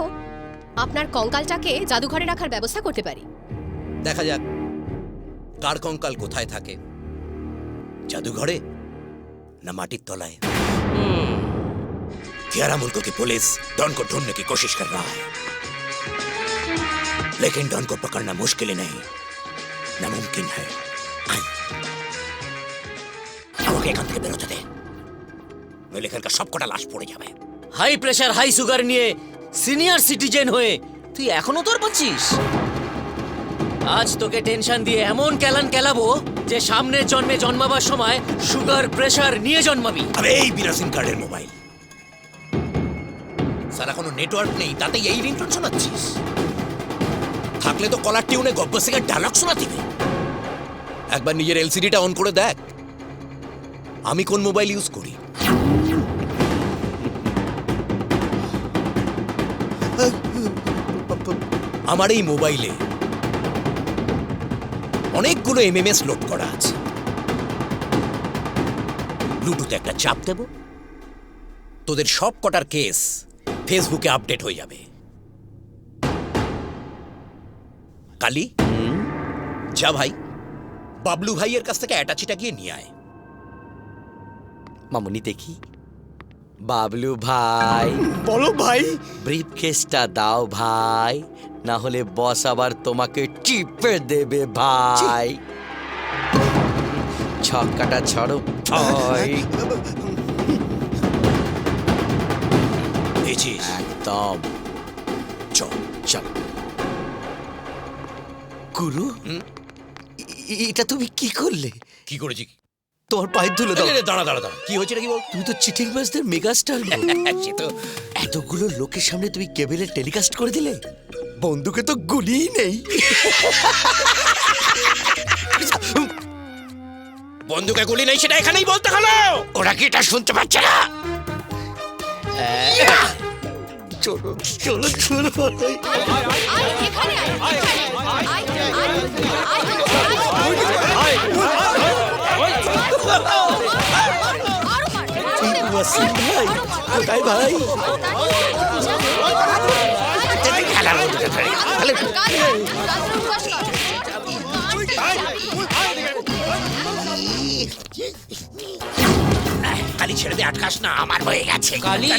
আপনার কঙ্কালটাকে জাদুঘরে রাখার ব্যবস্থা করতে পারি। দেখা যাক কার কঙ্কাল কোথায় থাকে, জাদুঘরে ना माटिर तलाय। ग्यारह मुल्कों की पुलिस डॉन को ढूंढने की कोशिश कर रहा है, लेकिन डॉन को पकड़ना मुश्किल ही नहीं, नामुमकिन है। আমাকে এখান থেকে বেরোতে দে, নইলে এখানকার সবকটা লাশ পড়ে যাবে। হাই প্রেসার হাই সুগার নিয়ে সিনিয়র সিটিজেন হয়ে তুই এখনো তোর পাচ্ছিস? আজ তোকে টেনশন দিয়ে এমন কেলান কেলাবো যে সামনের জন্মে জন্মাবার সময় সুগার প্রেসার নিয়ে জন্মাবি। আরে এই বিরাসিন কার্ডের মোবাইল সারা কোনো নেটওয়ার্ক নেই, তাতে এই রিংটোন শোনাচ্ছিস? থাকলে তো কলার টিউনে গব্বর সিংয়ের ডায়লগ শোনা দিবে। একবার নিজের এলসিডিটা অন করে দেখ আমি কোন মোবাইল ইউজ করি। আমার এই মোবাইলে অনেকগুলো এমএমএস লোড করা আছে। ব্লুটুথে একটা চাপ দেব, তোদের সব কটার কেস ফেসবুকে আপডেট হয়ে যাবে। কালি, যা ভাই, বাবলু ভাইয়ের কাছ থেকে অ্যাটাচিটা গিয়ে নিয়ে আয়। মামুনি দেখি। বাবলু ভাই, বলো ভাই। ব্রিফ কেসটা দাও ভাই, না হলে বস আবার তোমাকে টিপে দেবে ভাই। ছক্কাটা ছাড়ো ভাই। একদম। চল চল। গুরু, এটা তুমি কি করলে? কি করেছি? তোমার পায়ের ধুলো দাও। দাঁড়া দাঁড়া দাঁড়া, কি হয়েছে নাকি বল? তুমি তো চিটিং বাজদের মেগাস্টার। সে তো এতগুলো লোকের সামনে তুমি কেবলে টেলিকাস্ট করে দিলে। বন্দুকে তো গুলিই নেই। বন্দুকে গুলি নেই সেটা এখানেই বলতে হলো। ওরা কি এটা শুনতে পাচ্ছে না? চলো চলো চলো। কোথায় ভাই? কালি ছেড়ে দে, আটকাস না, আমার হয়ে গেছে। কালি,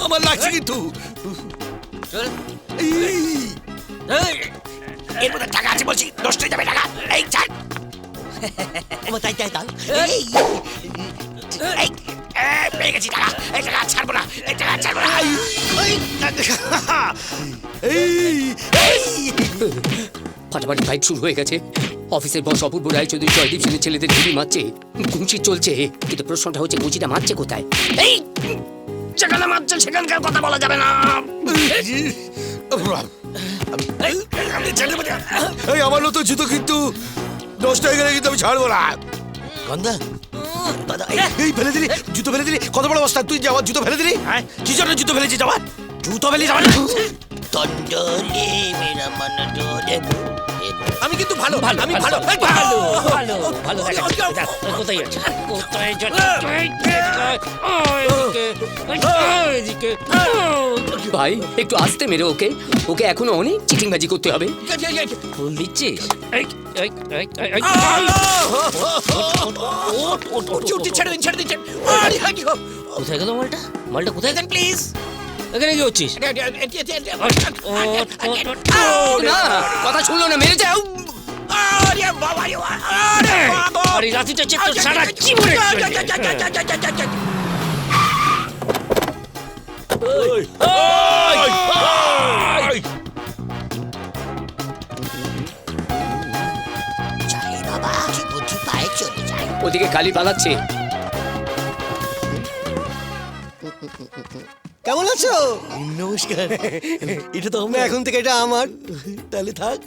আমার লাগছে কিন্তু। এর মধ্যে টাকা আছে বলছি, নষ্ট হয়ে যাবে টাকা। এই ছাড়। তাই তাই তাই। পেয়ে গেছি টাকা। এই টাকা ছাড়বো না, এই টাকা ছাড়বো না। ফাটাফাটি ফাইট শুরু হয়ে গেছে। অফিসের বস অপূর্ব রায়চৌধুরী জয়দীপ সিংহের ছেলেদের গুলি মারছে, ঘুষি চলছে, কিন্তু প্রশ্নটা হচ্ছে গুচিটা মারছে কোথায়? এই যেখানে মারছে সেখানকার কথা বলা যাবে না। এই আমার নতুন জুতো কিন্তু নষ্ট হয়ে গেলে কিন্তু আমি ছাড়বো না। গন্ধা দাদা, এই ফেলে দিলি, জুতো ফেলে দিলি। কত বড় অবস্থা, তুই যাওয়ার জুতো ফেলে দিলি। কি জন্য জুতো ফেলেছি? যাওয়ার জুতো ফেলে যাওয়ার। আমি কিন্তু ভালো ভালো, আমি ভালো ভালো ভালো ভালো। কোথায় যাচ্ছে? কোথায় যাচ্ছে? ভাই একটু আস্তে মেরে ওকে, ওকে এখনো অনেক চিটিংবাজি করতে হবে। ফুল দিচ্ছিস? ছেড়ে দিন, ছেড়ে দিন। কোথায় গেল মালটা? মালটা কোথায় গেল? প্লিজ, এখানে কি হচ্ছিস? না, কথা শুনলো না, মেরে যাও। আরে লাঠিটা চেয়ে তো সারা জীবনে ওদিকে কালি পালাচ্ছে। কেমন আছো? নমস্কার। এটা তো না, এখন থেকে এটা আমার। তাহলে থাক,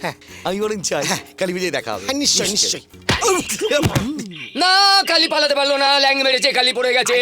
আমি বরং চাই কালী পুজোয় দেখা হবে। নিশ্চয় নিশ্চয়। না, কালি পালাতে পারলো না, ল্যাং মেরেছে, কালি পড়ে গেছে।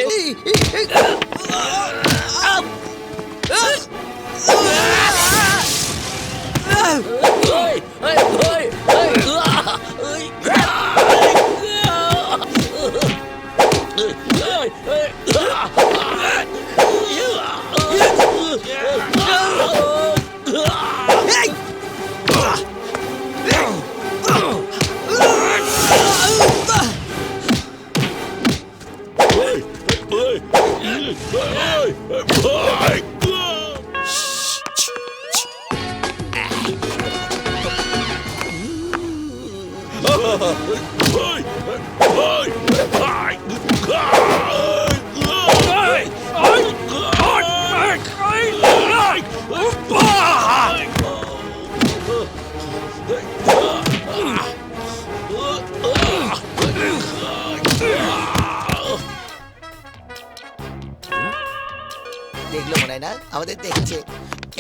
দেখলো মনে হয় না, আমাদের দেখছে,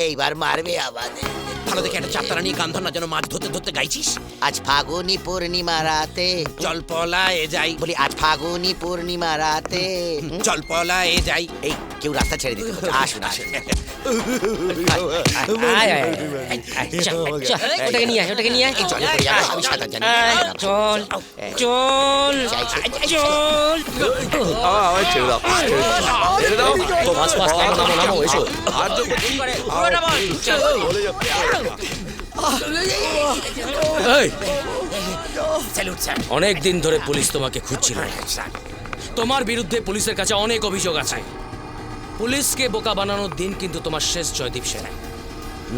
এইবার মারবে আমাদের। ভালো দেখে একটা চাপতারা নিয়ে গান ধর না যেন মাছ ধরতে ধরতে গাইছিস। আজ ফাগুনি পূর্ণিমা রাতে চল পলা এ যাই, বলি আজ ফাগুনি পূর্ণিমা রাতে চল পলা এ যাই। এই কেউ রাস্তা ছেড়ে দিতে বলছে। আসুন আসুন ওটাকে নিয়ে আয়, ওটাকে নিয়ে আয়। এই জলে পড়ে যাবে, আমি সাঁতার জানি না। চল চল চল। ফাস্ট ফাস্ট নামো নামো নামো, এসো। অনেক দিন ধরে পুলিশ তোমাকে খুঁজছিল। তোমার বিরুদ্ধে পুলিশের কাছে অনেক অভিযোগ আছে। পুলিশকে বোকা বানানোর দিন কিন্তু তোমার শেষ, Joydeep Sen.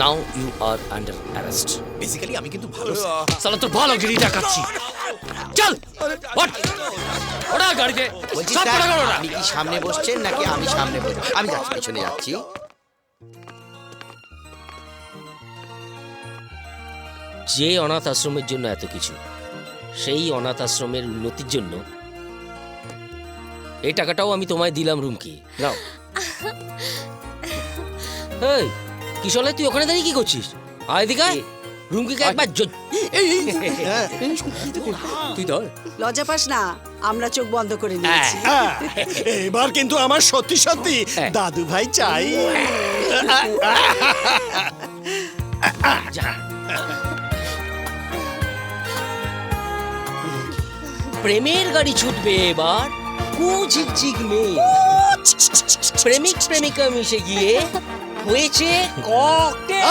Now you are under arrest. Basically আমি কিন্তু ভালো সালা তোর ভালো গিরি দেখাচ্ছি। চল ওঠ, ওরা গাড়িতে বলছি সব স্যার, কটা করো না। আপনি কি সামনে বসছেন নাকি আমি সামনে বসবো? আমি যাচ্ছি, পিছনে যাচ্ছি। যে অনাথ আশ্রমের জন্য এত কিছু, সেই অনাথ আশ্রমের উন্নতির জন্য এই টাকাটাও আমি তোমায় দিলাম। রুমকি নাও। এই কিশোর, তুই ওখানে দাঁড়িয়ে কি করছিস? আয় দিকে আয়। রুমকিকে একবার তুই ধর। লজ্জা পাস না, আমরা চোখ বন্ধ করে নিয়েছি। এবার কিন্তু আমার সত্যি সত্যি দাদু ভাই চাই। প্রেমের গাড়ি ছুটবে এবার, ঝিকঝিক মেয়ে। প্রেমিক প্রেমিকা মিশে গিয়ে হয়েছে ককটেল।